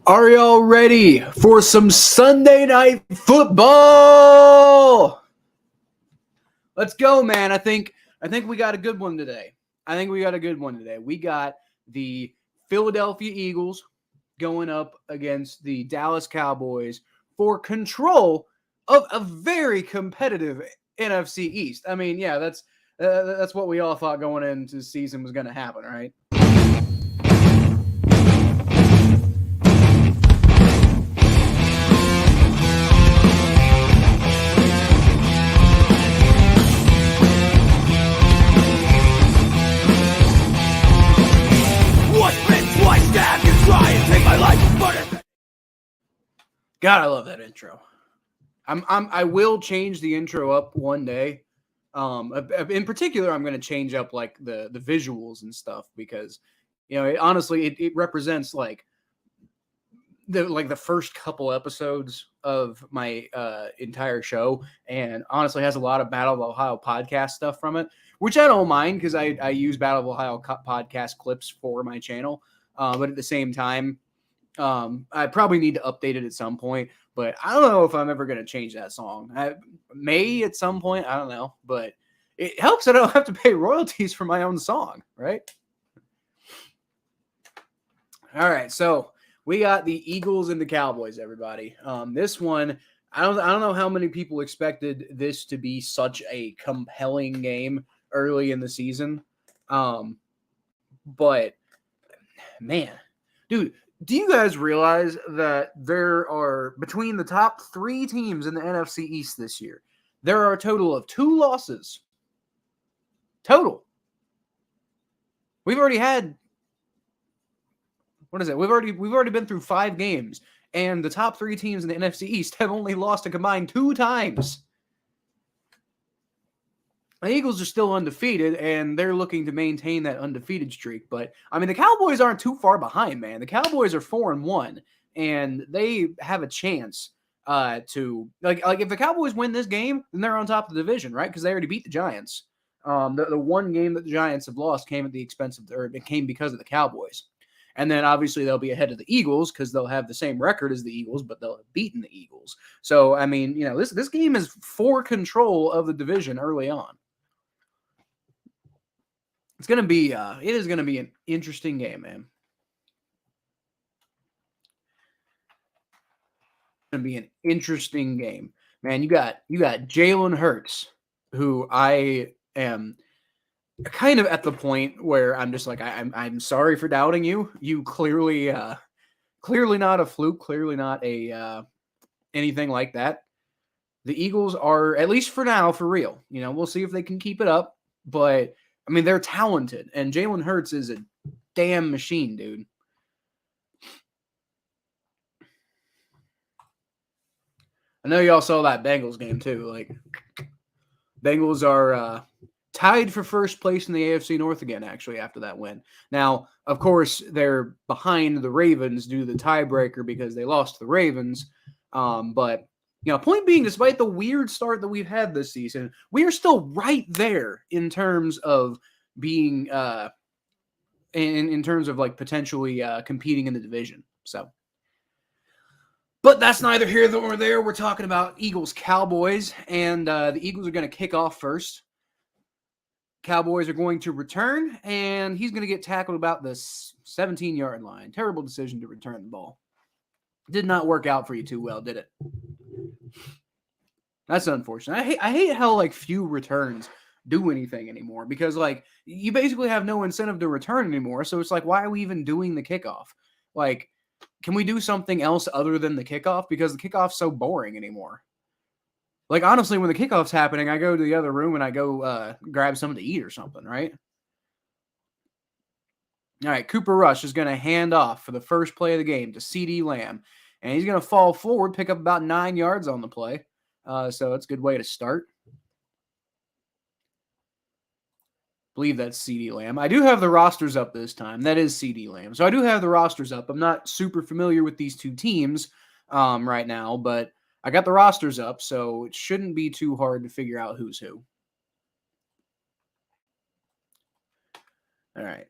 Are y'all ready for some Sunday night football? Let's go, man. I think we got a good one today. We got the Philadelphia Eagles going up against the Dallas Cowboys for control of a very competitive NFC East. I mean, yeah, that's what we all thought going into the season was going to happen, right? God, I love that intro. I will change the intro up one day. In particular, I'm going to change up like the visuals and stuff because, it represents like the first couple episodes of my entire show, and honestly has a lot of Battle of Ohio podcast stuff from it, which I don't mind because I use Battle of Ohio podcast clips for my channel. But at the same time, I probably need to update it at some point, but I don't know if I'm ever going to change that song. I may at some point, I don't know, but it helps that I don't have to pay royalties for my own song, right? All right, so we got the Eagles and the Cowboys, everybody. This one, I don't know how many people expected this to be such a compelling game early in the season. But man, dude, do you guys realize that there are, between the top three teams in the NFC East this year, there are a total of 2 losses. Total. We've already had, what is it? We've already been through 5 games, and the top 3 teams in the NFC East have only lost a combined 2 times. The Eagles are still undefeated, and they're looking to maintain that undefeated streak. But, I mean, the Cowboys aren't too far behind, man. The Cowboys are 4-1, and they have a chance to like if the Cowboys win this game, then they're on top of the division, right? Because they already beat the Giants. The one game that the Giants have lost came at the expense of, or it came because of the Cowboys. And then obviously they'll be ahead of the Eagles because they'll have the same record as the Eagles, but they'll have beaten the Eagles. So, I mean, this game is for control of the division early on. It is gonna be an interesting game, man. It's gonna be an interesting game, man. You got Jalen Hurts, who I am kind of at the point where I'm just like I'm sorry for doubting you. You clearly not a fluke, clearly not a anything like that. The Eagles are, at least for now, for real. We'll see if they can keep it up, but I mean, they're talented, and Jalen Hurts is a damn machine, dude. I know y'all saw that Bengals game, too. Like, Bengals are tied for first place in the AFC North again, actually, after that win. Now, of course, they're behind the Ravens due to the tiebreaker because they lost to the Ravens. But, point being, despite the weird start that we've had this season, we are still right there in terms of being in terms of like potentially competing in the division. So, but that's neither here nor there. We're talking about Eagles Cowboys, and the Eagles are going to kick off first. Cowboys are going to return, and he's going to get tackled about the 17-yard line. Terrible decision to return the ball. Did not work out for you too well, did it? That's unfortunate. I hate how like few returns do anything anymore because like you basically have no incentive to return anymore. So it's like, why are we even doing the kickoff? Like, can we do something else other than the kickoff? Because the kickoff's so boring anymore. Like, honestly, when the kickoff's happening, I go to the other room and I go grab something to eat or something, right? All right, Cooper Rush is going to hand off for the first play of the game to CeeDee Lamb. And he's going to fall forward, pick up about 9 yards on the play. So it's a good way to start. Believe that's CeeDee Lamb. I do have the rosters up this time. That is CeeDee Lamb. So I do have the rosters up. I'm not super familiar with these two teams right now, but I got the rosters up, so it shouldn't be too hard to figure out who's who. All right.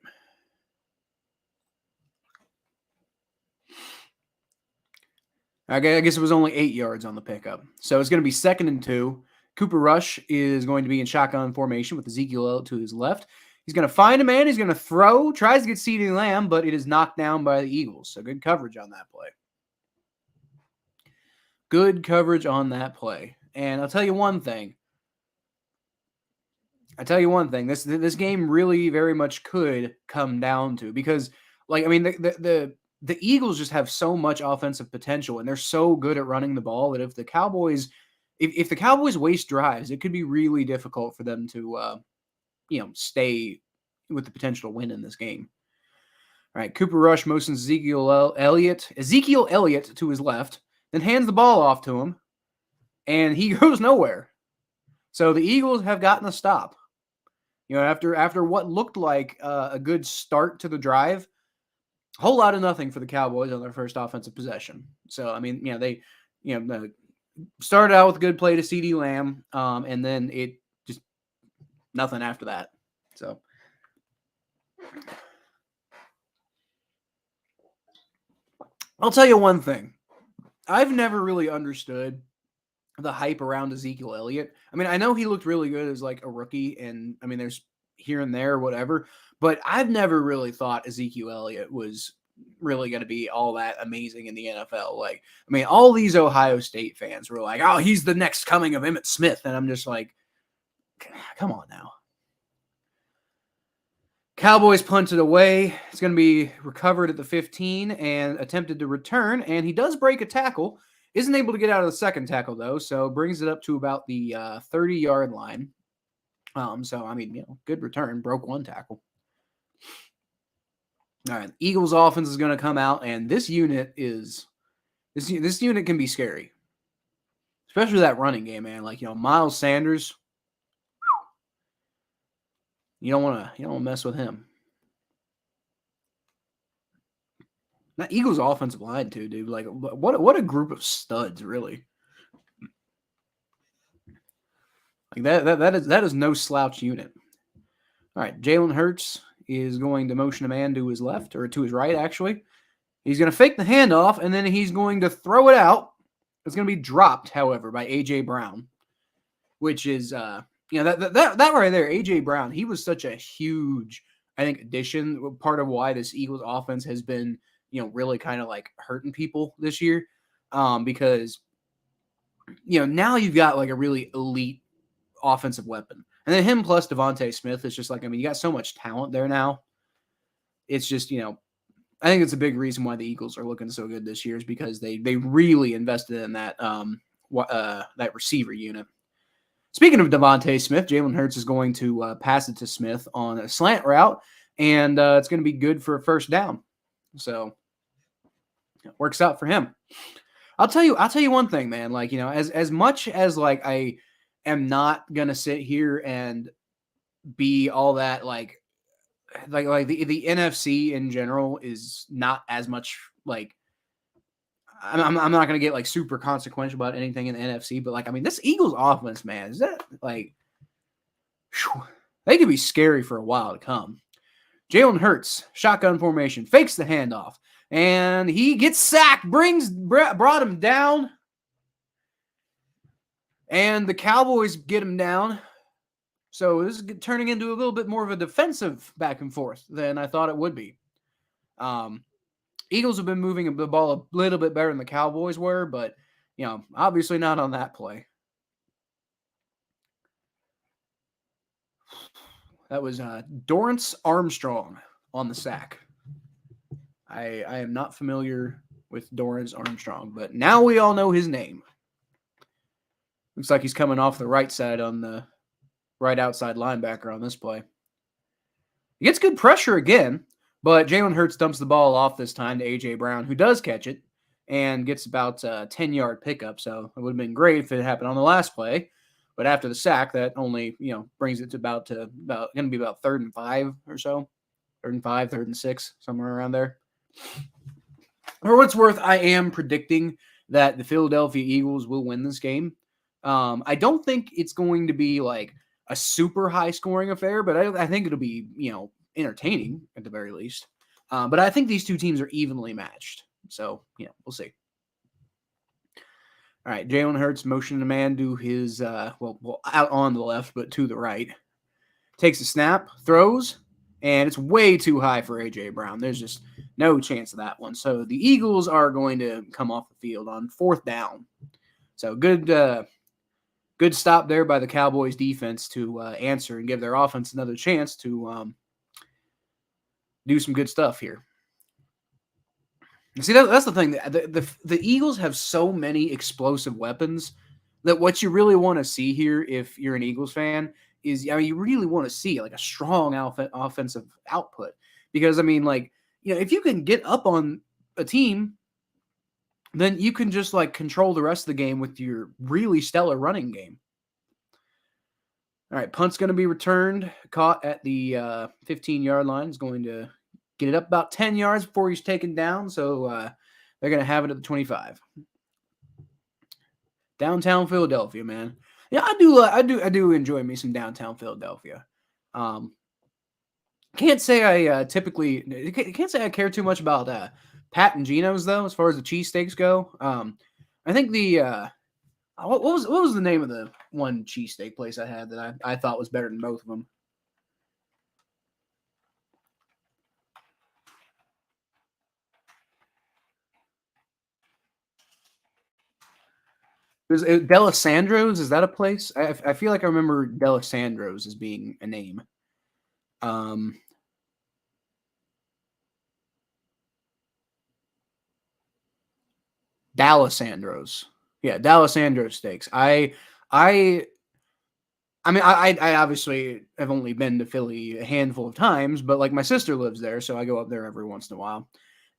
I guess it was only 8 yards on the pickup. So it's going to be 2nd and 2. Cooper Rush is going to be in shotgun formation with Ezekiel Elliott to his left. He's going to find a man. He's going to throw, tries to get CeeDee Lamb, but it is knocked down by the Eagles. So good coverage on that play. Good coverage on that play. And I'll tell you one thing. This game really very much could come down to, because, like, I mean, the Eagles just have so much offensive potential, and they're so good at running the ball that if the Cowboys waste drives, it could be really difficult for them to stay with the potential to win in this game. All right, Cooper Rush motions Ezekiel Elliott to his left, then hands the ball off to him, and he goes nowhere. So the Eagles have gotten a stop. After what looked like a good start to the drive, a whole lot of nothing for the Cowboys on their first offensive possession. So, I mean, they started out with a good play to CeeDee Lamb, and then it just nothing after that. So, I'll tell you one thing. I've never really understood the hype around Ezekiel Elliott. I mean, I know he looked really good as like a rookie, and I mean, there's here and there, whatever, but I've never really thought Ezekiel Elliott was really going to be all that amazing in the NFL. Like, I mean, all these Ohio State fans were like, oh, he's the next coming of Emmitt Smith. And I'm just like, come on now. Cowboys punted away. It's going to be recovered at the 15 and attempted to return, and he does break a tackle. Isn't able to get out of the second tackle, though, so brings it up to about the 30-yard line. So, I mean, good return. Broke one tackle. All right, Eagles offense is going to come out, and this unit can be scary, especially that running game, man. Like, Miles Sanders, you don't want to mess with him. That Eagles offensive line too, dude. Like, what a group of studs, really. Like that is no slouch unit. All right, Jalen Hurts is going to motion a man to his left, or to his right, actually. He's going to fake the handoff, and then he's going to throw it out. It's going to be dropped, however, by A.J. Brown, which is, that right there, A.J. Brown, he was such a huge, I think, addition. Part of why this Eagles offense has been, really kind of like hurting people this year, because, now you've got like a really elite offensive weapon. And then him plus Devontae Smith is just like, I mean, you got so much talent there now. It's just, I think it's a big reason why the Eagles are looking so good this year, is because they really invested in that that receiver unit. Speaking of Devontae Smith, Jalen Hurts is going to pass it to Smith on a slant route, and it's going to be good for a first down. So it works out for him. I'll tell you one thing, man. Like, as much as like I am not gonna sit here and be all that like the NFC in general is not as much like I'm not gonna get like super consequential about anything in the NFC, but like, I mean, this Eagles offense, man, is that like they could be scary for a while to come. Jalen Hurts, shotgun formation, fakes the handoff, and he gets sacked, brought him down. And the Cowboys get him down. So this is turning into a little bit more of a defensive back and forth than I thought it would be. Eagles have been moving the ball a little bit better than the Cowboys were, but, obviously not on that play. That was Dorrance Armstrong on the sack. I am not familiar with Dorrance Armstrong, but now we all know his name. Looks like he's coming off the right side on the right outside linebacker on this play. He gets good pressure again, but Jalen Hurts dumps the ball off this time to A.J. Brown, who does catch it and gets about a 10-yard pickup. So it would have been great if it happened on the last play. But after the sack, that only, brings it to about 3rd and 5 or so. 3rd and 5, 3rd and 6, somewhere around there. For what's worth, I am predicting that the Philadelphia Eagles will win this game. I don't think it's going to be like a super high scoring affair, but I think it'll be, entertaining at the very least. But I think these two teams are evenly matched. So, we'll see. All right, Jalen Hurts motioning the man to his out on the left, but to the right. Takes a snap, throws, and it's way too high for AJ Brown. There's just no chance of that one. So the Eagles are going to come off the field on 4th down. So good stop there by the Cowboys defense to answer and give their offense another chance to do some good stuff here. See, that's the thing. The Eagles have so many explosive weapons that what you really want to see here, if you're an Eagles fan, is you really want to see like a strong offensive output. Because like if you can get up on a team, then you can just like control the rest of the game with your really stellar running game. All right, punt's going to be returned, caught at the 15-yard line. Is going to get it up about 10 yards before he's taken down. So they're going to have it at the 25. Downtown Philadelphia, man. Yeah, I do enjoy me some downtown Philadelphia. Can't say I can't say I care too much about Pat and Geno's though, as far as the cheesesteaks go. I think the what was the name of the one cheesesteak place I had that I thought was better than both of them? Is it Delisandro's? Is that a place? I feel like I remember Delisandro's as being a name. Delisandro's. Yeah, Delisandro's steaks. I obviously have only been to Philly a handful of times, but like my sister lives there, so I go up there every once in a while.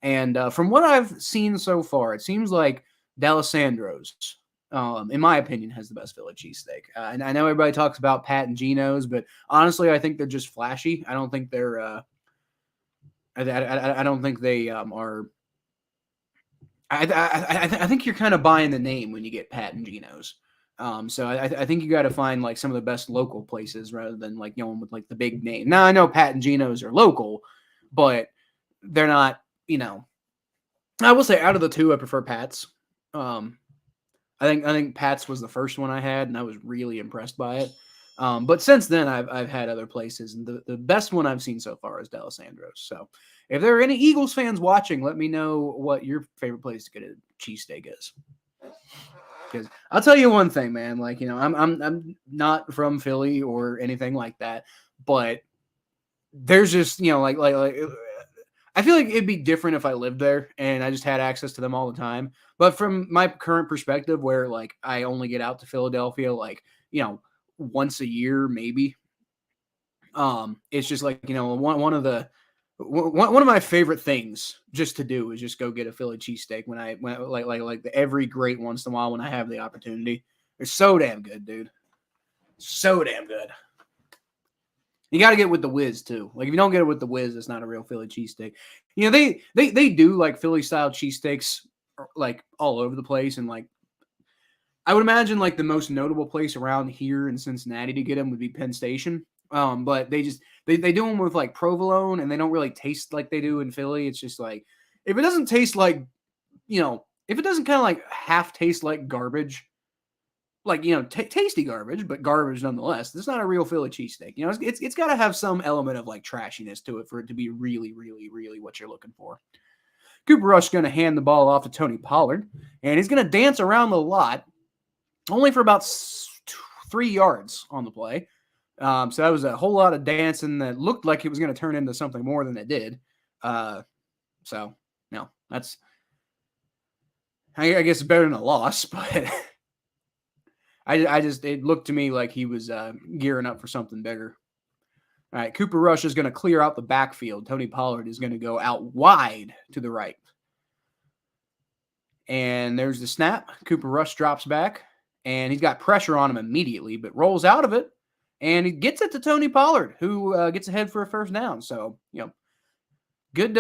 And from what I've seen so far, it seems like Delisandro's, in my opinion, has the best Philly cheesesteak. And I know everybody talks about Pat and Geno's, but honestly, I think they're just flashy. I don't think they're. I don't think they are. I think you're kind of buying the name when you get Pat and Geno's. So I think you got to find like some of the best local places rather than like going with like the big name. Now I know Pat and Geno's are local, but they're not. I will say out of the two, I prefer Pat's. I think Pat's was the first one I had, and I was really impressed by it. But since then, I've had other places, and the best one I've seen so far is Delisandro's. So if there are any Eagles fans watching, let me know what your favorite place to get a cheesesteak is. Because I'll tell you one thing, man. Like I'm not from Philly or anything like that, but there's just like I feel like it'd be different if I lived there and I just had access to them all the time. But from my current perspective, where like I only get out to Philadelphia like once a year maybe, it's just like one of my favorite things just to do is just go get a Philly cheesesteak when like every great once in a while when I have the opportunity. They're so damn good, dude. So damn good. You got to get with the whiz too. Like if you don't get it with the whiz, it's not a real Philly cheesesteak. They do like Philly style cheesesteaks like all over the place, and like I would imagine like the most notable place around here in Cincinnati to get them would be Penn Station. But they do them with like provolone, and they don't really taste like they do in Philly. It's just like if it doesn't taste like if it doesn't kind of like half taste like garbage. Like tasty garbage, but garbage nonetheless. It's not a real Philly cheesesteak. It's got to have some element of like trashiness to it for it to be really, really, really what you're looking for. Cooper Rush going to hand the ball off to Tony Pollard, and he's going to dance around the lot, only for about 3 yards on the play. So that was a whole lot of dancing that looked like it was going to turn into something more than it did. So no, that's I guess it's better than a loss, but. It looked to me like he was gearing up for something bigger. All right, Cooper Rush is going to clear out the backfield. Tony Pollard is going to go out wide to the right. And there's the snap. Cooper Rush drops back, and he's got pressure on him immediately, but rolls out of it, and he gets it to Tony Pollard, who gets ahead for a first down. So, good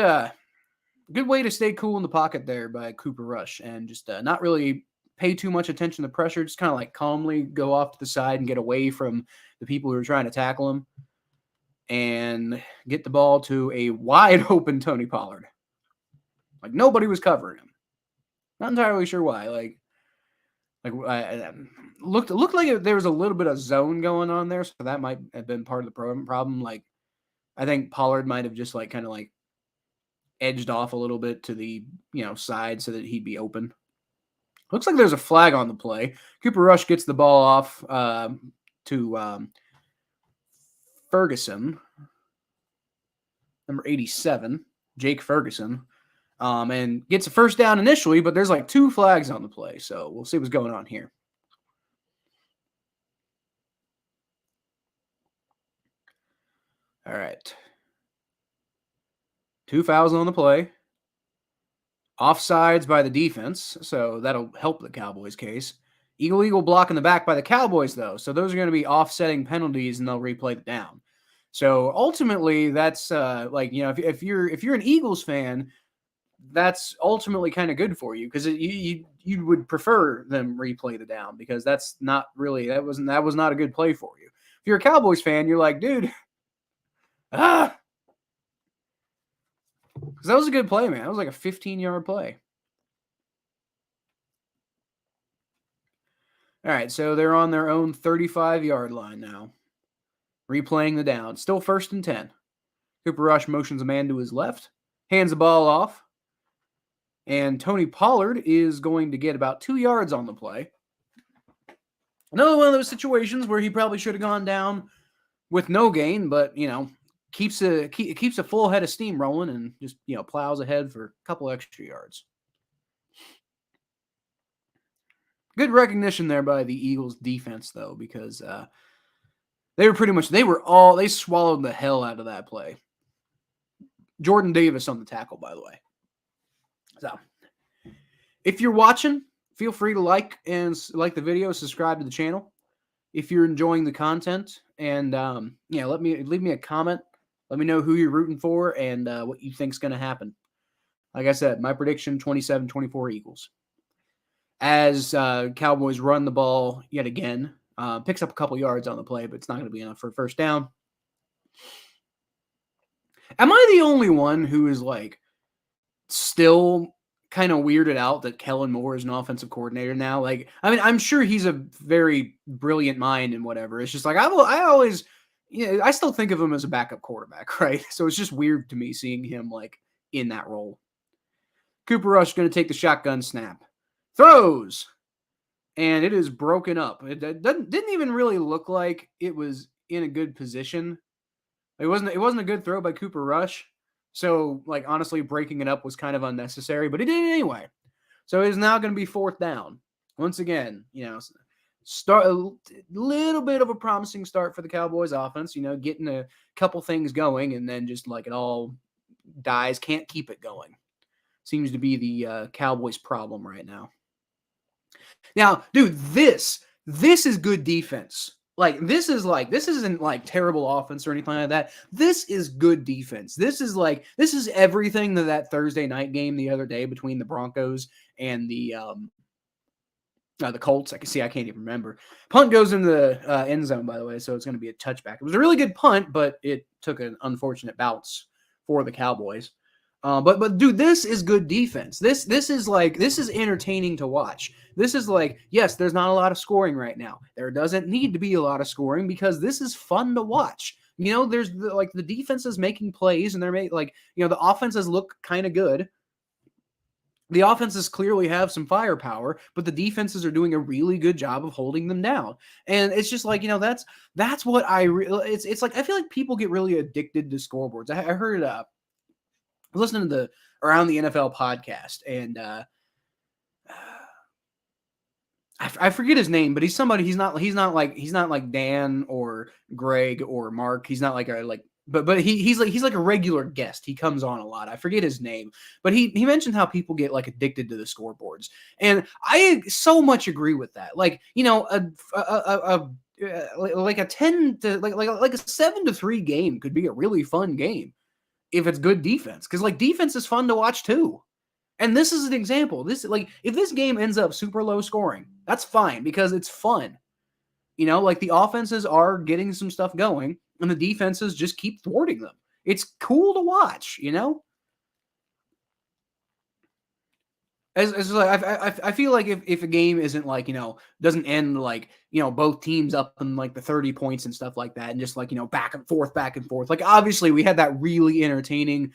way to stay cool in the pocket there by Cooper Rush, and just not really pay too much attention to pressure, just kind of like calmly go off to the side and get away from the people who are trying to tackle him and get the ball to a wide open Tony Pollard. Like nobody was covering him. Not entirely sure why. Like Like looked like there was a little bit of zone going on there, so that might have been part of the problem. Like I think Pollard might have just like kind of like edged off a little bit to the side so that he'd be open. Looks like there's a flag on the play. Cooper Rush gets the ball off to Ferguson, number 87, Jake Ferguson, and gets a first down initially, but there's like 2 flags on the play, so we'll see what's going on here. All right. 2 fouls on the play. Offsides by the defense, so that'll help the Cowboys' case. Eagle block in the back by the Cowboys, though, so those are going to be offsetting penalties, and they'll replay the down. So ultimately, that's if you're an Eagles fan, that's ultimately kind of good for you because you would prefer them replay the down because that's not really that was not a good play for you. If you're a Cowboys fan, you're like, dude, because that was a good play, man. That was like a 15-yard play. All right, so they're on their own 35-yard line now, replaying the down. Still 1st and 10. Cooper Rush motions a man to his left, hands the ball off, and Tony Pollard is going to get about 2 yards on the play. Another one of those situations where he probably should have gone down with no gain, but keeps a full head of steam rolling and just plows ahead for a couple extra yards. Good recognition there by the Eagles defense though, because they swallowed the hell out of that play. Jordan Davis on the tackle, by the way. So if you're watching, feel free to like the video, subscribe to the channel. If you're enjoying the content, and leave me a comment. Let me know who you're rooting for and what you think's going to happen. Like I said, my prediction: 27-24 Eagles. As Cowboys run the ball yet again, picks up a couple yards on the play, but it's not going to be enough for a first down. Am I the only one who is like still kind of weirded out that Kellen Moore is an offensive coordinator now? Like, I mean, I'm sure he's a very brilliant mind and whatever. It's just like I always, I still think of him as a backup quarterback, right? So it's just weird to me seeing him like in that role. Cooper Rush going to take the shotgun snap, throws, and it is broken up. It didn't even really look like it was in a good position. It wasn't a good throw by Cooper Rush. So, like, honestly, breaking it up was kind of unnecessary, but he did it anyway. So it is now going to be 4th down. Once again, start a little bit of a promising start for the Cowboys offense, getting a couple things going, and then just like it all dies, can't keep it going. Seems to be the Cowboys' problem right now. Now, dude, this is good defense. This isn't like terrible offense or anything like that. This is good defense. This is everything that Thursday night game the other day between the Broncos and the Colts. I can't even remember. Punt goes in the end zone, by the way, so it's going to be a touchback. It was a really good punt, but it took an unfortunate bounce for the Cowboys. But dude, this is good defense. This is entertaining to watch. This is like, yes, there's not a lot of scoring right now. There doesn't need to be a lot of scoring because this is fun to watch. There's the defense is making plays and they're the offenses look kind of good. The offenses clearly have some firepower, but the defenses are doing a really good job of holding them down. And it's just like, that's what it's like, I feel like people get really addicted to scoreboards. I heard listening to the Around the NFL podcast, and I forget his name, but he's somebody. He's not like Dan or Greg or Mark. He's not like but he's like a regular guest. He comes on a lot. I forget his name, but he mentioned how people get like addicted to the scoreboards, and I so much agree with that. Like like a 10 to like a 7-3 game could be a really fun game if it's good defense, because like defense is fun to watch too. And this is an example. This if this game ends up super low scoring, that's fine because it's fun. Like the offenses are getting some stuff going and the defenses just keep thwarting them. It's cool to watch, As like I feel like if a game isn't like doesn't end like both teams up in like the 30 points and stuff like that, and just like back and forth. Like obviously we had that really entertaining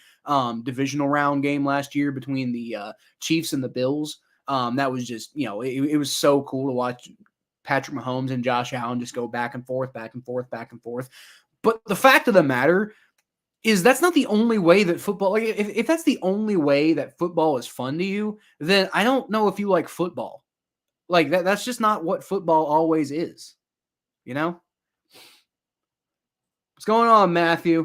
divisional round game last year between the Chiefs and the Bills. That was just it was so cool to watch Patrick Mahomes and Josh Allen just go back and forth, back and forth, back and forth. But the fact of the matter is that's not the only way that football, like if that's the only way that football is fun to you, then I don't know if you like football. Like that's just not what football always is. You know? What's going on, Matthew?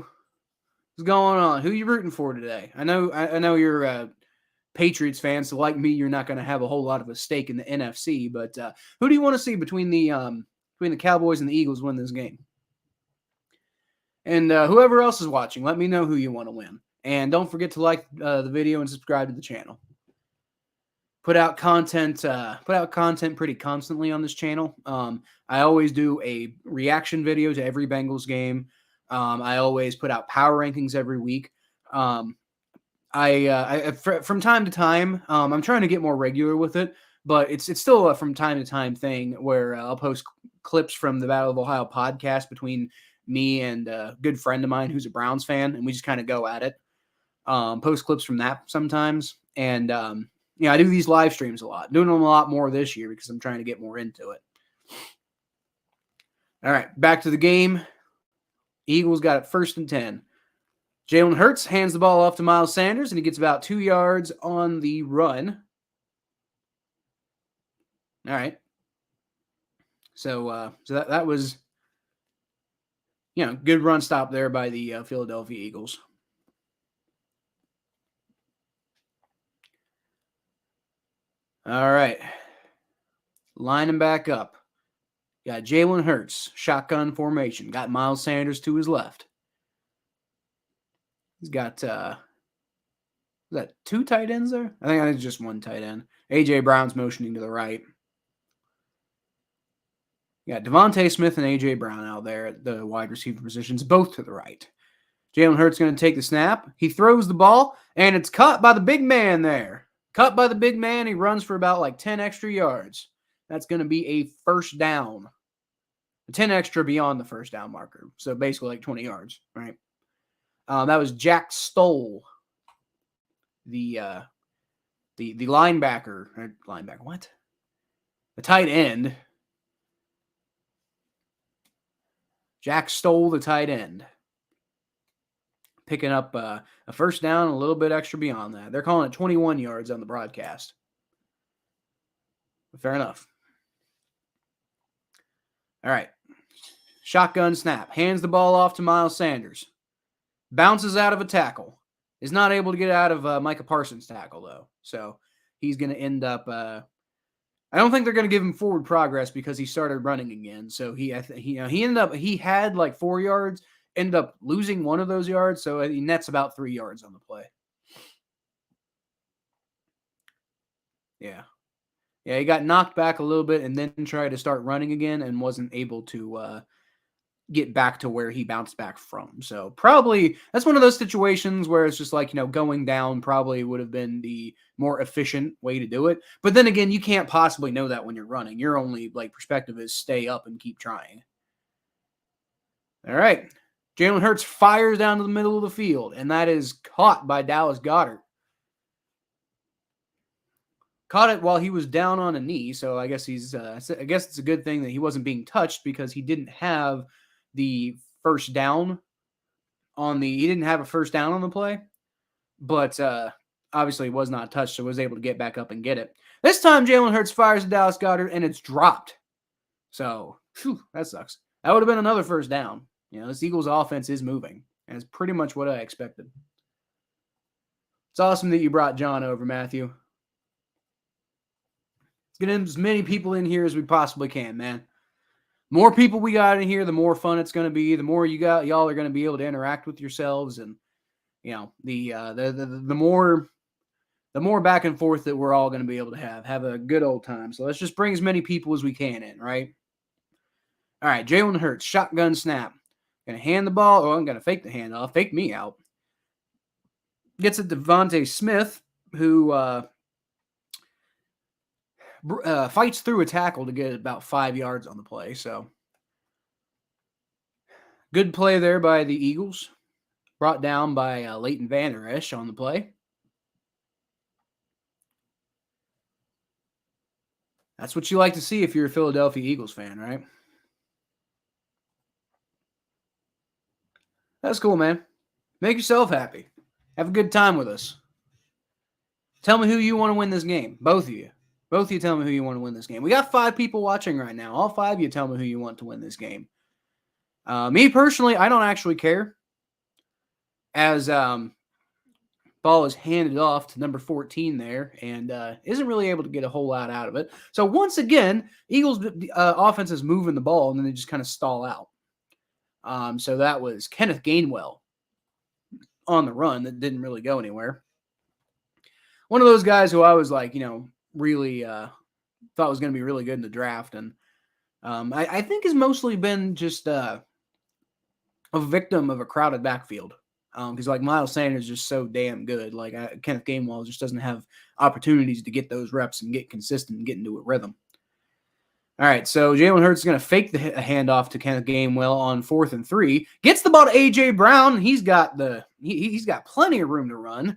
What's going on? Who you rooting for today? I know you're a Patriots fan, so like me, you're not going to have a whole lot of a stake in the NFC. But who do you want to see between the Cowboys and the Eagles win this game? And whoever else is watching, let me know who you want to win. And don't forget to like the video and subscribe to the channel. Put out content pretty constantly on this channel. I always do a reaction video to every Bengals game. I always put out power rankings every week. From time to time, I'm trying to get more regular with it, but it's still a from time to time thing where I'll post clips from the Battle of Ohio podcast between me and a good friend of mine who's a Browns fan, and we just kind of go at it. Post clips from that sometimes, and I do these live streams a lot. Doing them a lot more this year because I'm trying to get more into it. All right, back to the game. Eagles got it 1st and 10. Jalen Hurts hands the ball off to Miles Sanders, and he gets about 2 yards on the run. All right. So that was, good run stop there by the Philadelphia Eagles. All right. Lining back up. Got Jalen Hurts, shotgun formation. Got Miles Sanders to his left. He's got, is that 2 tight ends there? I think it's just 1 tight end. A.J. Brown's motioning to the right. You got Devontae Smith and A.J. Brown out there at the wide receiver positions, both to the right. Jalen Hurts going to take the snap. He throws the ball, and it's caught by the big man there. Cut by the big man. He runs for about like 10 extra yards. That's going to be a first down. 10 extra beyond the first down marker. So basically like 20 yards, right? That was Jack Stoll, the linebacker. Linebacker, what? The tight end. Jack Stoll, the tight end. Picking up a first down, a little bit extra beyond that. They're calling it 21 yards on the broadcast. But fair enough. All right. Shotgun snap. Hands the ball off to Miles Sanders. Bounces out of a tackle. Is not able to get out of Micah Parsons' tackle, though. So he's going to end up... I don't think they're going to give him forward progress because he started running again. So he had like 4 yards, ended up losing one of those yards. So he nets about 3 yards on the play. Yeah. Yeah, he got knocked back a little bit and then tried to start running again and wasn't able to get back to where he bounced back from. So probably that's one of those situations where it's just like, going down probably would have been the more efficient way to do it. But then again, you can't possibly know that when you're running. Your only perspective is stay up and keep trying. All right. Jalen Hurts fires down to the middle of the field, and that is caught by Dallas Goedert. Caught it while he was down on a knee, so I guess it's a good thing that he wasn't being touched because he didn't have the first down he didn't have a first down on the play, but obviously was not touched, so was able to get back up and get it. This time, Jalen Hurts fires to Dallas Goedert, and it's dropped. So, that sucks. That would have been another first down. This Eagles offense is moving, and it's pretty much what I expected. It's awesome that you brought John over, Matthew. Get as many people in here as we possibly can, man. More people we got in here, the more fun it's going to be. The more y'all are going to be able to interact with yourselves, and the more back and forth that we're all going to be able to have a good old time. So let's just bring as many people as we can in, right? All right, Jalen Hurts, shotgun snap. Going to hand the ball. Oh, I'm going to fake the handoff. Fake me out. Gets it to Devontae Smith, who fights through a tackle to get about 5 yards on the play. So good play there by the Eagles. Brought down by Leighton Vander Esch on the play. That's what you like to see if you're a Philadelphia Eagles fan, right? That's cool, man. Make yourself happy. Have a good time with us. Tell me who you want to win this game. Both of you. Both of you tell me who you want to win this game. We got 5 people watching right now. All 5 of you tell me who you want to win this game. Me personally, I don't actually care. As ball is handed off to number 14 there and isn't really able to get a whole lot out of it. So once again, Eagles offense is moving the ball and then they just kind of stall out. So that was Kenneth Gainwell on the run that didn't really go anywhere. One of those guys who I was like, really thought was going to be really good in the draft. And I think has mostly been just a victim of a crowded backfield. Because like Miles Sanders is just so damn good. Like Kenneth Gainwell just doesn't have opportunities to get those reps and get consistent and get into a rhythm. All right, so Jalen Hurts is going to fake the handoff to Kenneth Gainwell on 4th and 3. Gets the ball to A.J. Brown. He's got plenty of room to run.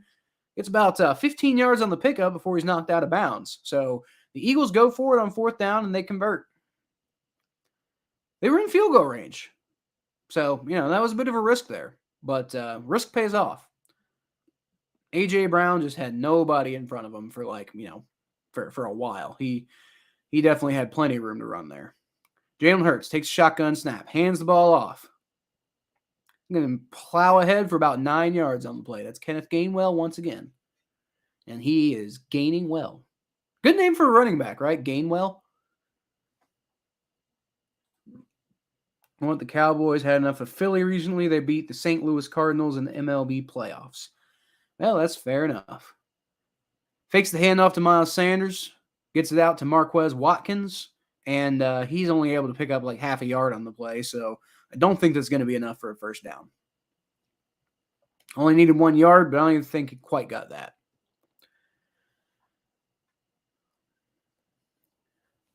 It's about 15 yards on the pickup before he's knocked out of bounds. So the Eagles go for it on 4th down and they convert. They were in field goal range. So, that was a bit of a risk there. But risk pays off. A.J. Brown just had nobody in front of him for for a while. He definitely had plenty of room to run there. Jalen Hurts takes a shotgun snap, hands the ball off. Going to plow ahead for about 9 yards on the play. That's Kenneth Gainwell once again. And he is gaining well. Good name for a running back, right? Gainwell. I want the Cowboys had enough of Philly recently. They beat the St. Louis Cardinals in the MLB playoffs. Well, that's fair enough. Fakes the handoff to Miles Sanders. Gets it out to Marquez Watkins. And he's only able to pick up like half a yard on the play. So I don't think that's going to be enough for a first down. Only needed 1 yard, but I don't even think he quite got that.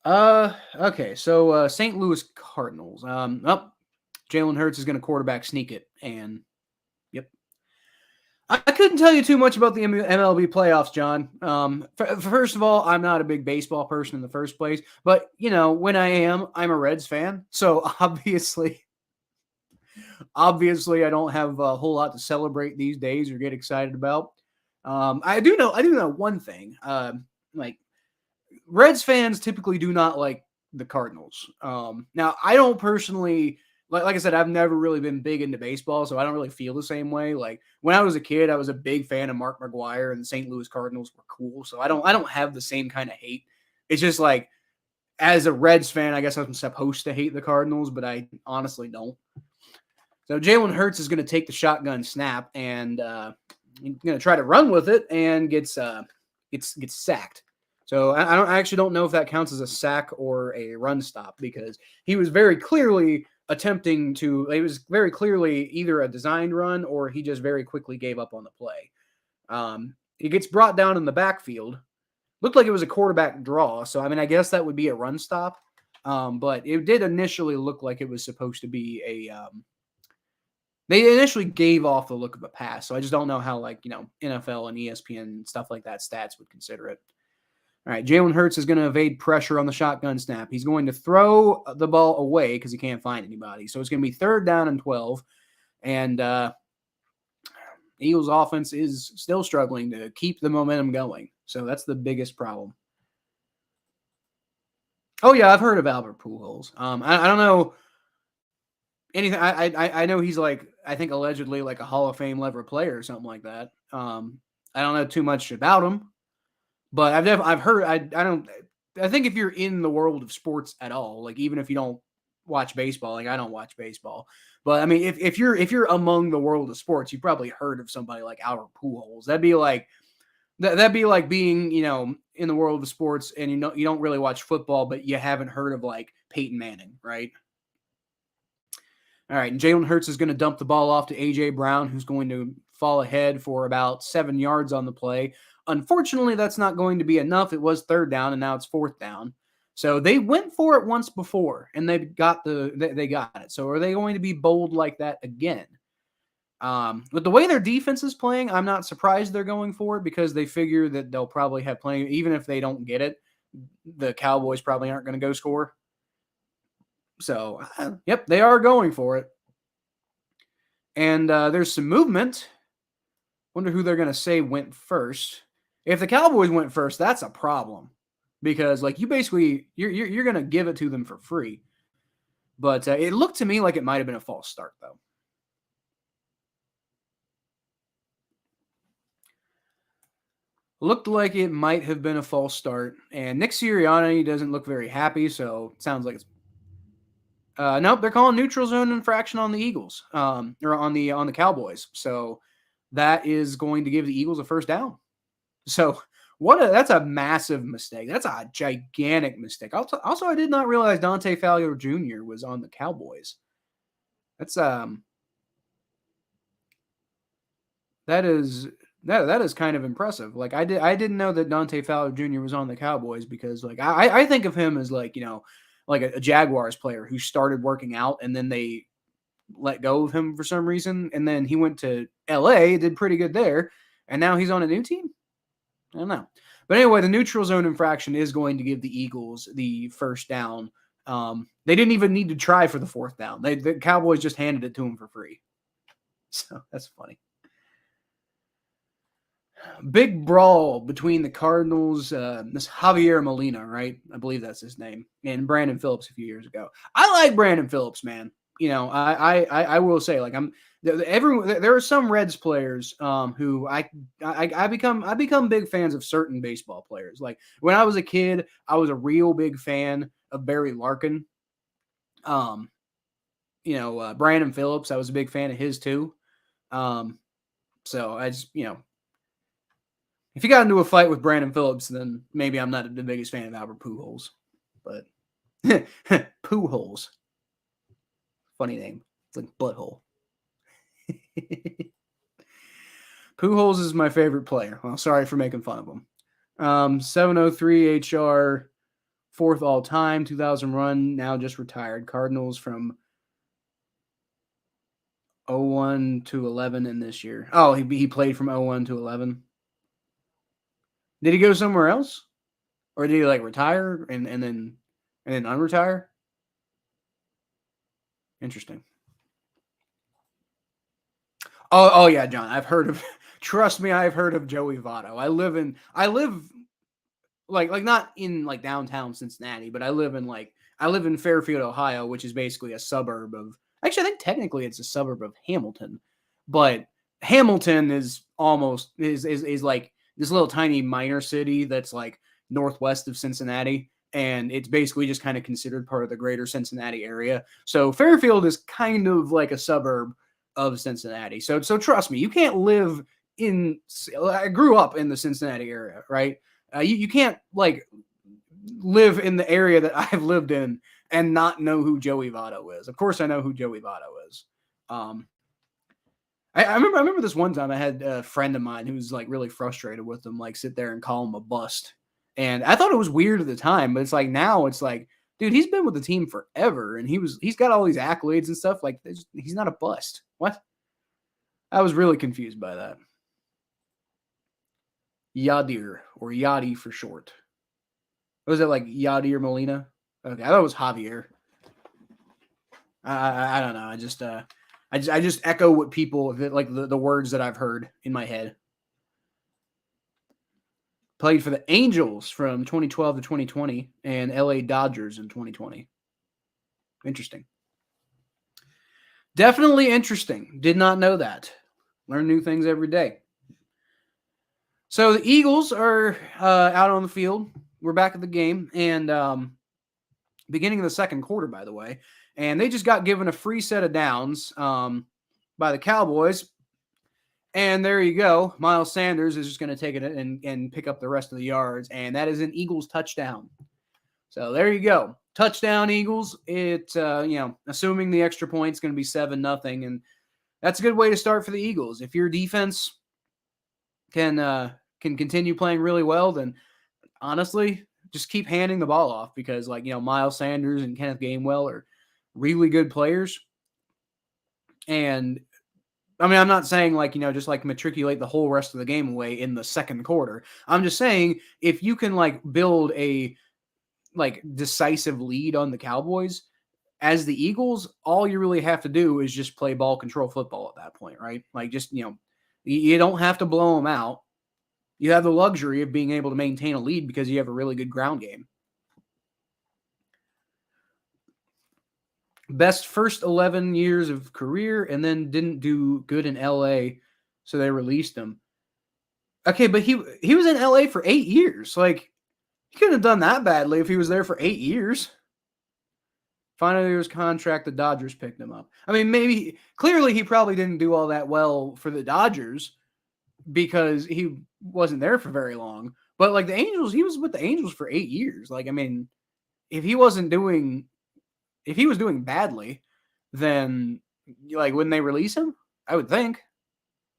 Okay, so St. Louis Cardinals. Jalen Hurts is going to quarterback sneak it, and yep. I couldn't tell you too much about the MLB playoffs, John. First of all, I'm not a big baseball person in the first place, but when I am, I'm a Reds fan, so obviously I don't have a whole lot to celebrate these days or get excited about. I do know one thing. Like Reds fans typically do not like the Cardinals. Now, I don't personally, like I said, I've never really been big into baseball, so I don't really feel the same way. Like when I was a kid, I was a big fan of Mark McGwire, and the St. Louis Cardinals were cool. So I don't have the same kind of hate. It's just like as a Reds fan, I guess I'm supposed to hate the Cardinals, but I honestly don't. So Jalen Hurts is going to take the shotgun snap and he's going to try to run with it and gets sacked. So I actually don't know if that counts as a sack or a run stop because he was very clearly attempting to. It was very clearly either a designed run or he just very quickly gave up on the play. He gets brought down in the backfield. Looked like it was a quarterback draw. So I guess that would be a run stop. But it did initially look like it was supposed to be a. They initially gave off the look of a pass. So I just don't know how NFL and ESPN stuff like that stats would consider it. All right, Jalen Hurts is going to evade pressure on the shotgun snap. He's going to throw the ball away because he can't find anybody. So it's going to be 3rd down and 12. And Eagles offense is still struggling to keep the momentum going. So that's the biggest problem. Oh, yeah, I've heard of Albert Pujols. I don't know anything. I know he's I think allegedly like a Hall of Fame level player or something like that. I don't know too much about him. But I've heard I think if you're in the world of sports at all, like even if you don't watch baseball, like I don't watch baseball, but if you're among the world of sports, you probably heard of somebody like Albert Pujols. That'd be like being in the world of sports and you don't really watch football, but you haven't heard of like Peyton Manning, right? All right, and Jalen Hurts is going to dump the ball off to A.J. Brown, who's going to fall ahead for about 7 yards on the play. Unfortunately, that's not going to be enough. It was third down, and now it's fourth down. So they went for it once before, and they got it. So are they going to be bold like that again? With the way their defense is playing, I'm not surprised they're going for it because they figure that they'll probably have plenty. Even if they don't get it, the Cowboys probably aren't going to go score. So, yep, they are going for it. And there's some movement. Wonder who they're going to say went first. If the Cowboys went first, that's a problem because like you basically you're going to give it to them for free. But it looked to me like it might have been a false start though. Looked like it might have been a false start, and Nick Sirianni doesn't look very happy. So it sounds like it's nope. They're calling neutral zone infraction on the Eagles, or on the Cowboys. So that is going to give the Eagles a first down. So that's a massive mistake. That's a gigantic mistake. Also, I did not realize Dante Fowler Jr. was on the Cowboys. That's that is kind of impressive. Like I didn't know that Dante Fowler Jr. was on the Cowboys because like I think of him as like, you know, like a Jaguars player who started working out and then they let go of him for some reason, and then he went to LA, did pretty good there, and now he's on a new team. I don't know. But anyway, the neutral zone infraction is going to give the Eagles the first down. They didn't even need to try for the fourth down. The Cowboys just handed it to them for free. So that's funny. Big brawl between the Cardinals, this Javier Molina, right? I believe that's his name, and Brandon Phillips a few years ago. I like Brandon Phillips, man. You know, I will say, like, there are some Reds players who I become big fans of certain baseball players. Like when I was a kid, I was a real big fan of Barry Larkin. Brandon Phillips, I was a big fan of his too. So I just, you know, if you got into a fight with Brandon Phillips, then maybe I'm not the biggest fan of Albert Pujols. But Pujols. Funny name. It's like butthole. Pujols is my favorite player. Well, sorry for making fun of him. 703 HR, fourth all time, 2000 run, now just retired. Cardinals from 01 to 11 in this year. Oh, he played from 01 to 11. Did he go somewhere else? Or did he like retire and then unretire? Interesting. Oh yeah, John. I've heard of trust me, I've heard of Joey Votto. I live like not in like downtown Cincinnati, but I live in Fairfield, Ohio, which is basically a suburb of actually I think technically it's a suburb of Hamilton. But Hamilton is almost is like this little tiny minor city that's like northwest of Cincinnati, and it's basically just kind of considered part of the greater Cincinnati area. So Fairfield is kind of like a suburb of Cincinnati. So trust me, you can't live in. I grew up in the Cincinnati area, right? You can't like live in the area that I've lived in and not know who Joey Votto is. Of course, I know who Joey Votto is. I remember this one time I had a friend of mine who was like really frustrated with him, like sit there and call him a bust. And I thought it was weird at the time, but it's like now it's like, dude, he's been with the team forever and he's got all these accolades and stuff. Like he's not a bust. What? I was really confused by that. Yadier or Yadi for short. Was it like Yadier Molina? Okay, I thought it was Javier. I don't know. I just echo what people like the words that I've heard in my head. Played for the Angels from 2012 to 2020 and LA Dodgers in 2020. Interesting. Definitely interesting. Did not know that. Learn new things every day. So the Eagles are out on the field. We're back at the game, and beginning of the second quarter, by the way, and they just got given a free set of downs by the Cowboys. And there you go. Miles Sanders is just going to take it and pick up the rest of the yards, and that is an Eagles touchdown. So there you go. Touchdown Eagles. Assuming the extra point's going to be 7-0, and that's a good way to start for the Eagles. If your defense can can continue playing really well, then honestly, just keep handing the ball off because, like, Miles Sanders and Kenneth Gainwell are really good players. And I mean, I'm not saying like, just like matriculate the whole rest of the game away in the second quarter. I'm just saying if you can like build a like decisive lead on the Cowboys as the Eagles, all you really have to do is just play ball control football at that point, right? Like just, you don't have to blow them out. You have the luxury of being able to maintain a lead because you have a really good ground game. Best first 11 years of career and then didn't do good in LA, so they released him. Okay, but he was in LA for 8 years. Like, he couldn't have done that badly if he was there for 8 years. Finally, his contract, the Dodgers picked him up. I mean, clearly he probably didn't do all that well for the Dodgers because he wasn't there for very long. But like the Angels, he was with the Angels for 8 years. Like, I mean, if he was doing badly, then like wouldn't they release him? I would think.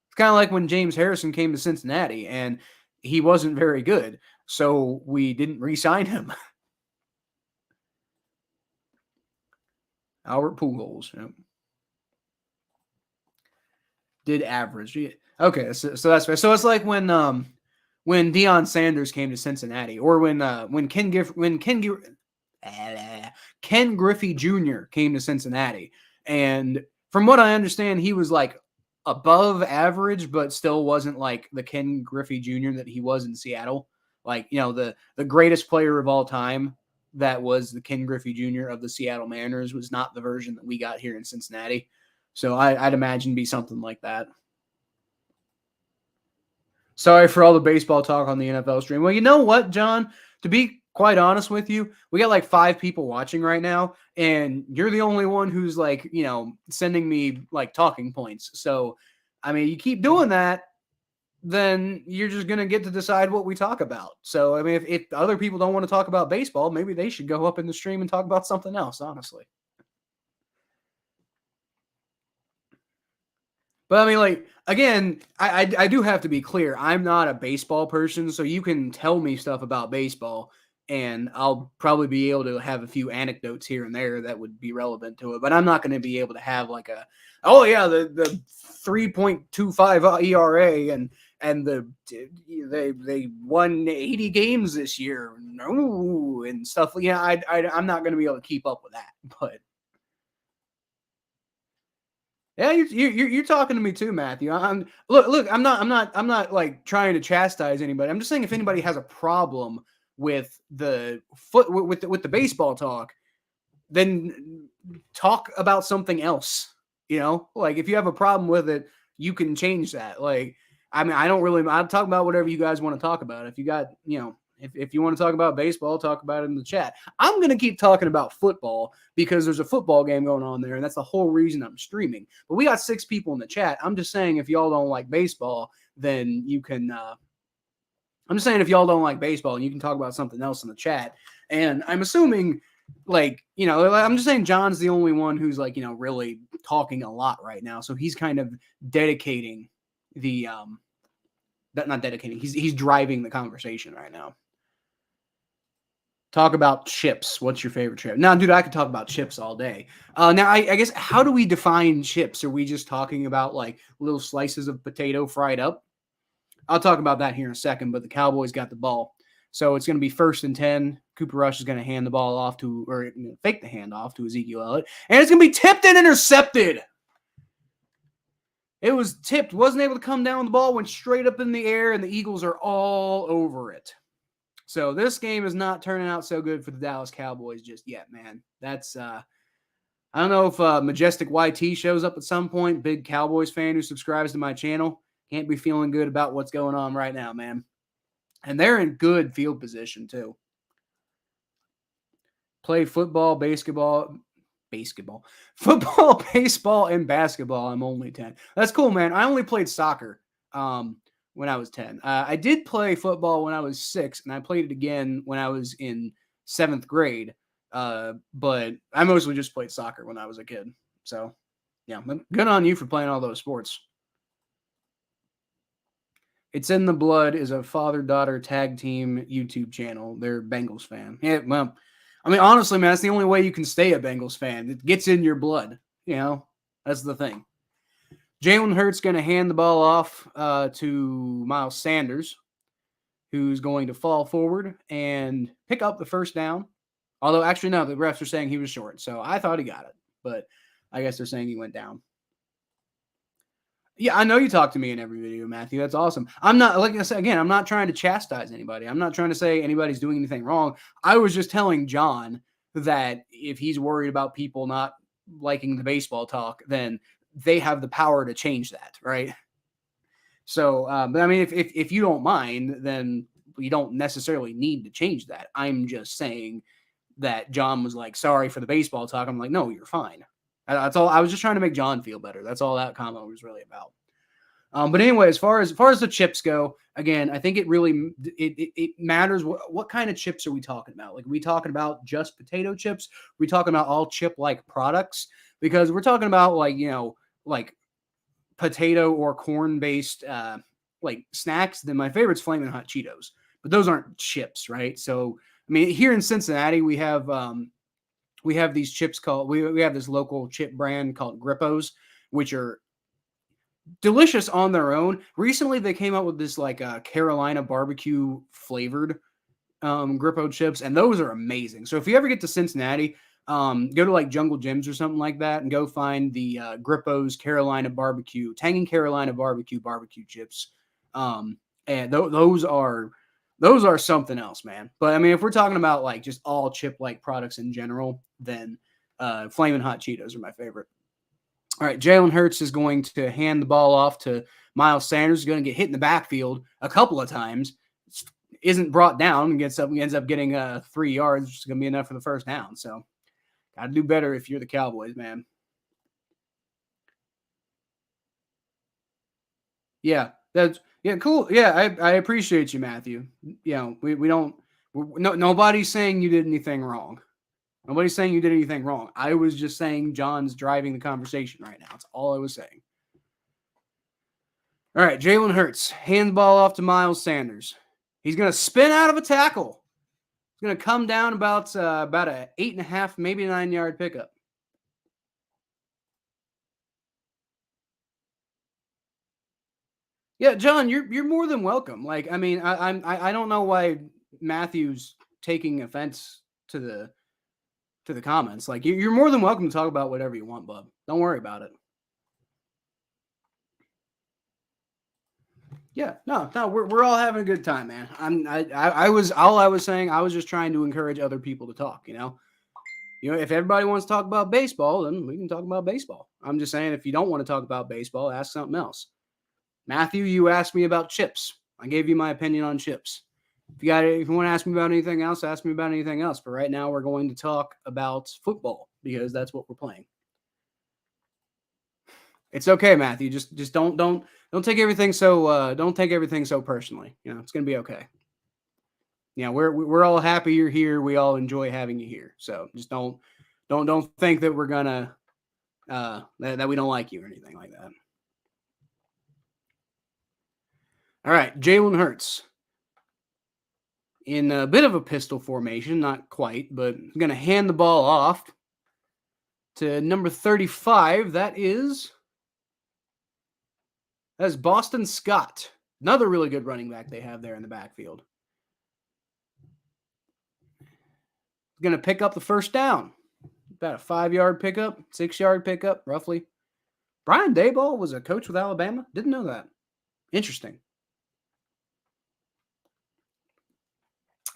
It's kind of like when James Harrison came to Cincinnati and he wasn't very good, so we didn't re-sign him. Albert Pujols, yep. Did average. Okay, so that's fair. So it's like when Deion Sanders came to Cincinnati, or when Ken Griffey Jr. came to Cincinnati, and from what I understand, he was like above average, but still wasn't like the Ken Griffey Jr. that he was in Seattle. Like, the greatest player of all time that was the Ken Griffey Jr. of the Seattle Mariners was not the version that we got here in Cincinnati. So I'd imagine be something like that. Sorry for all the baseball talk on the NFL stream. Well, you know what, John? To be quite honest with you, we got like 5 people watching right now, and you're the only one who's like, sending me like talking points. So, I mean, you keep doing that, then you're just going to get to decide what we talk about. So, I mean, if other people don't want to talk about baseball, maybe they should go up in the stream and talk about something else, honestly. But I mean, like, again, I do have to be clear. I'm not a baseball person, so you can tell me stuff about baseball, and I'll probably be able to have a few anecdotes here and there that would be relevant to it. But I'm not going to be able to have like the 3.25 ERA and they won 80 games this year, no, and stuff. Yeah, I'm not going to be able to keep up with that, but. Yeah, you're talking to me too, Matthew. Look. I'm not like trying to chastise anybody. I'm just saying if anybody has a problem with the with the baseball talk, then talk about something else. Like if you have a problem with it, you can change that. Like, I mean, I'll talk about whatever you guys want to talk about. If you got, if you want to talk about baseball, talk about it in the chat. I'm going to keep talking about football because there's a football game going on there, and that's the whole reason I'm streaming. But we got 6 people in the chat. I'm just saying if y'all don't like baseball, then you can I'm just saying if y'all don't like baseball, you can talk about something else in the chat. And I'm assuming, like, I'm just saying John's the only one who's like, really talking a lot right now. So he's kind of dedicating the not dedicating. He's driving the conversation right now. Talk about chips. What's your favorite chip? Now, dude, I could talk about chips all day. Now, I guess, how do we define chips? Are we just talking about like little slices of potato fried up? I'll talk about that here in a second, but the Cowboys got the ball. So it's going to be 1st and 10. Cooper Rush is going to hand the ball off or fake the handoff to Ezekiel Elliott. And it's going to be tipped and intercepted. It was tipped. Wasn't able to come down with the ball. Went straight up in the air, and the Eagles are all over it. So this game is not turning out so good for the Dallas Cowboys just yet, man. That's I don't know if Majestic YT shows up at some point. Big Cowboys fan who subscribes to my channel. Can't be feeling good about what's going on right now, man. And they're in good field position too. Play football, football, baseball, and basketball. I'm only 10. That's cool, man. I only played soccer when I was 10. I did play football when I was 6, and I played it again when I was in 7th grade. But I mostly just played soccer when I was a kid. So, yeah, good on you for playing all those sports. It's in the Blood is a father-daughter tag team YouTube channel. They're Bengals fan. Yeah, well, I mean, honestly, man, that's the only way you can stay a Bengals fan. It gets in your blood. That's the thing. Jalen Hurts going to hand the ball off to Miles Sanders, who's going to fall forward and pick up the first down. Although, actually, no, the refs are saying he was short. So I thought he got it. But I guess they're saying he went down. Yeah, I know you talk to me in every video, Matthew. That's awesome. I'm not, like I said, again, I'm not trying to chastise anybody. I'm not trying to say anybody's doing anything wrong. I was just telling John that if he's worried about people not liking the baseball talk, then they have the power to change that, right? So, but I mean, if you don't mind, then we don't necessarily need to change that. I'm just saying that John was like, sorry for the baseball talk. I'm like, no, you're fine. That's all. I was just trying to make John feel better. That's all that comment was really about. But anyway, as far as the chips go, again, I think it really it matters what kind of chips are we talking about? Like, are we talking about just potato chips? Are we talking about all chip like products? Because we're talking about like potato or corn based like snacks. Then my favorite's Flamin' Hot Cheetos, but those aren't chips, right? So I mean, here in Cincinnati, we have these chips called we have this local chip brand called Grippos, which are delicious on their own. Recently, they came out with this like Carolina barbecue flavored Grippo chips, and those are amazing. So if you ever get to Cincinnati, go to like Jungle Gyms or something like that, and go find the Grippo's Carolina barbecue, Tangin' Carolina barbecue chips. And those are something else, man. But I mean, if we're talking about like just all chip like products in general, then Flamin' Hot Cheetos are my favorite. All right, Jalen Hurts is going to hand the ball off to Miles Sanders. He's going to get hit in the backfield a couple of times. Isn't brought down and ends up getting 3 yards, which is going to be enough for the first down. So, got to do better if you're the Cowboys, man. Yeah, cool. Yeah, I appreciate you, Matthew. We don't. Nobody's saying you did anything wrong. Nobody's saying you did anything wrong. I was just saying John's driving the conversation right now. That's all I was saying. All right, Jalen Hurts hands the ball off to Miles Sanders. He's going to spin out of a tackle. He's going to come down about a 8.5, maybe 9 yard pickup. Yeah, John, you're more than welcome. Like, I mean, I don't know why Matthew's taking offense to the comments. Like, you're more than welcome to talk about whatever you want, bub. Don't worry about it. Yeah, no, we're all having a good time, man. I was saying, I was just trying to encourage other people to talk. If everybody wants to talk about baseball, then we can talk about baseball. I'm just saying, if you don't want to talk about baseball, ask something else. Matthew, you asked me about chips. I gave you my opinion on chips. If you want to ask me about anything else, ask me about anything else. But right now, we're going to talk about football because that's what we're playing. It's okay, Matthew. Just don't take everything so personally. It's gonna be okay. We're all happy you're here. We all enjoy having you here. So just don't think that we're gonna that we don't like you or anything like that. All right, Jalen Hurts in a bit of a pistol formation, not quite, but going to hand the ball off to number 35. That's Boston Scott. Another really good running back they have there in the backfield. Going to pick up the first down. About a 5 yard pickup, 6 yard pickup, roughly. Brian Daboll was a coach with Alabama. Didn't know that. Interesting.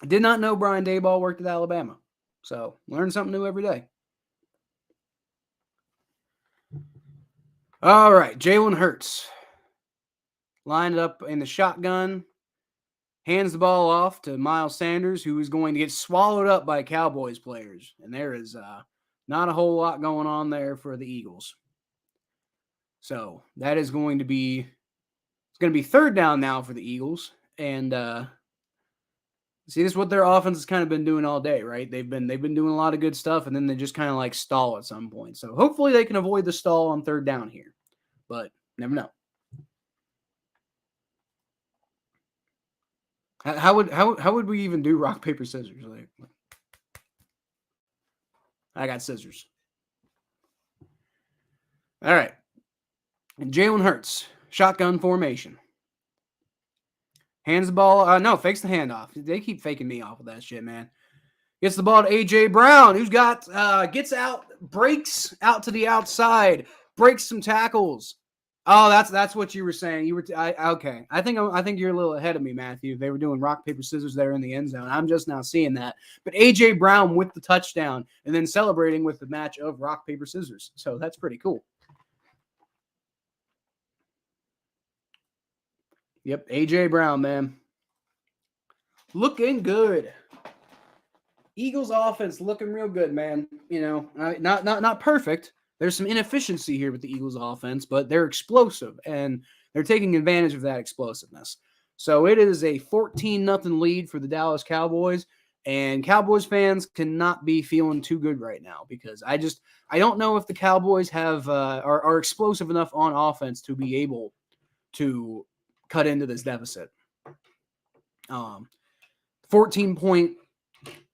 I did not know Brian Daboll worked at Alabama. So, learn something new every day. All right, Jalen Hurts. Lined up in the shotgun. Hands the ball off to Miles Sanders, who is going to get swallowed up by Cowboys players. And there is not a whole lot going on there for the Eagles. So, that is going to be third down now for the Eagles. And see, this is what their offense has kind of been doing all day, right? They've been doing a lot of good stuff, and then they just kind of like stall at some point. So hopefully they can avoid the stall on third down here, but never know. How would we even do rock paper scissors? Like, I got scissors. All right. And Jalen Hurts, shotgun formation. Hands the ball. No, fakes the handoff. They keep faking me off with that shit, man. Gets the ball to A.J. Brown, who's got gets out, breaks out to the outside, breaks some tackles. Oh, that's what you were saying. You were okay. I think you're a little ahead of me, Matthew. They were doing rock paper scissors there in the end zone. I'm just now seeing that. But A.J. Brown with the touchdown and then celebrating with the match of rock paper scissors. So that's pretty cool. Yep, A.J. Brown, man, looking good. Eagles offense looking real good, man. You know, not perfect. There's some inefficiency here with the Eagles offense, but they're explosive and they're taking advantage of that explosiveness. So it is a 14-0 lead for the Dallas Cowboys, and Cowboys fans cannot be feeling too good right now because I don't know if the Cowboys are explosive enough on offense to be able to cut into this deficit. 14-point.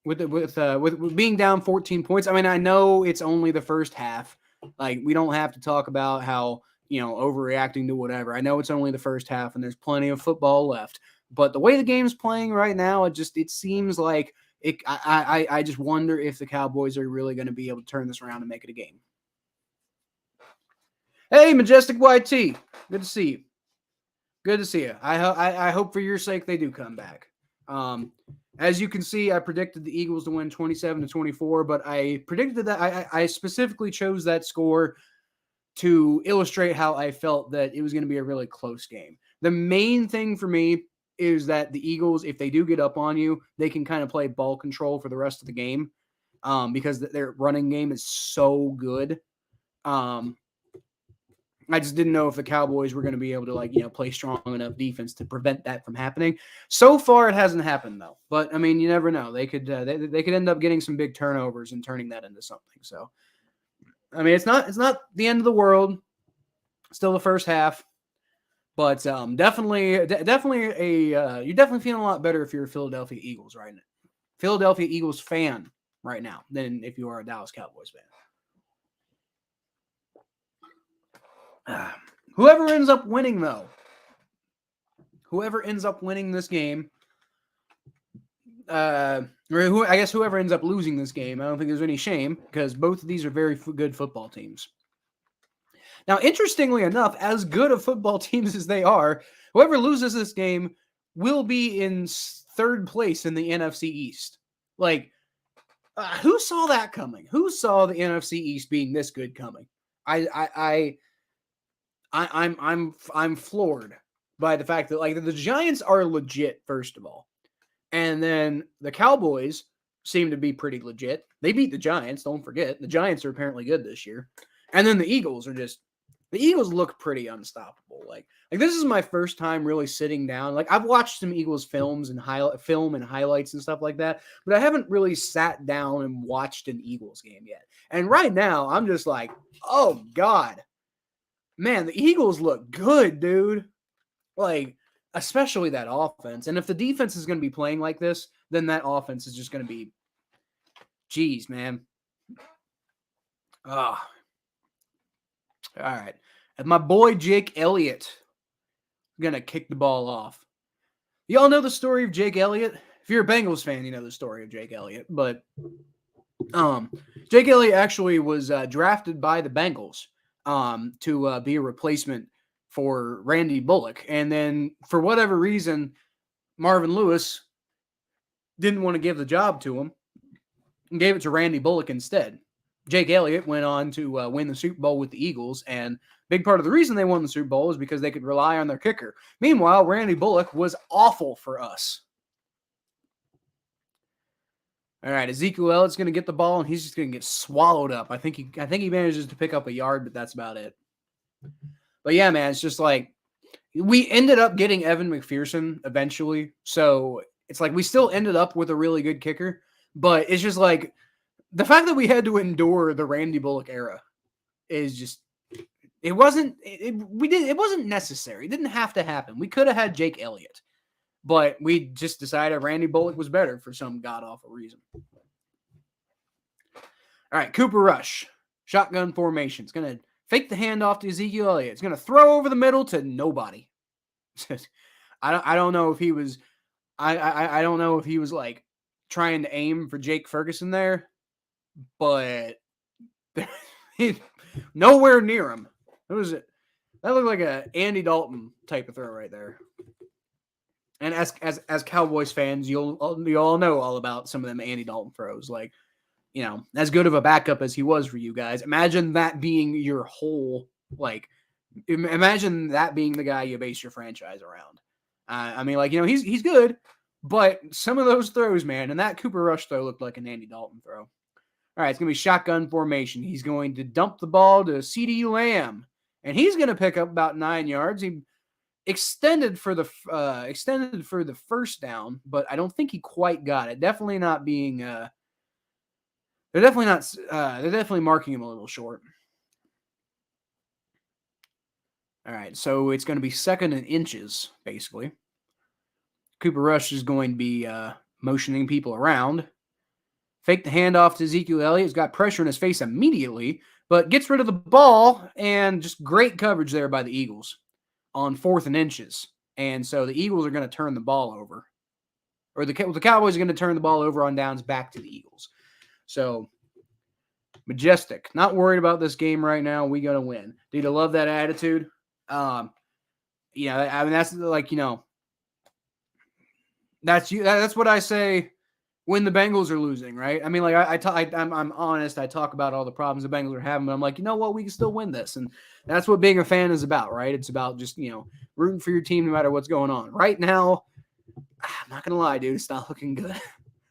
With being down 14 points, I mean, I know it's only the first half. Like, we don't have to talk about how, overreacting to whatever. I know it's only the first half and there's plenty of football left. But the way the game's playing right now, it seems like I just wonder if the Cowboys are really going to be able to turn this around and make it a game. Hey, Majestic YT. Good to see you. Good to see you. I hope for your sake they do come back. As you can see, I predicted the Eagles to win 27-24, but I predicted that I specifically chose that score to illustrate how I felt that it was going to be a really close game. The main thing for me is that the Eagles, if they do get up on you, they can kind of play ball control for the rest of the game because their running game is so good. I just didn't know if the Cowboys were going to be able to play strong enough defense to prevent that from happening. So far, it hasn't happened though. But I mean, you never know. They could they could end up getting some big turnovers and turning that into something. So, I mean, it's not the end of the world. Still the first half, but definitely you're definitely feeling a lot better if you're a Philadelphia Eagles fan right now than if you are a Dallas Cowboys fan. Whoever ends up winning this game, whoever ends up losing this game, I don't think there's any shame because both of these are very good football teams. Now, interestingly enough, as good of football teams as they are, whoever loses this game will be in third place in the NFC East. Like, who saw that coming? Who saw the NFC East being this good coming? I'm floored by the fact that the Giants are legit, first of all. And then the Cowboys seem to be pretty legit. They beat the Giants, don't forget. The Giants are apparently good this year. And then the Eagles look pretty unstoppable. Like this is my first time really sitting down. Like, I've watched some Eagles films and highlights and stuff like that, but I haven't really sat down and watched an Eagles game yet. And right now, I'm just like, oh God. Man, the Eagles look good, dude. Like, especially that offense. And if the defense is going to be playing like this, then that offense is just going to be, geez, man. All right. And my boy Jake Elliott going to kick the ball off. Y'all know the story of Jake Elliott? If you're a Bengals fan, you know the story of Jake Elliott. But Jake Elliott actually was drafted by the Bengals to be a replacement for Randy Bullock. And then for whatever reason, Marvin Lewis didn't want to give the job to him and gave it to Randy Bullock instead. Jake Elliott went on to win the Super Bowl with the Eagles, and big part of the reason they won the Super Bowl is because they could rely on their kicker. Meanwhile, Randy Bullock was awful for us. All right, Ezekiel Elliott's going to get the ball, and he's just going to get swallowed up. I think he manages to pick up a yard, but that's about it. But yeah, man, it's just like we ended up getting Evan McPherson eventually, so it's like we still ended up with a really good kicker, but it's just like the fact that we had to endure the Randy Bullock era is just it wasn't necessary. It didn't have to happen. We could have had Jake Elliott. but we just decided Randy Bullock was better for some god-awful reason. All right, Cooper Rush, shotgun formation. It's going to fake the handoff to Ezekiel Elliott. It's going to throw over the middle to nobody. I don't know if he was I don't know if he was like trying to aim for Jake Ferguson there, but nowhere near him. That looked like a Andy Dalton type of throw right there. And as Cowboys fans, you all know all about some of them Andy Dalton throws. Like, you know, as good of a backup as he was for you guys. Imagine that being your whole, like, imagine that being the guy you base your franchise around. I mean, like, you know, he's good, but some of those throws, man, and that Cooper Rush throw looked like an Andy Dalton throw. All right, it's going to be shotgun formation. He's going to dump the ball to CeeDee Lamb, and he's going to pick up about 9 yards. He extended for the first down, but I don't think he quite got it. Definitely not being they're definitely marking him a little short. All right, so it's going to be 2nd and inches, basically. Cooper Rush is going to be motioning people around. Fake the handoff to Ezekiel Elliott. He's got pressure in his face immediately, but gets rid of the ball, and just great coverage there by the Eagles on 4th and inches. And so the Eagles are going to turn the ball over. Or the Cowboys are going to turn the ball over on downs back to the Eagles. So, majestic. Not worried about this game right now. We got to win. Dude, I love that attitude. You know, I mean, that's like, you know, that's what I say when the Bengals are losing, right? I mean, like, I'm honest. I talk about all the problems the Bengals are having, but I'm like, you know what? We can still win this. And that's what being a fan is about, right? It's about just, you know, rooting for your team no matter what's going on. Right now, I'm not going to lie, dude. It's not looking good.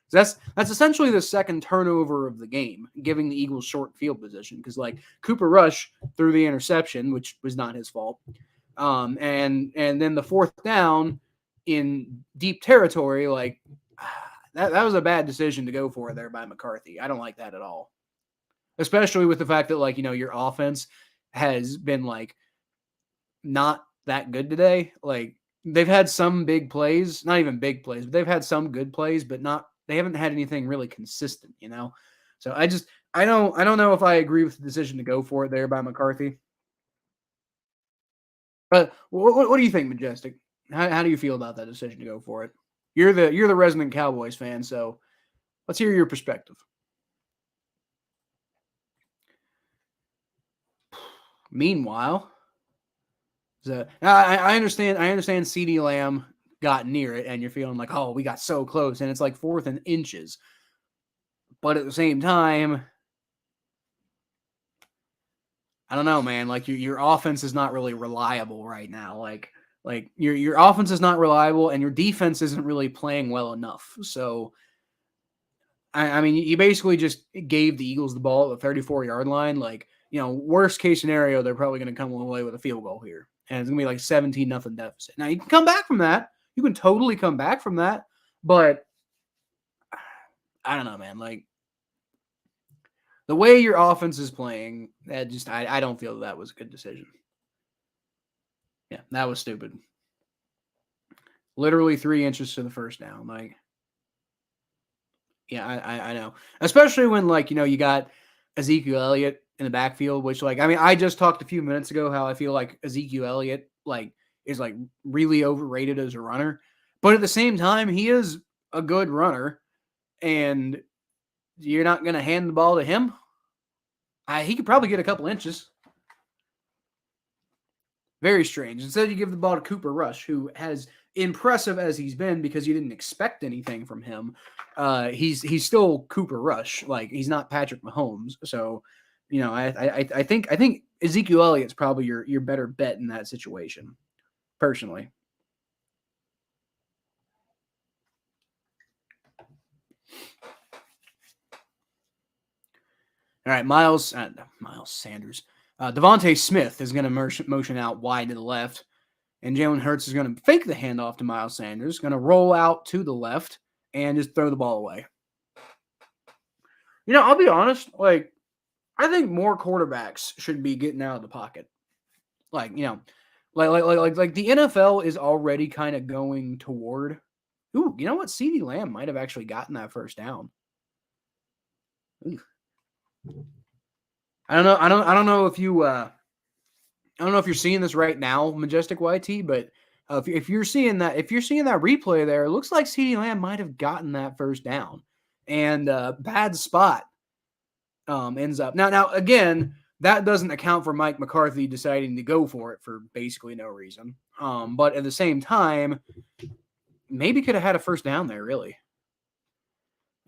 That's essentially the 2nd turnover of the game, giving the Eagles short field position. Because, like, Cooper Rush threw the interception, which was not his fault. And then the 4th down in deep territory, like, that was a bad decision to go for there by McCarthy. I don't like that at all. Especially with the fact that, like, you know, your offense has been, like, not that good today. Like, they've had some big plays, not even big plays, but they've had some good plays, but they haven't had anything really consistent, you know? So I don't know if I agree with the decision to go for it there by McCarthy. But what do you think, Majestic? How do you feel about that decision to go for it? You're the resident Cowboys fan, so let's hear your perspective. Meanwhile, I understand CeeDee Lamb got near it, and you're feeling like, oh, we got so close, and it's like 4th and inches. But at the same time, I don't know, man. Like your offense is not really reliable right now. Like your offense is not reliable, and your defense isn't really playing well enough. So, I mean, you basically just gave the Eagles the ball at the 34-yard line. Like, you know, worst case scenario, they're probably going to come away with a field goal here, and it's going to be like 17-0 deficit. Now you can come back from that. You can totally come back from that, but I don't know, man. Like, the way your offense is playing, I don't feel that was a good decision. Yeah, that was stupid. Literally 3 inches to the first down. Like, yeah, I know. Especially when, like, you know, you got Ezekiel Elliott in the backfield, which, like, I mean, I just talked a few minutes ago how I feel like Ezekiel Elliott, like, is, like, really overrated as a runner. But at the same time, he is a good runner, and you're not going to hand the ball to him? He could probably get a couple inches. Very strange. Instead, you give the ball to Cooper Rush, who, has impressive as he's been, because you didn't expect anything from him, he's still Cooper Rush. Like, he's not Patrick Mahomes. So, you know, I think Ezekiel Elliott's probably your better bet in that situation, personally. All right, Miles Sanders. Devontae Smith is going to motion out wide to the left, and Jalen Hurts is going to fake the handoff to Miles Sanders, going to roll out to the left, and just throw the ball away. You know, I'll be honest, like, I think more quarterbacks should be getting out of the pocket. Like, you know, like the NFL is already kind of going toward Ooh, you know what? CeeDee Lamb might have actually gotten that first down. Ooh. I don't know. I don't know if you. I don't know if you're seeing this right now, Majestic YT, but if you're seeing that, replay there, it looks like CeeDee Lamb might have gotten that first down, and bad spot ends up now. Again, that doesn't account for Mike McCarthy deciding to go for it for basically no reason. But at the same time, maybe could have had a first down there, really.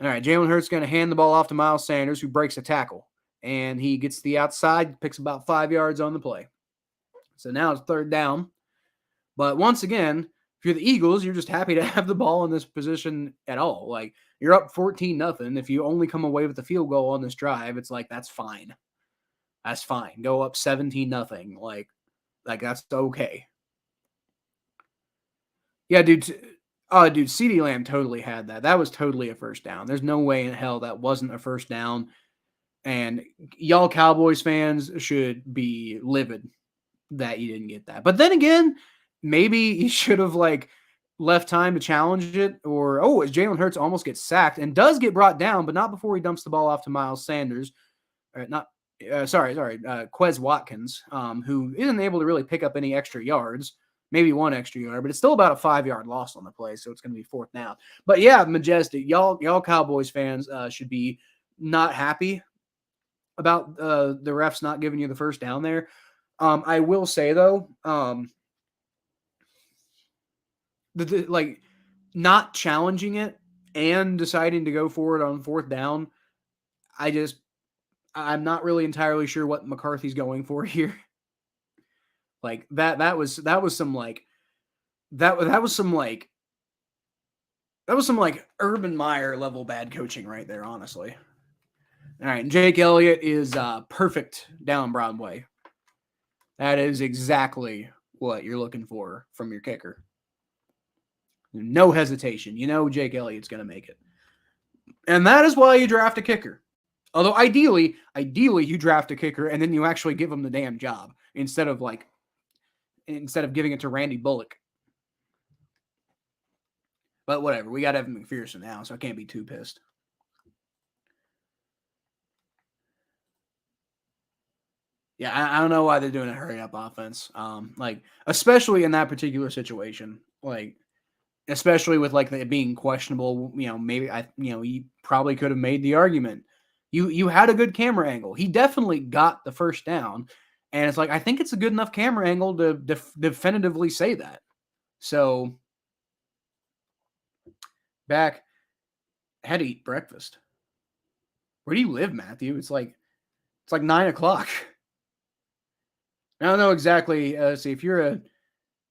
All right, Jalen Hurts going to hand the ball off to Miles Sanders, who breaks a tackle. And he gets to the outside, picks about 5 yards on the play. So now it's third down. But once again, if you're the Eagles, you're just happy to have the ball in this position at all. Like, you're up 14-0. If you only come away with the field goal on this drive, it's like, that's fine. That's fine. Go up 17-0. Like that's okay. Yeah, dude. CeeDee Lamb totally had that. That was totally a first down. There's no way in hell that wasn't a first down. And y'all Cowboys fans should be livid that you didn't get that. But then again, maybe you should have left time to challenge it. Or as Jalen Hurts almost gets sacked and does get brought down, but not before he dumps the ball off to Miles Sanders. Quez Watkins, who isn't able to really pick up any extra yards. Maybe 1 extra yard, but it's still about a 5-yard loss on the play, so it's going to be fourth down. But yeah, Majestic, y'all Cowboys fans should be not happy about the refs not giving you the first down there. I will say though, not challenging it and deciding to go for it on fourth down, I'm not really entirely sure what McCarthy's going for here. Like that was some Urban Meyer level bad coaching right there, honestly. All right, Jake Elliott is perfect down Broadway. That is exactly what you're looking for from your kicker. No hesitation. You know Jake Elliott's going to make it. And that is why you draft a kicker. Although ideally you draft a kicker and then you actually give him the damn job instead of giving it to Randy Bullock. But whatever, we got Evan McPherson now, so I can't be too pissed. Yeah, I don't know why they're doing a hurry up offense. Especially in that particular situation, especially with it being questionable. Maybe you probably could have made the argument. You had a good camera angle. He definitely got the first down, and it's I think it's a good enough camera angle to definitively say that. So back, I had to eat breakfast. Where do you live, Matthew? It's like 9 o'clock. I don't know exactly. See, if you're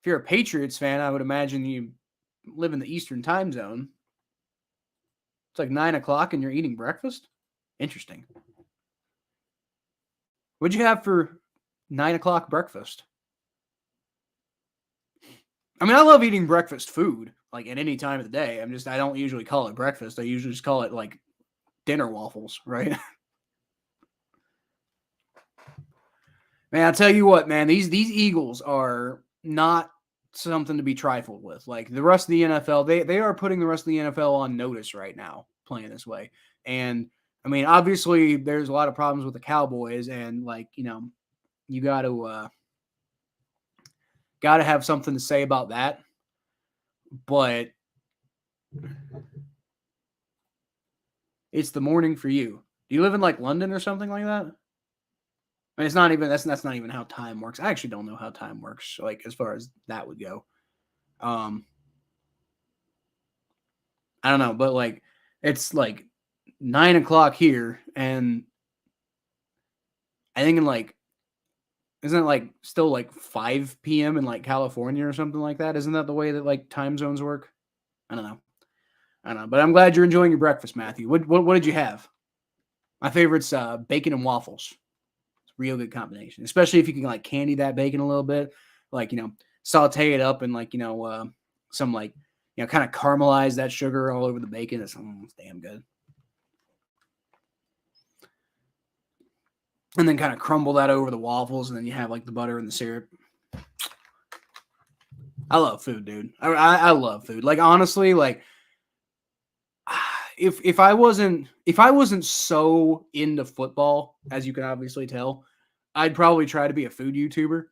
a Patriots fan, I would imagine you live in the Eastern time zone. It's 9 o'clock and you're eating breakfast? Interesting. What'd you have for 9 o'clock breakfast? I mean, I love eating breakfast food, at any time of the day. I don't usually call it breakfast. I usually just call it, dinner waffles, right? Man, I'll tell you what, man, these Eagles are not something to be trifled with. The rest of the NFL, they are putting the rest of the NFL on notice right now, playing this way. And I mean, obviously, there's a lot of problems with the Cowboys, and you got to have something to say about that. But it's the morning for you. Do you live in London or something like that? I mean, it's not even that's not even how time works. I actually don't know how time works, as far as that would go. I don't know, but it's 9 o'clock here, and I think isn't it still 5 p.m. in California or something like that? Isn't that the way that time zones work? I don't know, but I'm glad you're enjoying your breakfast, Matthew. What did you have? My favorite's bacon and waffles. It's a real good combination, especially if you can candy that bacon a little bit, saute it up and some kind of caramelize that sugar all over the bacon. It's damn good. And then kind of crumble that over the waffles, and then you have the butter and the syrup. I love food, dude. I love food. Like honestly, like if I wasn't so into football, as you can obviously tell, I'd probably try to be a food YouTuber.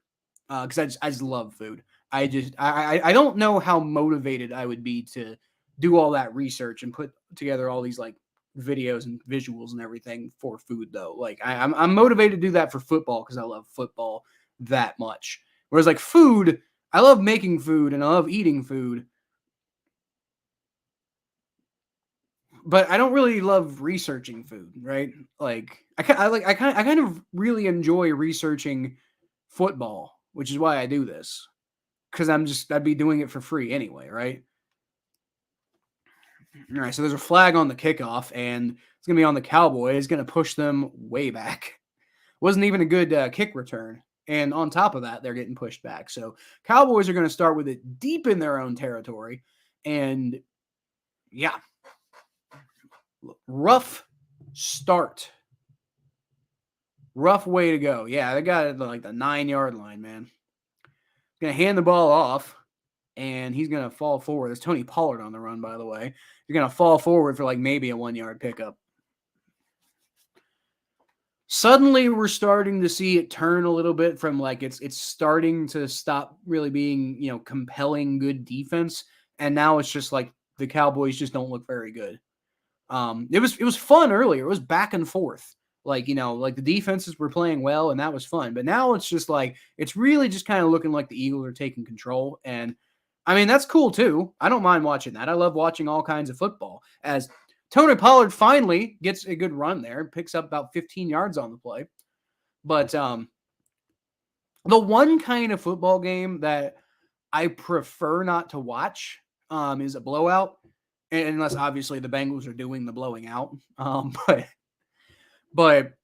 Because I just love food. I don't know how motivated I would be to do all that research and put together all these like videos and visuals and everything for food though. Like I'm motivated to do that for football because I love football that much. Whereas like food, I love making food and I love eating food, but I don't really love researching food, right? Like I kind of really enjoy researching football, which is why I do this because I'd be doing it for free anyway, right? All right, so there's a flag on the kickoff, and it's gonna be on the Cowboys. Gonna push them way back. Wasn't even a good kick return, and on top of that, they're getting pushed back. So Cowboys are gonna start with it deep in their own territory, and yeah, rough start, rough way to go. Yeah, they got it like the 9 yard line, man. Gonna hand the ball off, and he's gonna fall forward. There's Tony Pollard on the run, by the way. He's gonna fall forward for like maybe a 1 yard pickup. Suddenly, we're starting to see it turn a little bit from like it's starting to stop really being compelling good defense, and now it's just like the Cowboys just don't look very good. It was fun earlier. It was back and forth. Like, like the defenses were playing well and that was fun. But now it's just like it's really just kind of looking like the Eagles are taking control. And I mean, that's cool too. I don't mind watching that. I love watching all kinds of football. As Tony Pollard finally gets a good run there, picks up about 15 yards on the play. But the one kind of football game that I prefer not to watch is a blowout, unless obviously the Bengals are doing the blowing out. But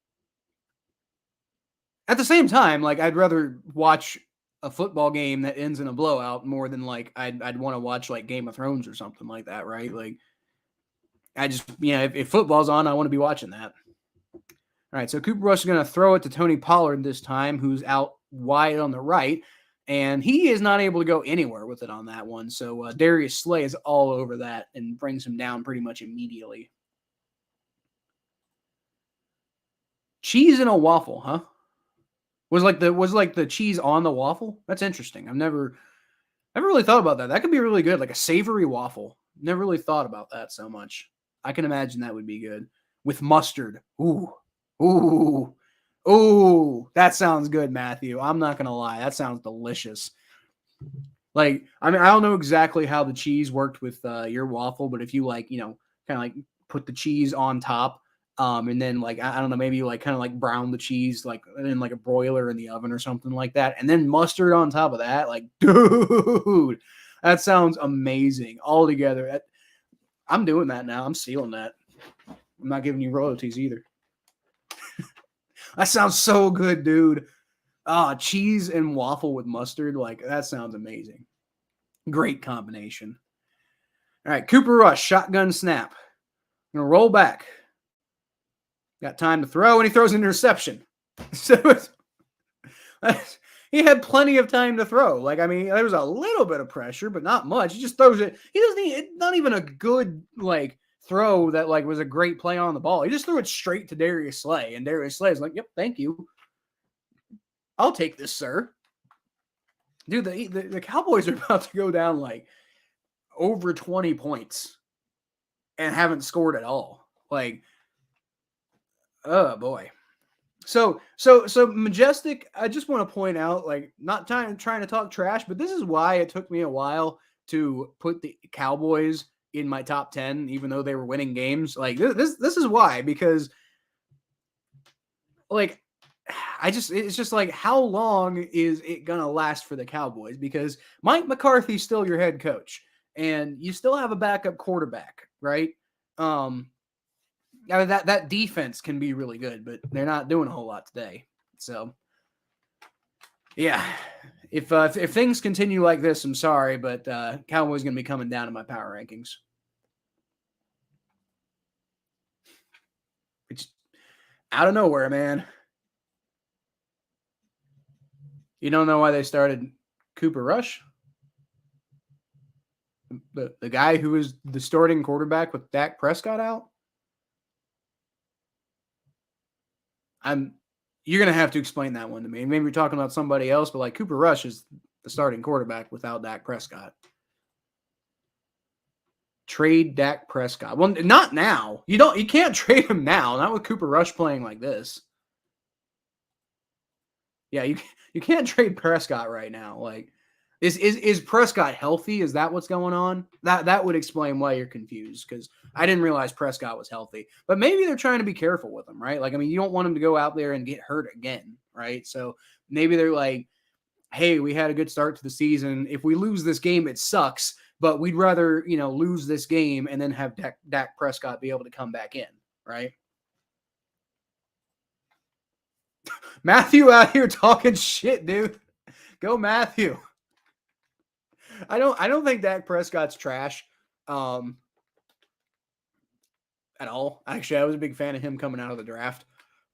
at the same time, like I'd rather watch a football game that ends in a blowout more than like I'd want to watch like Game of Thrones or something like that, right? Like I just if football's on, I want to be watching that. All right, so Cooper Rush is going to throw it to Tony Pollard this time, who's out wide on the right, and he is not able to go anywhere with it on that one. So Darius Slay is all over that and brings him down pretty much immediately. Cheese in a waffle, huh? Was like the cheese on the waffle? That's interesting. I've never really thought about that. That could be really good, like a savory waffle. Never really thought about that so much. I can imagine that would be good with mustard. Ooh, ooh, ooh. That sounds good, Matthew. I'm not gonna lie. That sounds delicious. Like, I mean, I don't know exactly how the cheese worked with your waffle, but if you like, kind of like put the cheese on top, and then like I don't know, maybe you like kind of like brown the cheese like in like a broiler in the oven or something like that, and then mustard on top of that, like, dude, that sounds amazing all together. I'm doing that now. I'm sealing that. I'm not giving you royalties either. That sounds so good, dude. Cheese and waffle with mustard, like that sounds amazing. Great combination. All right, Cooper Rush, shotgun snap. I'm gonna roll back. Got time to throw, and he throws an interception. So he had plenty of time to throw. Like, I mean, there was a little bit of pressure, but not much. He just throws it. He doesn't need, not even a good like throw that like was a great play on the ball. He just threw it straight to Darius Slay, and Darius Slay is like, "Yep, thank you. I'll take this, sir." Dude, the Cowboys are about to go down like over 20 points and haven't scored at all. Like, oh boy. So Majestic, I just want to point out, like, not trying to talk trash, but this is why it took me a while to put the Cowboys in my top 10, even though they were winning games. Like this is why, because like it's just like, how long is it gonna last for the Cowboys? Because Mike McCarthy's still your head coach, and you still have a backup quarterback, right? I mean, that defense can be really good, but they're not doing a whole lot today. So, yeah, if things continue like this, I'm sorry, but Cowboys going to be coming down in my power rankings. It's out of nowhere, man. You don't know why they started Cooper Rush? The guy who was the starting quarterback with Dak Prescott out? You're gonna have to explain that one to me. Maybe you're talking about somebody else, but like Cooper Rush is the starting quarterback without Dak Prescott. Trade Dak Prescott. Well, not now. You can't trade him now. Not with Cooper Rush playing like this. Yeah, you can't trade Prescott right now. Like, is Prescott healthy? Is that what's going on? That would explain why you're confused, because I didn't realize Prescott was healthy. But maybe they're trying to be careful with him, right? Like, I mean, you don't want him to go out there and get hurt again, right? So maybe they're like, hey, we had a good start to the season. If we lose this game, it sucks, but we'd rather, lose this game and then have Dak Prescott be able to come back in, right? Matthew out here talking shit, dude. Go Matthew. I don't think Dak Prescott's trash at all. Actually, I was a big fan of him coming out of the draft.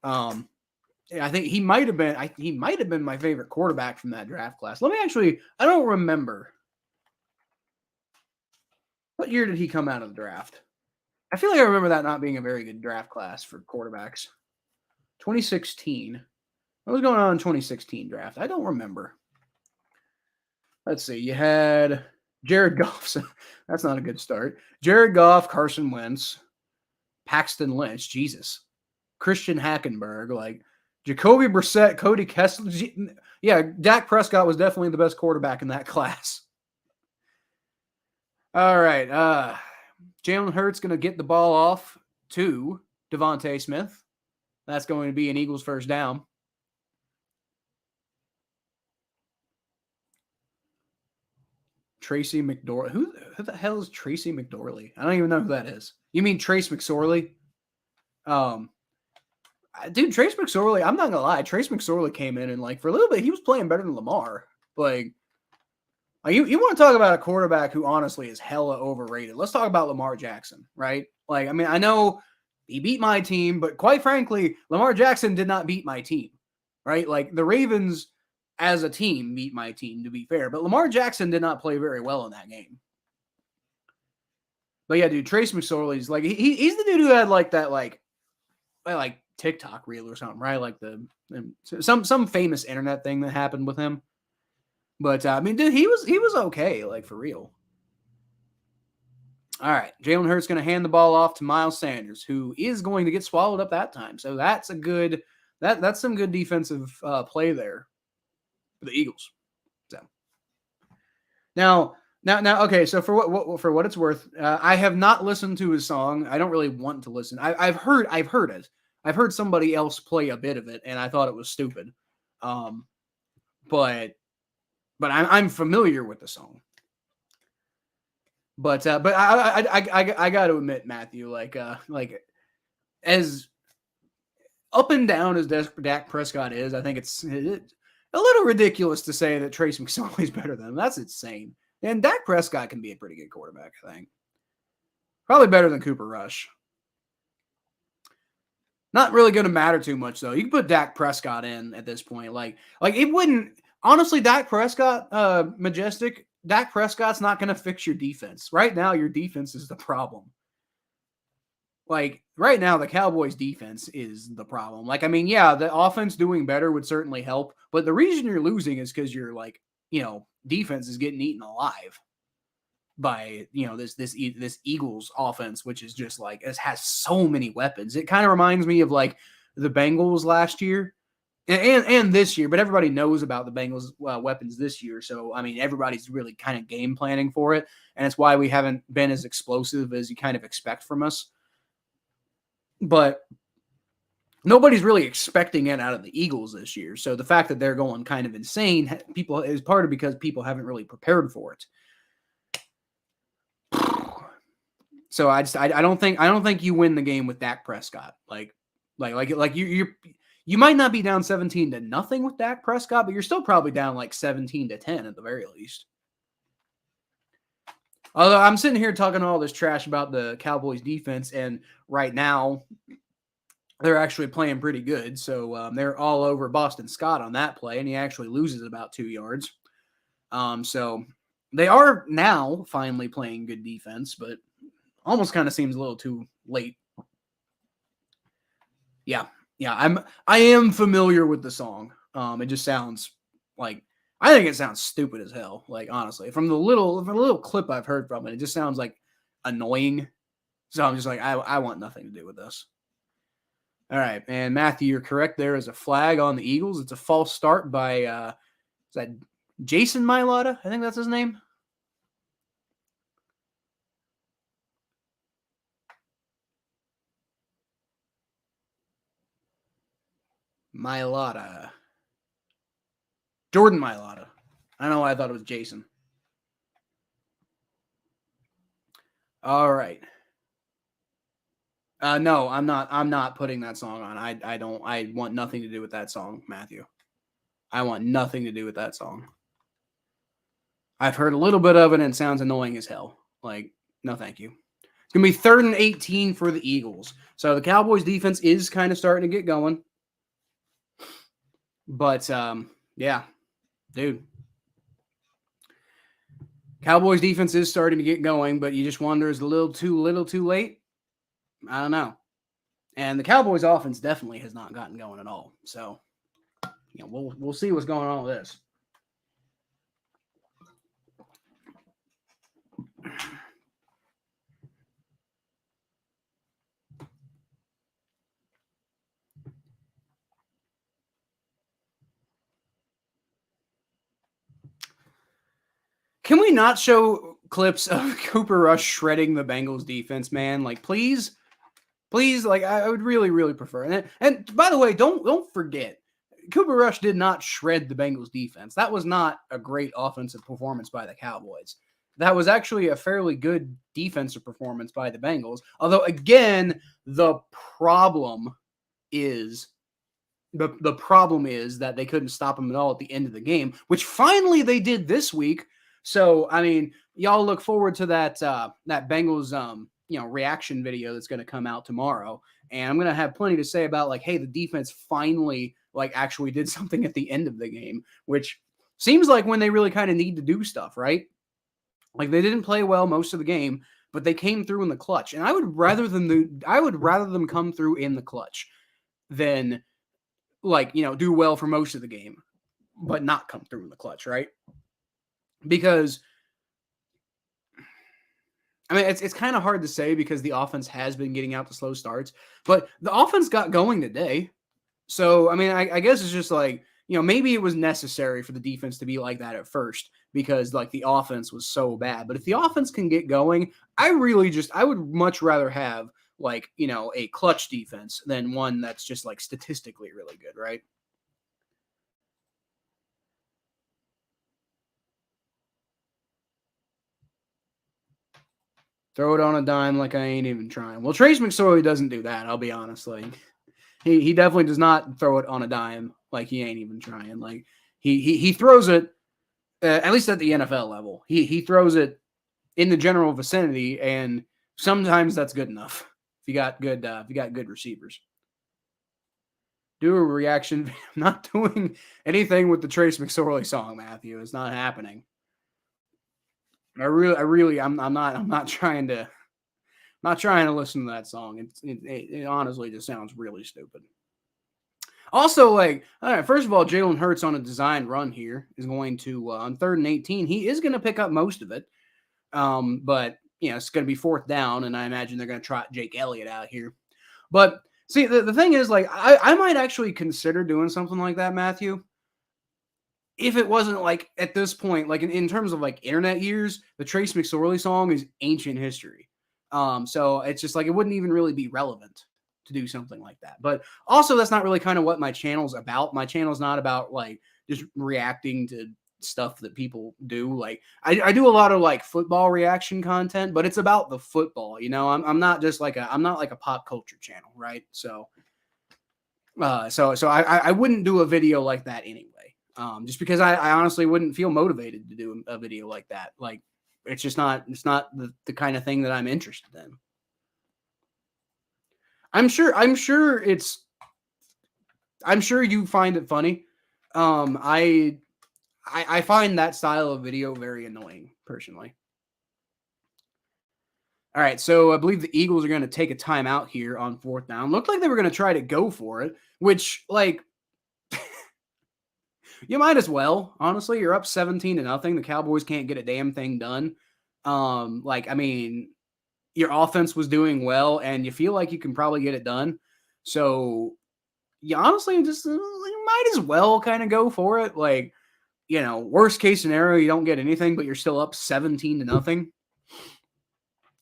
Yeah, I think he might have been my favorite quarterback from that draft class. I don't remember. What year did he come out of the draft? I feel like I remember that not being a very good draft class for quarterbacks. 2016. What was going on in 2016 draft? I don't remember. Let's see. You had Jared Goff. That's not a good start. Jared Goff, Carson Wentz, Paxton Lynch, Jesus, Christian Hackenberg, like Jacoby Brissett, Cody Kessler. Yeah, Dak Prescott was definitely the best quarterback in that class. All right. Jalen Hurts going to get the ball off to Devontae Smith. That's going to be an Eagles first down. Tracy McDorley. Who the hell is Tracy McDorley? I don't even know who that is. You mean Trace McSorley? Dude, Trace McSorley, I'm not gonna lie, Trace McSorley came in and like for a little bit he was playing better than Lamar. Like you want to talk about a quarterback who honestly is hella overrated. Let's talk about Lamar Jackson, right? Like, I mean, I know he beat my team, but quite frankly, Lamar Jackson did not beat my team, right? Like the Ravens as a team beat my team, to be fair, but Lamar Jackson did not play very well in that game. But yeah, dude, Trace McSorley's like he's the dude who had like that like TikTok reel or something, right? Like some famous internet thing that happened with him. But I mean, dude, he was okay, like for real. All right, Jalen Hurts going to hand the ball off to Miles Sanders, who is going to get swallowed up that time. So that's that's some good defensive play there for the Eagles. So now, okay. So for what it's worth, I have not listened to his song. I don't really want to listen. I've heard it. I've heard somebody else play a bit of it, and I thought it was stupid. But I'm familiar with the song. But I got to admit, Matthew, like as up and down as Dak Prescott is, I think it's a little ridiculous to say that Trace McSorley is better than him. That's insane. And Dak Prescott can be a pretty good quarterback, I think. Probably better than Cooper Rush. Not really going to matter too much, though. You can put Dak Prescott in at this point. Like it wouldn't. Honestly, Dak Prescott, Majestic, Dak Prescott's not going to fix your defense. Right now, your defense is the problem. Like, right now, the Cowboys' defense is the problem. Like, I mean, yeah, the offense doing better would certainly help. But the reason you're losing is because your, like, defense is getting eaten alive by, this Eagles offense, which is just, like, it has so many weapons. It kind of reminds me of, like, the Bengals last year. And this year, but everybody knows about the Bengals' weapons this year. So, I mean, everybody's really kind of game planning for it. And it's why we haven't been as explosive as you kind of expect from us. But nobody's really expecting it out of the Eagles this year. So the fact that they're going kind of insane, is part of because people haven't really prepared for it. So I don't think you win the game with Dak Prescott. Like you might not be down 17-0 with Dak Prescott, but you're still probably down like 17-10 at the very least. Although I'm sitting here talking all this trash about the Cowboys defense, and right now they're actually playing pretty good. So they're all over Boston Scott on that play, and he actually loses about 2 yards. So They are now finally playing good defense, but almost kind of seems a little too late. Yeah, I am familiar with the song. It just sounds like, I think it sounds stupid as hell. Like, honestly, from the little clip I've heard from it, it just sounds like annoying. So I'm just like, I want nothing to do with this. All right, and Matthew, you're correct. There is a flag on the Eagles. It's a false start by is that Jason Mailata? I think that's his name. Mailata. Jordan Mailata. I don't know why I thought it was Jason. All right. No, I'm not. I'm not putting that song on. I don't. I want nothing to do with that song, Matthew. I want nothing to do with that song. I've heard a little bit of it and it sounds annoying as hell. Like, no, thank you. It's gonna be 3rd and 18 for the Eagles. So the Cowboys defense is kind of starting to get going. But yeah, dude. Cowboys defense is starting to get going, but you just wonder, is a little too late? I don't know. And the Cowboys offense definitely has not gotten going at all. So, you know, we'll see what's going on with this. Can we not show clips of Cooper Rush shredding the Bengals defense, man? Like, please, like, I would really prefer. And by the way, don't forget, Cooper Rush did not shred the Bengals defense. That was not a great offensive performance by the Cowboys. That was actually a fairly good defensive performance by the Bengals. Although, again, the problem is that they couldn't stop him at all at the end of the game, which finally they did this week. So, I mean, y'all look forward to that Bengals reaction video that's going to come out tomorrow, and I'm going to have plenty to say about, like, hey, the defense finally actually did something at the end of the game, which seems like when they really kind of need to do stuff, right? Like, they didn't play well most of the game, but they came through in the clutch, and I would rather them come through in the clutch than do well for most of the game, but not come through in the clutch, right? Because, I mean, it's kind of hard to say because the offense has been getting out to slow starts, but the offense got going today. So, I mean, I guess it's just like, maybe it was necessary for the defense to be like that at first because, like, the offense was so bad. But if the offense can get going, I would much rather have, a clutch defense than one that's just, statistically really good, right? Throw it on a dime like I ain't even trying. Well, Trace McSorley doesn't do that, I'll be honest. Like, he definitely does not throw it on a dime like he ain't even trying. Like, he throws it, at least at the NFL level. He throws it in the general vicinity, and sometimes that's good enough if you got good receivers. Do a reaction. I'm not doing anything with the Trace McSorley song, Matthew. It's not happening. I'm not trying to listen to that song. It honestly just sounds really stupid. Also, all right, first of all, Jalen Hurts on a design run here is going to on 3rd and 18. He is going to pick up most of it, but it's going to be 4th down, and I imagine they're going to trot Jake Elliott out here. But see, the thing is, I might actually consider doing something like that, Matthew, if it wasn't at this point, in terms of internet years, the Trace McSorley song is ancient history. So it's just it wouldn't even really be relevant to do something like that. But also, that's not really kind of what my channel's about. My channel's not about just reacting to stuff that people do. I do a lot of football reaction content, but it's about the football. I'm not just I'm not a pop culture channel, right? So I wouldn't do a video like that anyway. Just because I honestly wouldn't feel motivated to do a video like that. It's not the kind of thing that I'm interested in. I'm sure you find it funny. I find that style of video very annoying personally. All right, so I believe the Eagles are going to take a timeout here on 4th down. Looked like they were going to try to go for it, which, like, you might as well. Honestly, you're up 17-0. The Cowboys can't get a damn thing done. Like, I mean, your offense was doing well, and you feel like you can probably get it done. So, you honestly just you might as well kind of go for it. Like, worst case scenario, you don't get anything, but you're still up 17-0.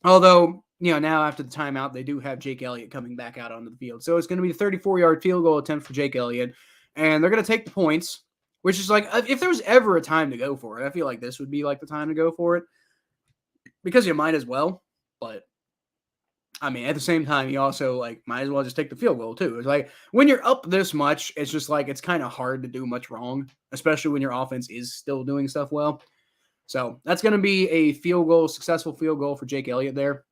Although, now after the timeout, they do have Jake Elliott coming back out onto the field. So it's going to be a 34-yard field goal attempt for Jake Elliott. And they're going to take the points, which is like, if there was ever a time to go for it, I feel like this would be like the time to go for it. Because you might as well. But, I mean, at the same time, you also, like, might as well just take the field goal, too. It's like, when you're up this much, it's just like, it's kind of hard to do much wrong, especially when your offense is still doing stuff well. So that's going to be a successful field goal for Jake Elliott there.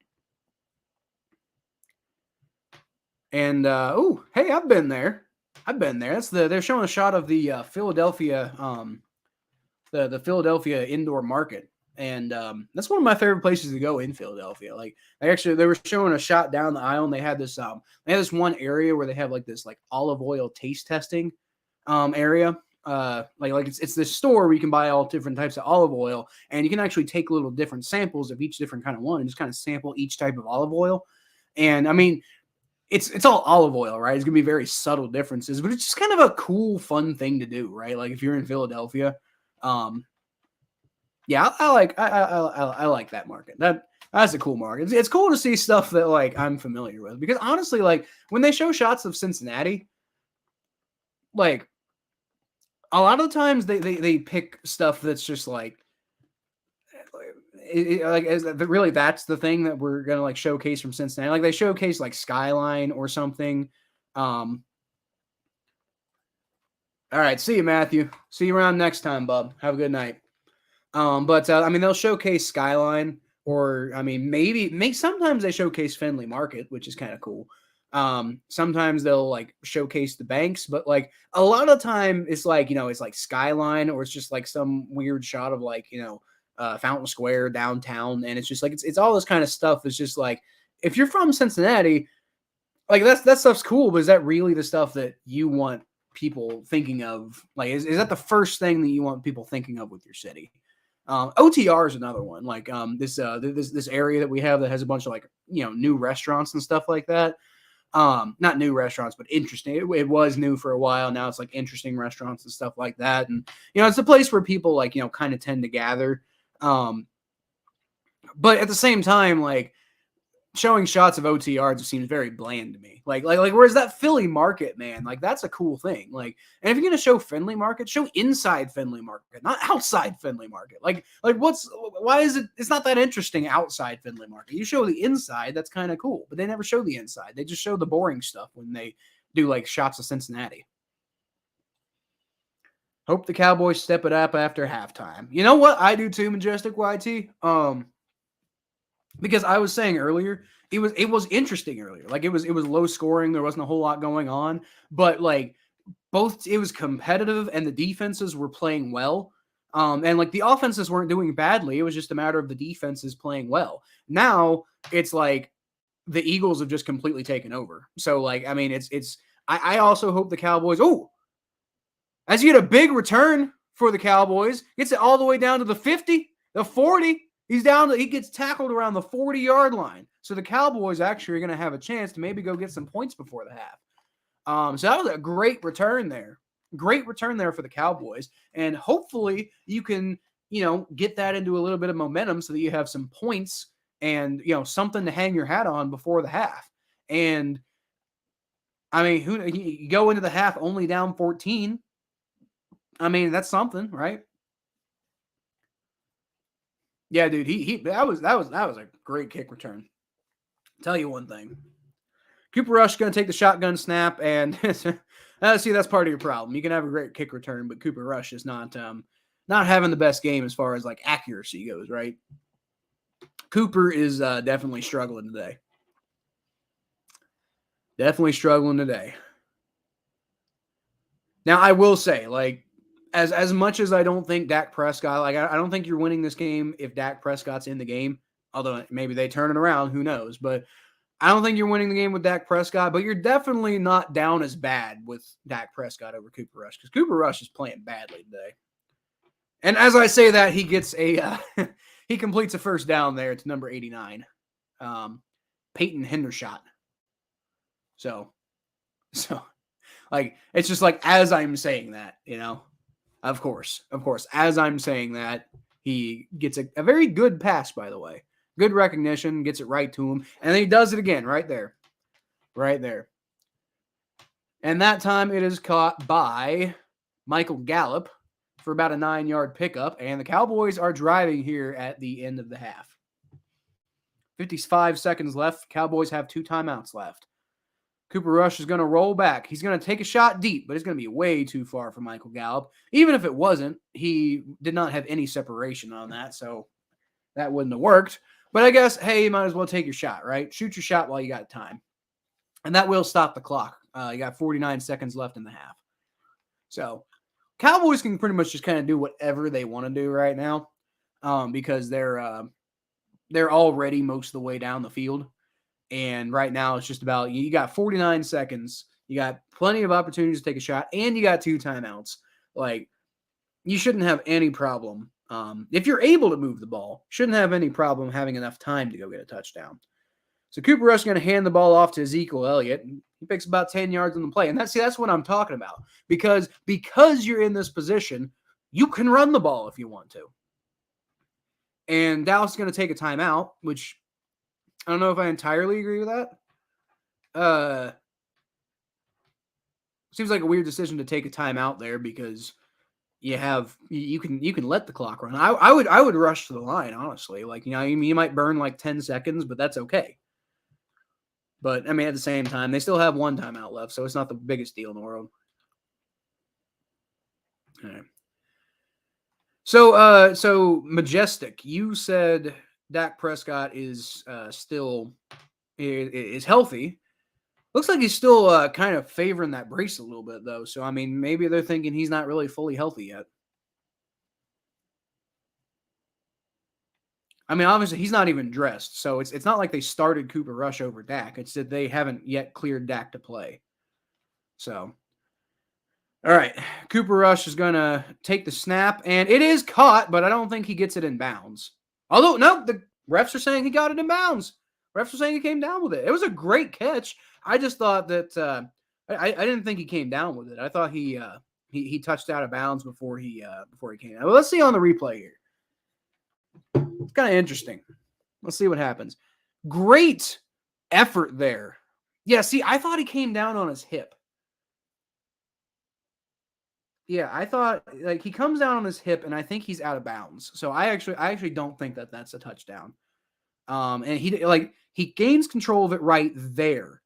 And, hey, I've been there. They're showing a shot of the Philadelphia, the Philadelphia indoor market. And that's one of my favorite places to go in Philadelphia. Like, they were showing a shot down the aisle, and they had this one area where they have like this like olive oil taste testing area. Like it's this store where you can buy all different types of olive oil, and you can actually take little different samples of each different kind of one and just kind of sample each type of olive oil. And I mean, it's all olive oil, right? It's gonna be very subtle differences, but it's just kind of a cool, fun thing to do, right? Like if you're in Philadelphia, yeah, I like that market. That's a cool market. It's cool to see stuff that like I'm familiar with, because honestly, like when they show shots of Cincinnati, like a lot of the times they pick stuff that's just like really that's the thing that we're gonna like showcase from Cincinnati. Like they showcase like Skyline or something. All right, see you, Matthew. See you around next time, bub. Have a good night. But I mean, they'll showcase Skyline, or I mean, maybe sometimes they showcase Findlay Market, which is kind of cool. Sometimes they'll like showcase the banks, but like a lot of time it's like, it's like Skyline, or it's just like some weird shot of like, Fountain Square downtown. And it's just like, it's all this kind of stuff. It's just like, if you're from Cincinnati, like that stuff's cool, but is that really the stuff that you want people thinking of? Like, is that the first thing that you want people thinking of with your city? OTR is another one. Like this area that we have that has a bunch of like new restaurants and stuff like that. Not new restaurants, but interesting. It was new for a while. Now it's like interesting restaurants and stuff like that. And it's a place where people like kind of tend to gather. But at the same time, like showing shots of OTR just seems very bland to me. Like whereas that Philly market, man, like that's a cool thing. Like, and if you're gonna show Findlay Market, show inside Findlay Market, not outside Findlay Market. Like why is it? It's not that interesting outside Findlay Market. You show the inside, that's kind of cool, but they never show the inside. They just show the boring stuff when they do like shots of Cincinnati. Hope the Cowboys step it up after halftime. You know what? I do too, Majestic YT. Because I was saying earlier, it was interesting earlier. Like it was low scoring. There wasn't a whole lot going on, but like it was competitive and the defenses were playing well. And like the offenses weren't doing badly. It was just a matter of the defenses playing well. Now it's like the Eagles have just completely taken over. So like, I mean, I also hope the Cowboys, as you get a big return for the Cowboys, gets it all the way down to the 50, the 40. He gets tackled around the 40-yard line. So the Cowboys actually are going to have a chance to maybe go get some points before the half. So that was a great return there. Great return there for the Cowboys. And hopefully you can, get that into a little bit of momentum so that you have some points and, something to hang your hat on before the half. And I mean, you go into the half only down 14. I mean, that's something, right? Yeah, dude, that was a great kick return. I'll tell you one thing. Cooper Rush is going to take the shotgun snap, and see, that's part of your problem. You can have a great kick return, but Cooper Rush is not having the best game as far as like accuracy goes, right? Cooper is definitely struggling today. Definitely struggling today. Now, I will say, like, as much as I don't think Dak Prescott, like I don't think you're winning this game if Dak Prescott's in the game. Although maybe they turn it around, who knows? But I don't think you're winning the game with Dak Prescott. But you're definitely not down as bad with Dak Prescott over Cooper Rush because Cooper Rush is playing badly today. And as I say that, he gets a he completes a first down there. It's number 89, Peyton Hendershot. So like it's just like as I'm saying that, of course, as I'm saying that, he gets a very good pass, by the way. Good recognition, gets it right to him, and then he does it again right there. And that time it is caught by Michael Gallup for about a 9-yard pickup, and the Cowboys are driving here at the end of the half. 55 seconds left. Cowboys have 2 timeouts left. Cooper Rush is going to roll back. He's going to take a shot deep, but it's going to be way too far for Michael Gallup. Even if it wasn't, he did not have any separation on that, so that wouldn't have worked. But I guess, hey, you might as well take your shot, right? Shoot your shot while you got time. And that will stop the clock. You got 49 seconds left in the half. So Cowboys can pretty much just kind of do whatever they want to do right now because they're already most of the way down the field. And right now it's just about, you got 49 seconds. You got plenty of opportunities to take a shot, and you got 2 timeouts. Like, you shouldn't have any problem. If you're able to move the ball, shouldn't have any problem having enough time to go get a touchdown. So Cooper Rush is going to hand the ball off to Ezekiel Elliott. And he picks about 10 yards on the play. And that's what I'm talking about. Because you're in this position, you can run the ball if you want to. And Dallas is going to take a timeout, which I don't know if I entirely agree with that. Seems like a weird decision to take a timeout there because you can let the clock run. I would rush to the line, honestly. Like, you might burn like 10 seconds, but that's okay. But I mean, at the same time, they still have 1 timeout left, so it's not the biggest deal in the world. All right. So Majestic, you said Dak Prescott is still is healthy. Looks like he's still kind of favoring that brace a little bit, though. So, I mean, maybe they're thinking he's not really fully healthy yet. I mean, obviously, he's not even dressed. So, it's not like they started Cooper Rush over Dak. It's that they haven't yet cleared Dak to play. So, all right. Cooper Rush is going to take the snap, and it is caught, but I don't think he gets it in bounds. Although, no, the refs are saying he got it in bounds. Refs are saying he came down with it. It was a great catch. I just thought that I didn't think he came down with it. I thought he touched out of bounds before he came down. Well, let's see on the replay here. It's kind of interesting. Let's see what happens. Great effort there. Yeah, see, I thought he came down on his hip. Yeah, I thought like he comes down on his hip, and I think he's out of bounds. So I actually don't think that that's a touchdown. And he gains control of it right there.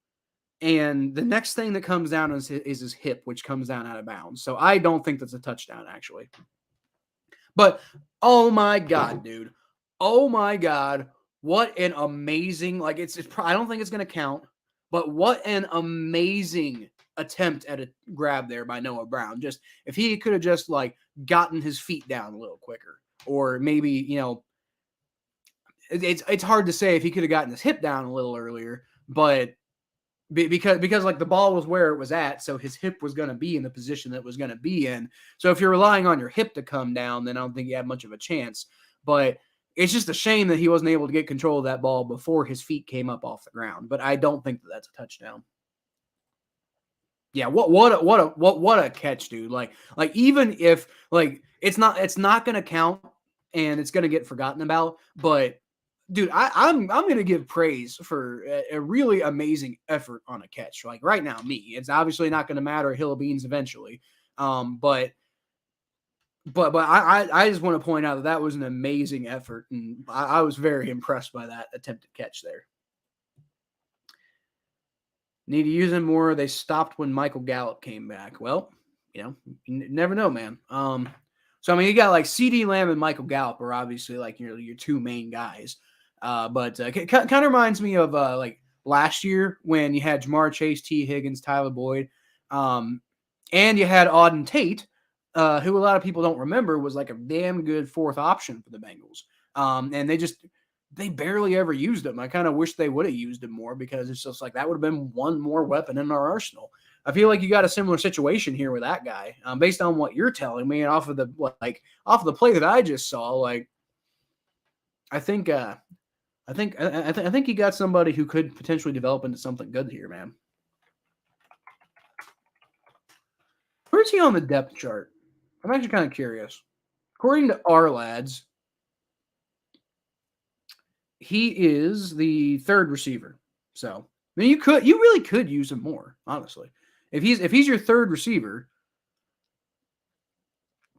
And the next thing that comes down is his hip, which comes down out of bounds. So I don't think that's a touchdown, actually. But, oh my God, dude. Oh my God. What an amazing, I don't think it's going to count, but what an amazing attempt at a grab there by Noah Brown. Just, if he could have just, gotten his feet down a little quicker. Or maybe, it's hard to say if he could have gotten his hip down a little earlier, but because the ball was where it was at, so his hip was going to be in the position that it was going to be in. So if you're relying on your hip to come down, then I don't think you have much of a chance. But it's just a shame that he wasn't able to get control of that ball before his feet came up off the ground. But I don't think that that's a touchdown. Yeah, what a catch, dude! Like even if it's not going to count and it's going to get forgotten about, but dude, I'm going to give praise for a really amazing effort on a catch. Like right now, it's obviously not going to matter a hill of beans eventually. But I just want to point out that was an amazing effort, and I was very impressed by that attempted catch there. Need to use him more. They stopped when Michael Gallup came back. Well, you never know, man. So I mean, you got CeeDee Lamb and Michael Gallup are obviously your 2 main guys. But kind of reminds me of last year when you had Jamar Chase, T. Higgins, Tyler Boyd, and you had Auden Tate who a lot of people don't remember was like a damn good fourth option for the Bengals. And they barely ever used him. I kind of wish they would have used him more because it's just like that would have been one more weapon in our arsenal. I feel like you got a similar situation here with that guy, based on what you're telling me and off of the play that I just saw. Like, I think you got somebody who could potentially develop into something good here, man. Where's he on the depth chart? I'm actually kind of curious. According to our lads, he is the third receiver. So, I mean, you really could use him more, honestly. If he's your third receiver,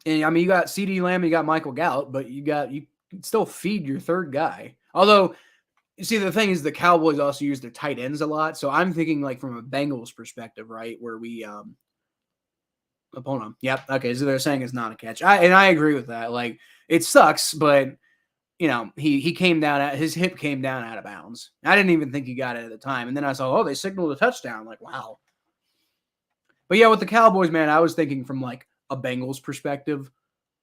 and I mean, you got CeeDee Lamb, you got Michael Gallup, but you can still feed your third guy. Although, you see, the thing is, the Cowboys also use their tight ends a lot. So I'm thinking like from a Bengals perspective, right, where we hold on. Yep. Okay. So they're saying it's not a catch. I agree with that. Like, it sucks, but he came down his hip came down out of bounds. I didn't even think he got it at the time. And then I saw, they signaled a touchdown. Like, wow. But yeah, with the Cowboys, man, I was thinking from like a Bengals perspective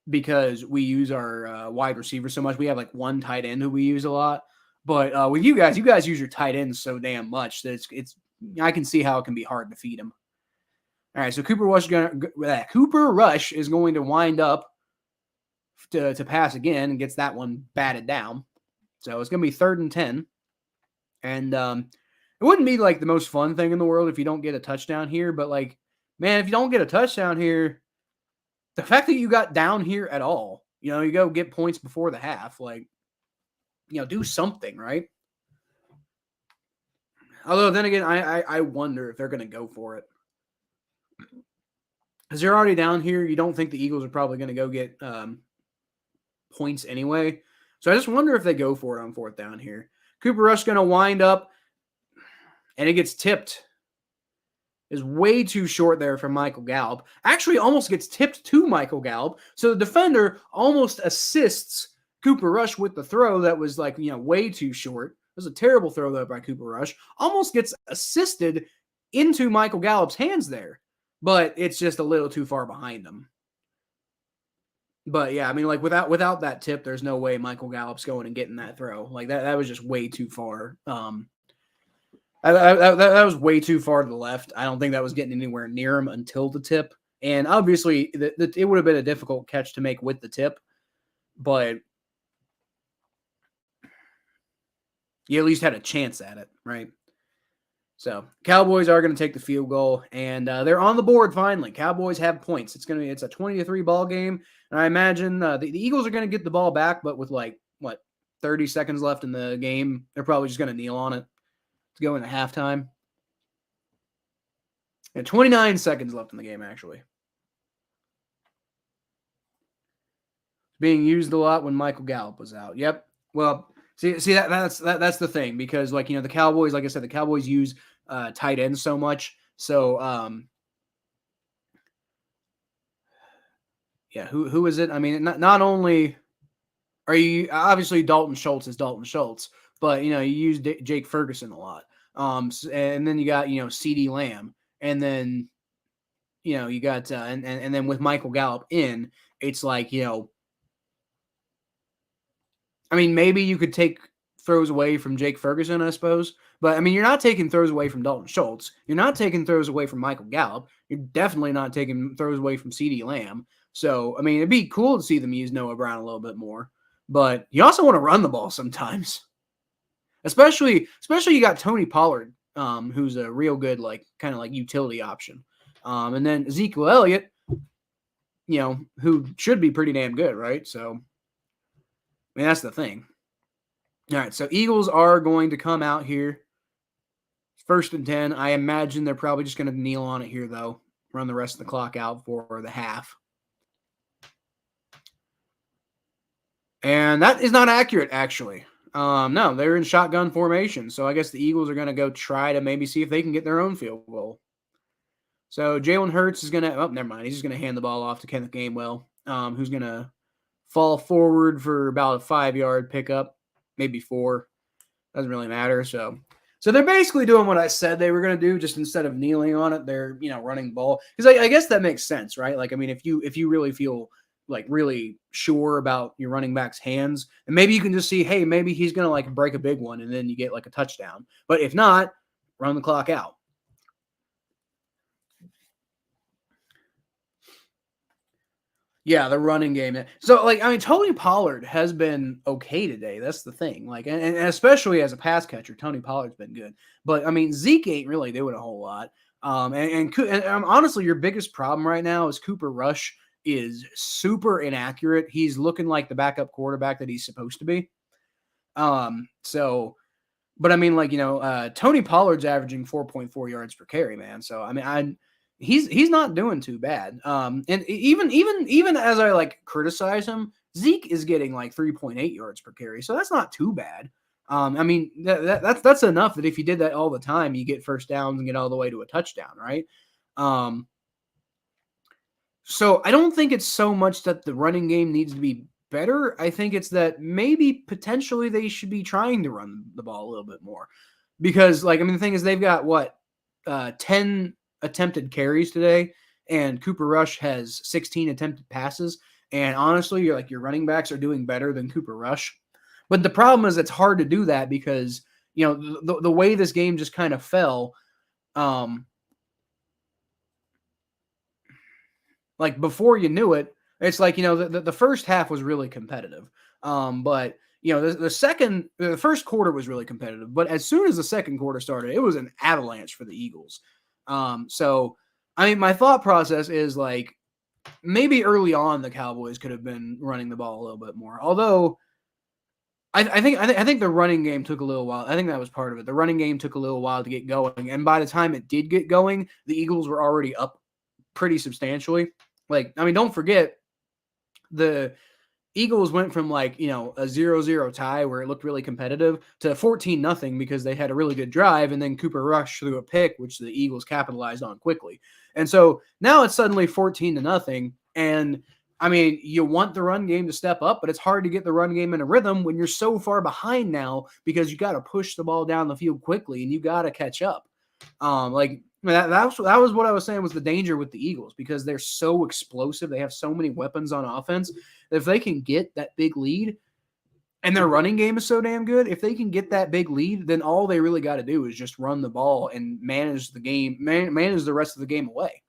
because we use our wide receiver so much. We have like one tight end who we use a lot. But with you guys use your tight ends so damn much that it's I can see how it can be hard to feed him. All right, so Cooper Rush is going to wind up to pass again and gets that one batted down. So it's going to be 3rd and 10. And it wouldn't be like the most fun thing in the world if you don't get a touchdown here. But like, man, if you don't get a touchdown here, the fact that you got down here at all, you go get points before the half, like, do something, right? Although then again, I wonder if they're going to go for it. Because you're already down here, you don't think the Eagles are probably going to go get points anyway. So I just wonder if they go for it on 4th down here. Cooper Rush going to wind up, and it gets tipped. Is way too short there for Michael Gallup. Actually, almost gets tipped to Michael Gallup. So the defender almost assists Cooper Rush with the throw that was like, way too short. It was a terrible throw though by Cooper Rush. Almost gets assisted into Michael Gallup's hands there. But it's just a little too far behind him. But yeah, I mean, like without that tip, there's no way Michael Gallup's going and getting that throw. Like that was just way too far. That was way too far to the left. I don't think that was getting anywhere near him until the tip. And obviously, it would have been a difficult catch to make with the tip. But you at least had a chance at it, right? So Cowboys are going to take the field goal, and they're on the board finally. Cowboys have points. It's a 20-3 ball game, and I imagine the Eagles are going to get the ball back, but with 30 seconds left in the game, they're probably just going to kneel on it to go into halftime. And 29 seconds left in the game, actually. Being used a lot when Michael Gallup was out. Yep. Well, see that's the thing, because the Cowboys, like I said, the Cowboys use tight ends so much. So yeah, who is it? I mean, not only are you obviously Dalton Schultz is Dalton Schultz, but you use Jake Ferguson a lot. And then you got CeeDee Lamb, and then you got and then with Michael Gallup in, it's like I mean, maybe you could take throws away from Jake Ferguson, I suppose. But, I mean, you're not taking throws away from Dalton Schultz. You're not taking throws away from Michael Gallup. You're definitely not taking throws away from CeeDee Lamb. So, I mean, it'd be cool to see them use Noah Brown a little bit more. But you also want to run the ball sometimes. Especially you got Tony Pollard, who's a real good, kind of utility option. And then Ezekiel Elliott, who should be pretty damn good, right? So, I mean, that's the thing. All right, so Eagles are going to come out here. 1st and 10. I imagine they're probably just going to kneel on it here, though. Run the rest of the clock out for the half. And that is not accurate, actually. No, they're in shotgun formation. So I guess the Eagles are going to go try to maybe see if they can get their own field goal. So Jalen Hurts is going to – oh, never mind. He's just going to hand the ball off to Kenneth Gainwell, who's going to fall forward for about a 5-yard pickup, maybe 4. Doesn't really matter. So So they're basically doing what I said they were going to do, just instead of kneeling on it, they're running ball. Because I guess that makes sense, right? Like, I mean, if you really feel like really sure about your running back's hands, and maybe you can just see, hey, maybe he's going to like break a big one, and then you get like a touchdown. But if not, run the clock out. Yeah, the running game. So, like, I mean, Tony Pollard has been okay today. That's the thing. Like, and especially as a pass catcher, Tony Pollard's been good. But I mean, Zeke ain't really doing a whole lot. And honestly, your biggest problem right now is Cooper Rush is super inaccurate. He's looking like the backup quarterback that he's supposed to be. So, but I mean, like, Tony Pollard's averaging 4.4 yards per carry, man. So I mean, he's not doing too bad. And even as I like criticize him, Zeke is getting like 3.8 yards per carry, so that's not too bad. I mean, that's enough that if you did that all the time, you get first downs and get all the way to a touchdown, right? So I don't think it's so much that the running game needs to be better. I think it's that maybe potentially they should be trying to run the ball a little bit more, because like, I mean, the thing is they've got what 10 attempted carries today, and Cooper Rush has 16 attempted passes. And honestly, your running backs are doing better than Cooper Rush. But the problem is it's hard to do that because the way this game just kind of fell. Like before you knew it, it's like, the first half was really competitive. But the first quarter was really competitive, but as soon as the second quarter started, it was an avalanche for the Eagles. So I mean, my thought process is like, maybe early on the Cowboys could have been running the ball a little bit more. Although I think the running game took a little while. I think that was part of it. The running game took a little while to get going, and by the time it did get going, the Eagles were already up pretty substantially. Like, I mean, don't forget, the Eagles went from like, a 0-0 tie where it looked really competitive to 14-0 because they had a really good drive, and then Cooper Rush threw a pick, which the Eagles capitalized on quickly. And so now it's suddenly 14-0. And I mean, you want the run game to step up, but it's hard to get the run game in a rhythm when you're so far behind now, because you got to push the ball down the field quickly and you got to catch up. Like that was what I was saying was the danger with the Eagles, because they're so explosive. They have so many weapons on offense that if they can get that big lead, and their running game is so damn good, if they can get that big lead, then all they really got to do is just run the ball and manage the game, manage the rest of the game away.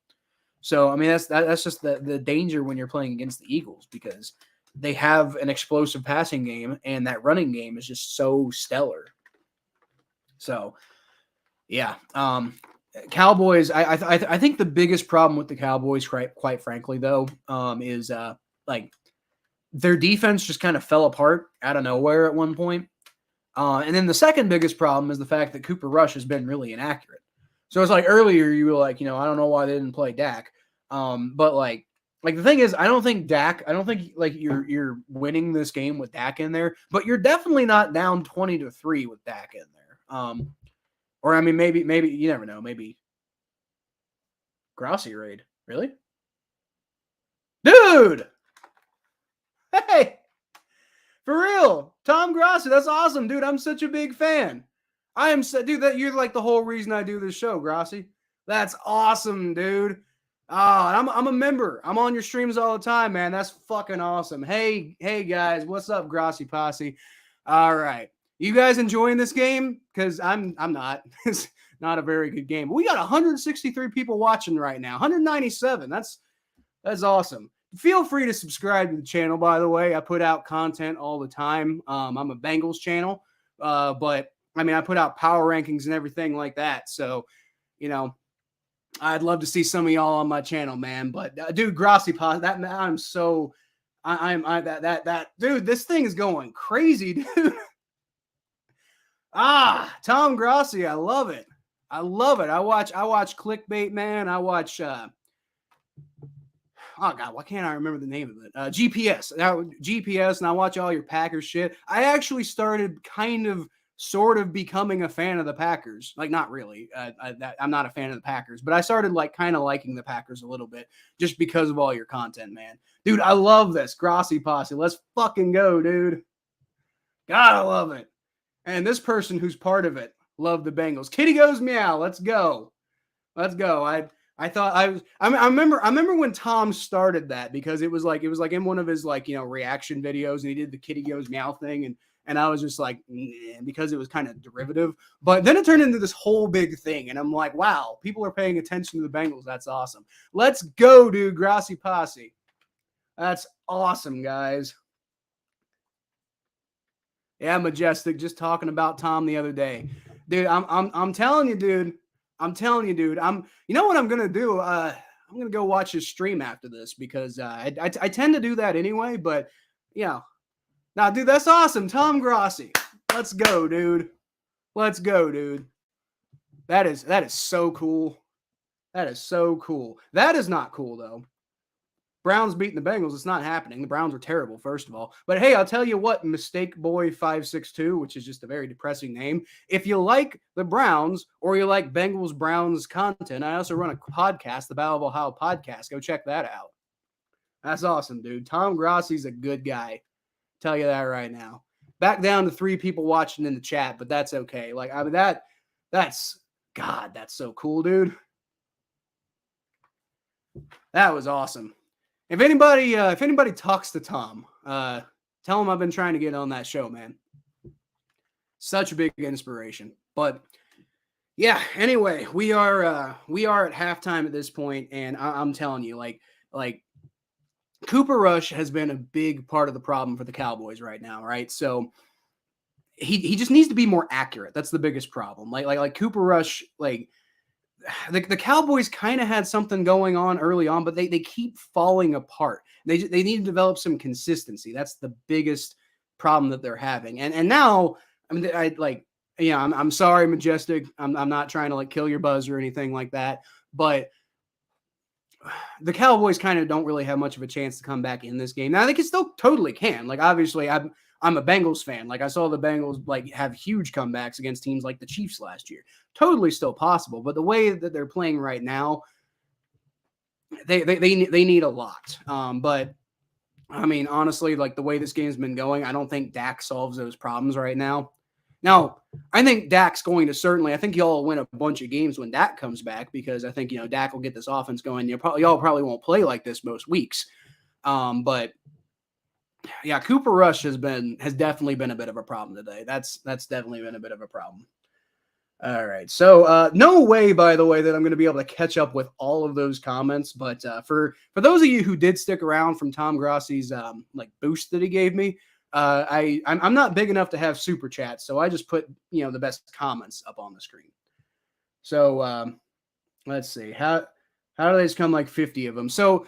So, I mean, that's just the danger when you're playing against the Eagles, because they have an explosive passing game and that running game is just so stellar. So, yeah. Cowboys, I think the biggest problem with the Cowboys, quite frankly, though, is like their defense just kind of fell apart out of nowhere at one point. And then the second biggest problem is the fact that Cooper Rush has been really inaccurate. So it's like earlier you were like, I don't know why they didn't play Dak. But like the thing is, I don't think like you're winning this game with Dak in there, but you're definitely not down 20-3 with Dak in there. Or I mean, maybe you never know. Maybe Grossi raid. Really? Dude! Hey! For real. Tom Grossi. That's awesome, dude. I'm such a big fan. I am dude, that you're like the whole reason I do this show, Grossi. That's awesome, dude. I'm a member. I'm on your streams all the time, man. That's fucking awesome. Hey guys, what's up, Grossi Posse? All right. You guys enjoying this game? Because I'm not. It's not a very good game. But we got 163 people watching right now. 197. That's awesome. Feel free to subscribe to the channel, by the way. I put out content all the time. I'm a Bengals channel. But I mean, I put out power rankings and everything like that. So, I'd love to see some of y'all on my channel, man. But dude, Grossi, that I'm so that dude, this thing is going crazy, dude. Tom Grossi, I love it. I watch clickbait, man. I watch oh god, why can't I remember the name of it? GPS. GPS, and I watch all your Packers shit. I actually started sort of becoming a fan of the Packers. Like, not really. I'm not a fan of the Packers, but I started like kind of liking the Packers a little bit just because of all your content, man. Dude, I love this. Grossi Posse. Let's fucking go, dude. God, I love it. And this person who's part of it, Love the Bengals. Kitty goes meow. Let's go. Let's go. I thought I was. I remember when Tom started that because it was like in one of his like reaction videos and he did the kitty goes meow thing and I was just like because it was kind of derivative. But then it turned into this whole big thing and I'm like, wow, people are paying attention to the Bengals. That's awesome. Let's go, dude. Grossi posse. That's awesome, guys. Yeah, Majestic. Just talking about Tom the other day, dude. I'm telling you, dude. I'm telling you, dude. You know what I'm gonna do? I'm gonna go watch his stream after this because I tend to do that anyway. But yeah, nah, dude, that's awesome. Tom Grossi. Let's go, dude. Let's go, dude. That is so cool. That is so cool. That is not cool though. Browns beating the Bengals. It's not happening. The Browns are terrible, first of all. But hey, I'll tell you what, Mistake Boy 562, which is just a very depressing name. If you like the Browns or you like Bengals Browns content, I also run a podcast, the Battle of Ohio podcast. Go check that out. That's awesome, dude. Tom Grossi's a good guy. Tell you that right now. Back down to 3 people watching in the chat, but that's okay. Like I mean that's God, that's so cool, dude. That was awesome. If anybody talks to Tom, tell him I've been trying to get on that show, man. Such a big inspiration. But yeah, anyway, we are at halftime at this point, and I'm telling you, like Cooper Rush has been a big part of the problem for the Cowboys right now, right? So he just needs to be more accurate. That's the biggest problem. Like Cooper Rush, like the Cowboys kind of had something going on early on, but they keep falling apart. They need to develop some consistency. That's the biggest problem that they're having. And now, I mean, I'm sorry, Majestic. I'm not trying to like kill your buzz or anything like that, but the Cowboys kind of don't really have much of a chance to come back in this game. Now they still totally can. Like obviously, I'm a Bengals fan. Like I saw the Bengals like have huge comebacks against teams like the Chiefs last year. Totally still possible, but the way that they're playing right now, they need a lot. But I mean, honestly, like the way this game's been going, I don't think Dak solves those problems right now. Now, I think Dak's going to certainly. I think y'all will win a bunch of games when Dak comes back because I think Dak will get this offense going. Y'all probably won't play like this most weeks, but. Yeah, Cooper Rush has definitely been a bit of a problem today. That's definitely been a bit of a problem. All right. So no way, by the way, that I'm going to be able to catch up with all of those comments. But for those of you who did stick around from Tom Grossi's like boost that he gave me, I'm not big enough to have super chats, so I just put the best comments up on the screen. So let's see how do they just come like 50 of them? So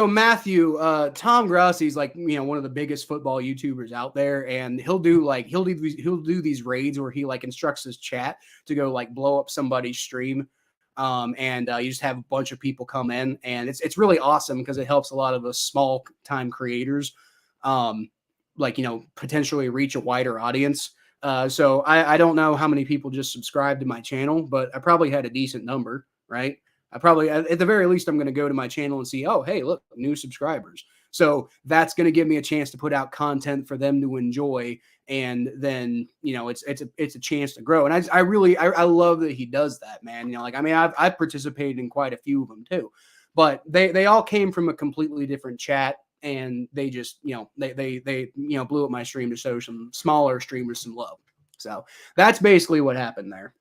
Matthew, Tom Grossi's like one of the biggest football YouTubers out there, and he'll do these raids where he like instructs his chat to go like blow up somebody's stream, and you just have a bunch of people come in, and it's really awesome because it helps a lot of us small time creators, potentially reach a wider audience. So I don't know how many people just subscribed to my channel, but I probably had a decent number, right? I probably, at the very least, I'm going to go to my channel and see, oh, hey, look, new subscribers. So that's going to give me a chance to put out content for them to enjoy. And then, it's a chance to grow. And I love that he does that, man. I've participated in quite a few of them too, but they all came from a completely different chat. And they just, they blew up my stream to show some smaller streamers some love. So that's basically what happened there.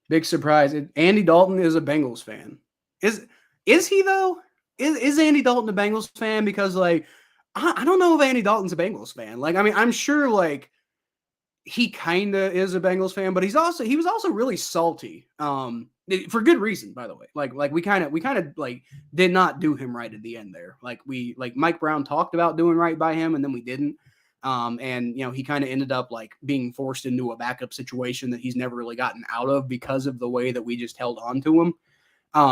Big surprise. Andy Dalton is a Bengals fan. Is he though? Is Andy Dalton a Bengals fan? Because like I don't know if Andy Dalton's a Bengals fan. Like I'm sure like he kind of is a Bengals fan, but he was also really salty. For good reason, by the way. Like we kind of like did not do him right at the end there. Like Mike Brown talked about doing right by him, and then we didn't. And he kind of ended up like being forced into a backup situation that he's never really gotten out of because of the way that we just held on to him.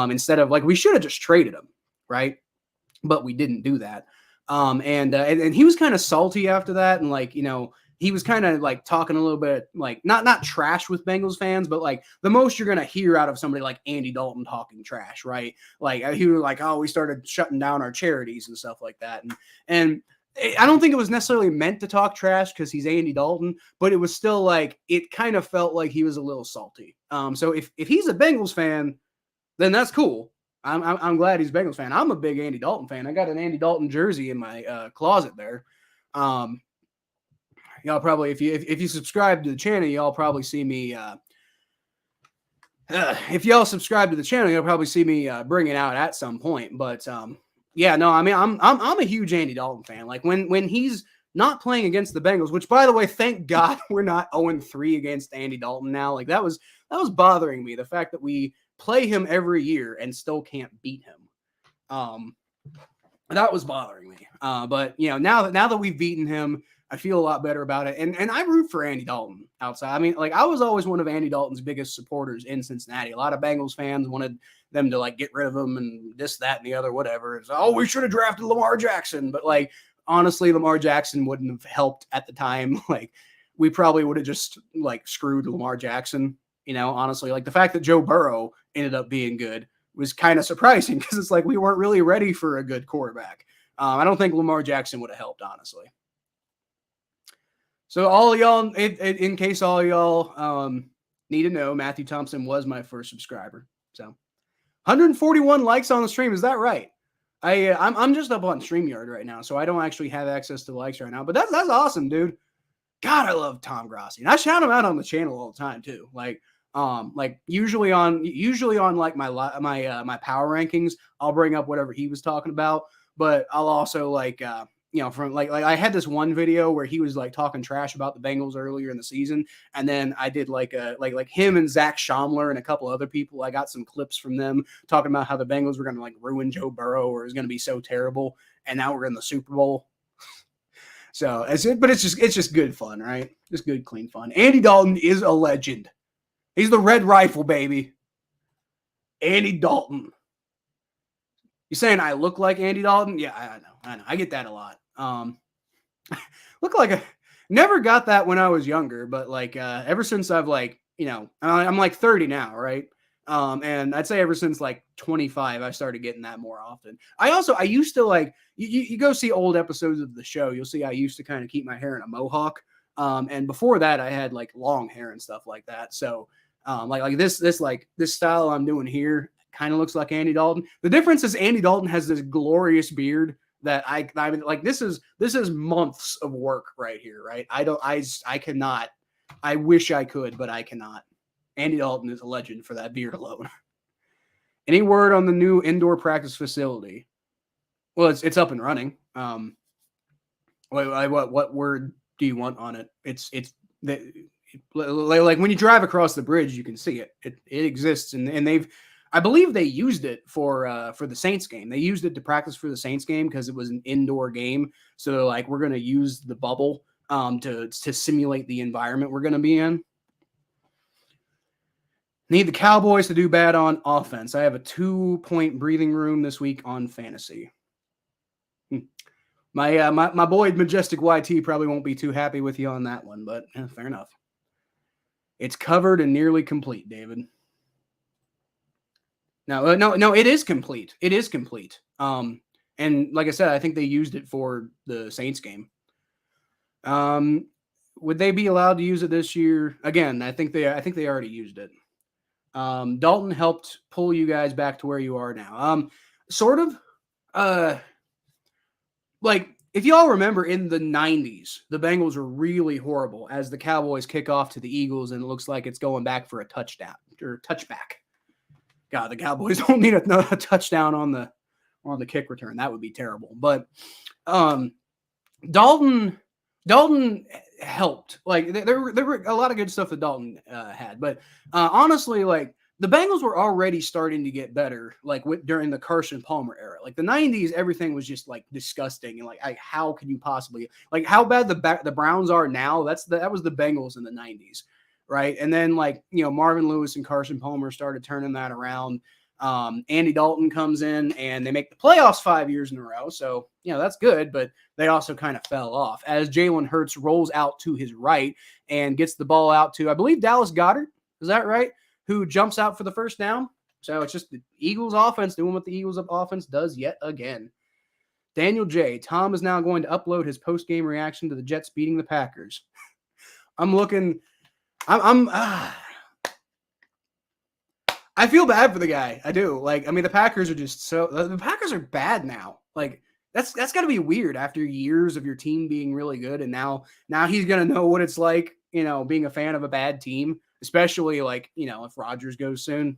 Instead of like, we should have just traded him. Right. But we didn't do that. And he was kind of salty after that. And like, he was kind of like talking a little bit like not trash with Bengals fans, but like the most you're going to hear out of somebody like Andy Dalton talking trash. Right. Like he was like, oh, we started shutting down our charities and stuff like that. And I don't think it was necessarily meant to talk trash because he's Andy Dalton, but it was still like it kind of felt like he was a little salty. So if he's a Bengals fan, then that's cool. I'm glad he's a Bengals fan. I'm a big Andy Dalton fan. I got an Andy Dalton jersey in my closet there. Y'all probably if you subscribe to the channel, y'all probably see me. If y'all subscribe to the channel, you'll probably see me bring it out at some point. But yeah, no, I mean, I'm a huge Andy Dalton fan. Like when he's not playing against the Bengals, which by the way, thank God we're not 0-3 against Andy Dalton now. Like that was bothering me. The fact that we play him every year and still can't beat him. That was bothering me. But you know, now that we've beaten him, I feel a lot better about it. And I root for Andy Dalton outside. I mean, like I was always one of Andy Dalton's biggest supporters in Cincinnati. A lot of Bengals fans wanted them to like get rid of him and this, that, and the other, whatever. It's, oh, we should have drafted Lamar Jackson. But like, honestly, Lamar Jackson wouldn't have helped at the time. Like we probably would have just like screwed Lamar Jackson, you know, honestly. Like the fact that Joe Burrow ended up being good was kind of surprising because it's like we weren't really ready for a good quarterback. I don't think Lamar Jackson would have helped, honestly. So all y'all, in case all y'all need to know, Matthew Thompson was my first subscriber. So 141 likes on the stream. Is that right? I'm just up on StreamYard right now, so I don't actually have access to likes right now. But that's awesome, dude. God, I love Tom Grossi, and I shout him out on the channel all the time too. Like usually on like my power rankings, I'll bring up whatever he was talking about, but I'll also like you know, from like I had this one video where he was like talking trash about the Bengals earlier in the season, and then I did like him and Zach Schaumler and a couple other people. I got some clips from them talking about how the Bengals were going to like ruin Joe Burrow or it was going to be so terrible, and now we're in the Super Bowl. So it's just good fun, right? Just good, clean fun. Andy Dalton is a legend. He's the Red Rifle, baby. Andy Dalton. You saying I look like Andy Dalton? Yeah, I know. I get that a lot. Look like never got that when I was younger, but like ever since I've like, you know, I'm like 30 now, right? And I'd say ever since like 25, I started getting that more often. I used to like you go see old episodes of the show, you'll see I used to kind of keep my hair in a mohawk. And before that I had like long hair and stuff like that. So like this style I'm doing here kind of looks like Andy Dalton. The difference is Andy Dalton has this glorious beard that I mean, like this is months of work right here, right? I cannot. I wish I could, but I cannot. Andy Dalton is a legend for that beard alone. Any word on the new indoor practice facility? Well, it's up and running. What word do you want on it? It's like when you drive across the bridge, you can see it. It exists, and they've. I believe they used it for the Saints game. They used it to practice for the Saints game because it was an indoor game. So they're like, we're going to use the bubble to simulate the environment we're going to be in. Need the Cowboys to do bad on offense. I have a 2-point breathing room this week on fantasy. My boy Majestic YT probably won't be too happy with you on that one, but fair enough. It's covered and nearly complete, David. No, it is complete. It is complete. And like I said, I think they used it for the Saints game. Would they be allowed to use it this year? Again, I think they already used it. Dalton helped pull you guys back to where you are now. Sort of. Like if y'all remember in the 90s, the Bengals were really horrible as the Cowboys kick off to the Eagles, and it looks like it's going back for a touchdown or touchback. God, the Cowboys don't need a touchdown on the kick return. That would be terrible. But Dalton helped. Like there were a lot of good stuff that Dalton had. But honestly, like the Bengals were already starting to get better. Like during the Carson Palmer era, like the 90s, everything was just like disgusting. And like how can you possibly like how bad the Browns are now? That was the Bengals in the 90s. Right. And then like, you know, Marvin Lewis and Carson Palmer started turning that around. Andy Dalton comes in and they make the playoffs 5 years in a row. So, you know, that's good, but they also kind of fell off as Jalen Hurts rolls out to his right and gets the ball out to, I believe, Dallas Goedert. Is that right? Who jumps out for the first down. So it's just the Eagles offense doing what the Eagles offense does yet again. Daniel J. Tom is now going to upload his post-game reaction to the Jets beating the Packers. I'm looking. I feel bad for the guy. I do. Like, I mean, the Packers are just the Packers are bad now. Like, that's got to be weird after years of your team being really good, and now he's gonna know what it's like, being a fan of a bad team, especially like, if Rodgers goes soon.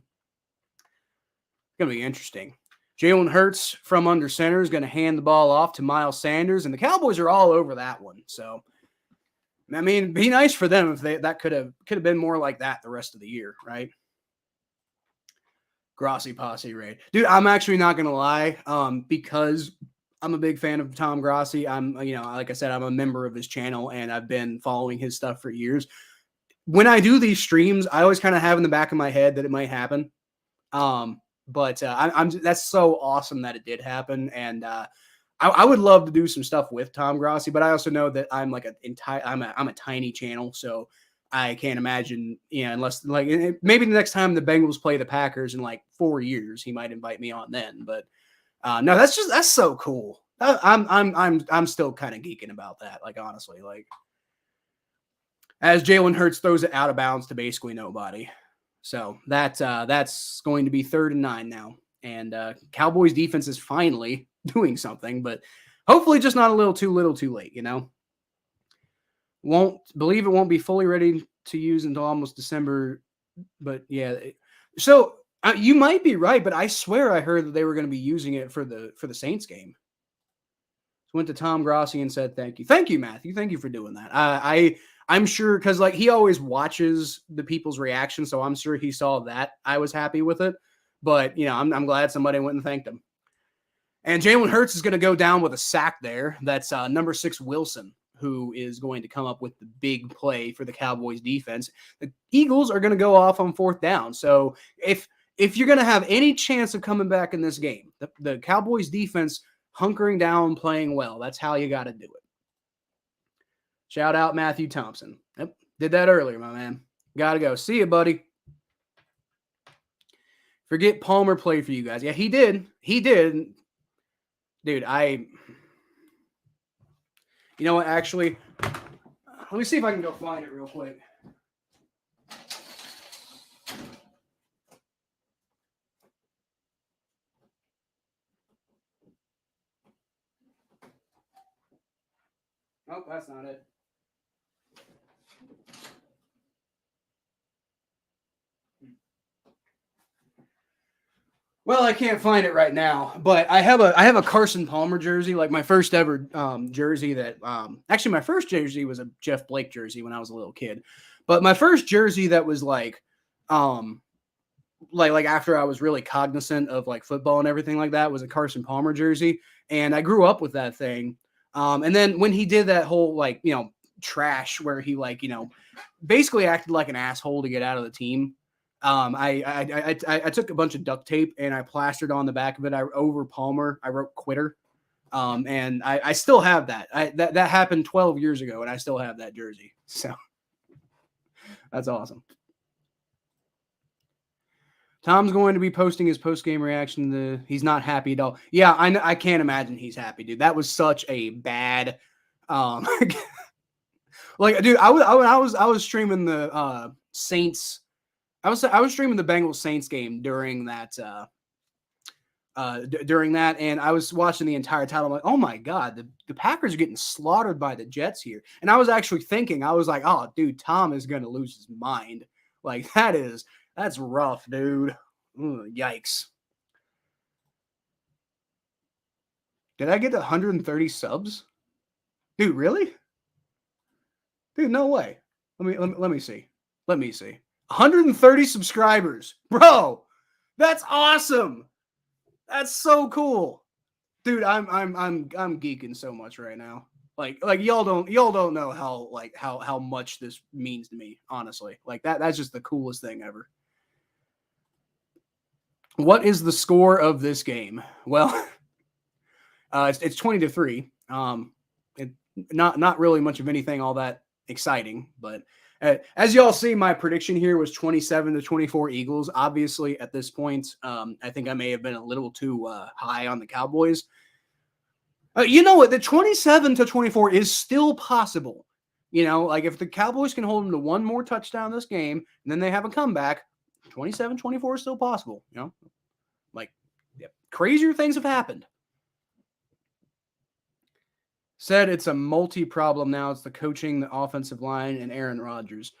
It's gonna be interesting. Jalen Hurts from under center is going to hand the ball off to Miles Sanders, and the Cowboys are all over that one. So, I mean, be nice for them if that could have been more like that the rest of the year, right? Grossi posse raid, dude. I'm actually not going to lie, because I'm a big fan of Tom Grossi. I'm, like I said, I'm a member of his channel, and I've been following his stuff for years. When I do these streams, I always kind of have in the back of my head that it might happen. But that's so awesome that it did happen, and I would love to do some stuff with Tom Grossi, but I also know that I'm like I'm a tiny channel, so I can't imagine, unless like maybe the next time the Bengals play the Packers in like 4 years, he might invite me on then. But no, that's so cool. I'm still kind of geeking about that, like honestly, like as Jalen Hurts throws it out of bounds to basically nobody. So that's going to be 3rd and 9 now. And Cowboys defense is finally doing something, but hopefully just not a little too late, Won't be fully ready to use until almost December. But yeah, so you might be right, but I swear I heard that they were going to be using it for the Saints game. So went to Tom Grossi and said, thank you, Matthew. Thank you for doing that. I'm sure, because like he always watches the people's reactions, so I'm sure he saw that I was happy with it. But I'm glad somebody went and thanked him. And Jalen Hurts is going to go down with a sack there. That's number 6 Wilson, who is going to come up with the big play for the Cowboys defense. The Eagles are going to go off on 4th down. So if you're going to have any chance of coming back in this game, the Cowboys defense hunkering down, playing well, that's how you got to do it. Shout out Matthew Thompson. Yep, did that earlier, my man. Gotta go. See you, buddy. Forget Palmer played for you guys. Yeah, he did. He did. Dude, you know what, actually, let me see if I can go find it real quick. Nope, that's not it. Well, I can't find it right now, but I have a Carson Palmer jersey, like my first ever jersey that actually my first jersey was a Jeff Blake jersey when I was a little kid. But my first jersey that was like after I was really cognizant of like football and everything like that was a Carson Palmer jersey, and I grew up with that thing. And then when he did that whole like, trash where he like, basically acted like an asshole to get out of the team. I took a bunch of duct tape and I plastered on the back of it. Over Palmer, I wrote quitter. And I still have that. That happened 12 years ago and I still have that jersey. So that's awesome. Tom's going to be posting his post-game reaction. He's not happy at all. Yeah, I can't imagine he's happy, dude. That was such a bad, like, dude. I was streaming the Saints. I was streaming the Bengals Saints game during that, and I was watching the entire time. I'm like, oh my god, the Packers are getting slaughtered by the Jets here. And I was actually thinking, I was like, oh, dude, Tom is gonna lose his mind. Like that's rough, dude. Ugh, yikes. Did I get 130 subs? Dude, really? Dude, no way. Let me see. Let me see. 130 subscribers. Bro, that's awesome. That's so cool. Dude, I'm geeking so much right now. Like y'all don't know how much this means to me, honestly. Like that's just the coolest thing ever. What is the score of this game? Well, it's 20-3. Not really much of anything all that exciting, but as y'all see, my prediction here was 27-24 Eagles. Obviously, at this point, I think I may have been a little too high on the Cowboys. You know what? The 27-24 is still possible. You know, like if the Cowboys can hold them to one more touchdown this game, and then they have a comeback, 27-24 is still possible. You know, like crazier things have happened. Said it's a multi-problem now. It's the coaching, the offensive line, and Aaron Rodgers.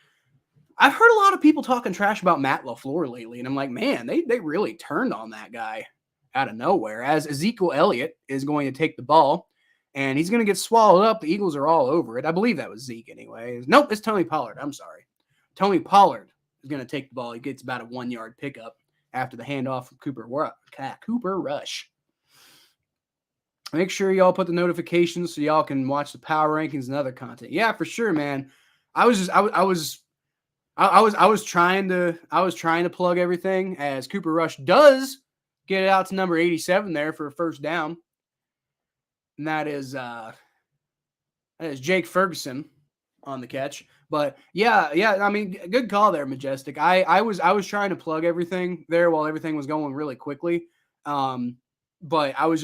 I've heard a lot of people talking trash about Matt LaFleur lately, and I'm like, man, they really turned on that guy out of nowhere. As Ezekiel Elliott is going to take the ball, and he's going to get swallowed up. The Eagles are all over it. I believe that was Zeke anyway. Nope, it's Tony Pollard. I'm sorry. Tony Pollard is going to take the ball. He gets about a 1-yard pickup after the handoff from Cooper Rush. Make sure y'all put the notifications so y'all can watch the power rankings and other content. Yeah, for sure, man. I was trying to plug everything as Cooper Rush does get it out to number 87 there for a first down. And that is Jake Ferguson on the catch. But yeah, I mean, good call there, Majestic. I was trying to plug everything there while everything was going really quickly. But I was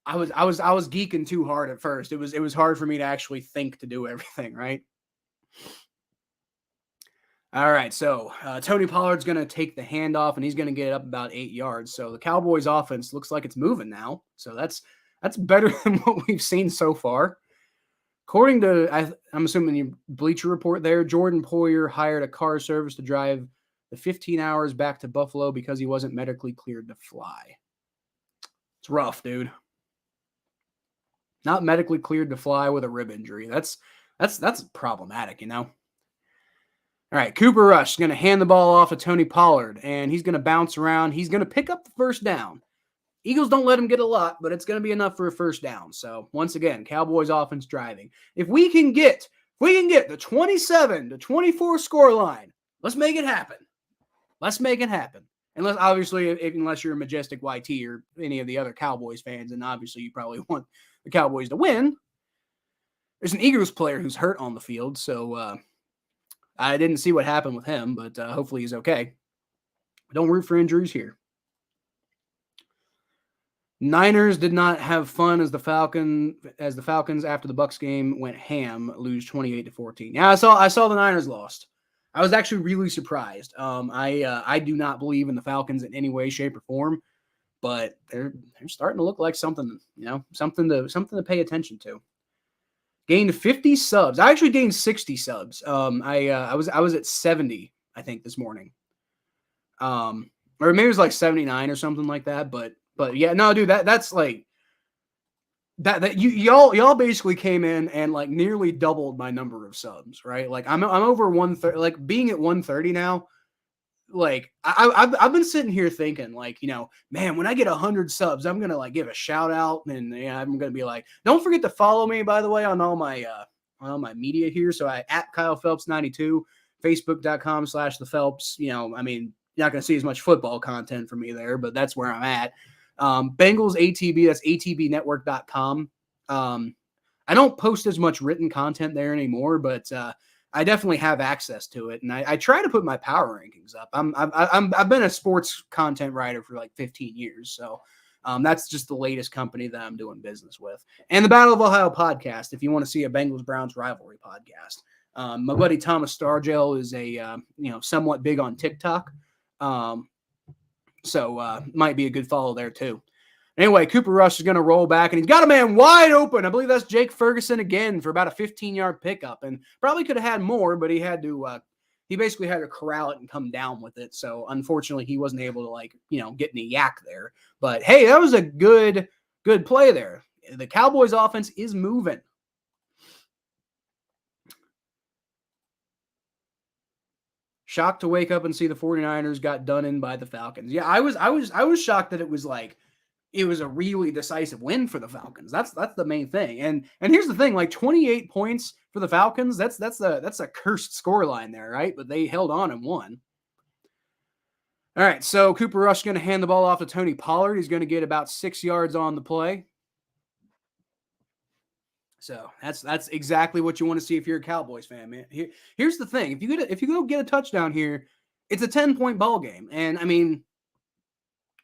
geeking too hard at first. It was hard for me to actually think to do everything, right? All right, so Tony Pollard's going to take the handoff, and he's going to get up about 8 yards. So the Cowboys' offense looks like it's moving now. So that's better than what we've seen so far. According to, I'm assuming your Bleacher Report there, Jordan Poyer hired a car service to drive the 15 hours back to Buffalo because he wasn't medically cleared to fly. It's rough, dude. Not medically cleared to fly with a rib injury. That's problematic, you know? All right, Cooper Rush is going to hand the ball off to Tony Pollard, and he's going to bounce around. He's going to pick up the first down. Eagles don't let him get a lot, but it's going to be enough for a first down. So, once again, Cowboys offense driving. If we can get the 27-24 scoreline, let's make it happen. Let's make it happen. Unless, obviously, unless you're a Majestic YT or any of the other Cowboys fans, and obviously you probably want the Cowboys to win. There's an Eagles player who's hurt on the field, so I didn't see what happened with him, but hopefully he's okay. Don't root for injuries here. Niners did not have fun as the Falcons after the Bucs game went ham, lose 28-14. Yeah, I saw the Niners lost. I was actually really surprised. I do not believe in the Falcons in any way, shape, or form, but they're starting to look like something, you know, something to pay attention to. Gained 50 subs. I actually gained 60 subs. I was at 70, I think, this morning. Or maybe it was like 79 or something like that. But yeah, no, dude, that's like that y'all basically came in and like nearly doubled my number of subs, right? Like I'm over 130, like being at 130 now. Like I've been sitting here thinking, like, you know, man, when I get 100 subs, I'm gonna like give a shout out, and I'm gonna be like, don't forget to follow me, by the way, on all my media here. So I at Kyle Phelps 92, Facebook.com/the Phelps. You know, I mean, you're not gonna see as much football content from me there, but that's where I'm at. Bengals ATB, that's atbnetwork.com. I don't post as much written content there anymore, but I definitely have access to it, and I try to put my power rankings up. I've been a sports content writer for like 15 years, so that's just the latest company that I'm doing business with. And the Battle of Ohio podcast, if you want to see a Bengals-Browns rivalry podcast. My buddy Thomas Stargell is a somewhat big on TikTok, so might be a good follow there too. Anyway, Cooper Rush is going to roll back, and he's got a man wide open. I believe that's Jake Ferguson again for about a 15-yard pickup, and probably could have had more, but he had to. He basically had to corral it and come down with it. So unfortunately, he wasn't able to get any yak there. But hey, that was a good play there. The Cowboys offense is moving. Shocked to wake up and see the 49ers got done in by the Falcons. Yeah, I was shocked that it was like. It was a really decisive win for the Falcons. That's the main thing. And here's the thing, like 28 points for the Falcons, that's a cursed scoreline there, right? But they held on and won. All right, so Cooper Rush is going to hand the ball off to Tony Pollard. He's going to get about 6 yards on the play. So that's exactly what you want to see if you're a Cowboys fan, man. Here's the thing. If you go get a touchdown here, it's a 10-point ball game. And I mean,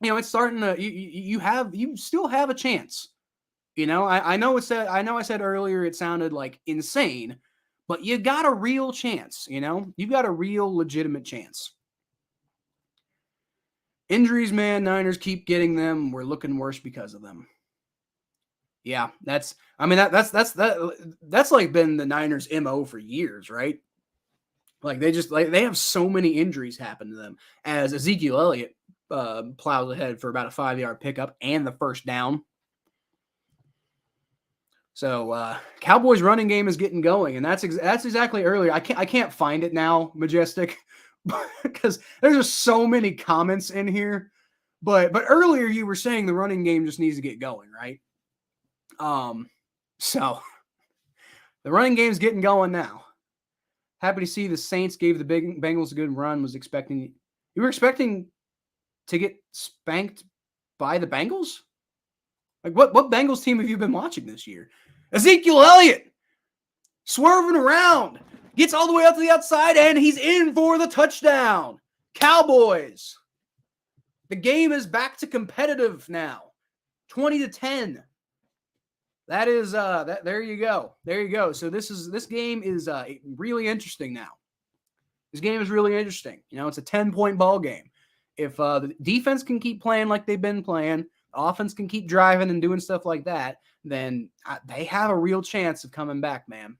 it's starting to you still have a chance You know, I know I said earlier it sounded like insane, but you got a real chance, you know? You got a real legitimate chance. Injuries, man, Niners keep getting them. We're looking worse because of them. Yeah, that's like been the Niners MO for years, right? Like they have so many injuries happen to them as Ezekiel Elliott plows ahead for about a 5-yard pickup and the first down. So Cowboys running game is getting going, and that's exactly earlier. I can't find it now, Majestic, because there's just so many comments in here. But earlier you were saying the running game just needs to get going, right? So the running game's getting going now. Happy to see the Saints gave the Bengals a good run. You were expecting to get spanked by the Bengals? Like what Bengals team have you been watching this year? Ezekiel Elliott swerving around, gets all the way up to the outside, and he's in for the touchdown. Cowboys. The game is back to competitive now. 20-10. That is there you go. There you go. So this game is really interesting now. This game is really interesting. You know, it's a 10-point ball game. If the defense can keep playing like they've been playing, the offense can keep driving and doing stuff like that, then they have a real chance of coming back, man.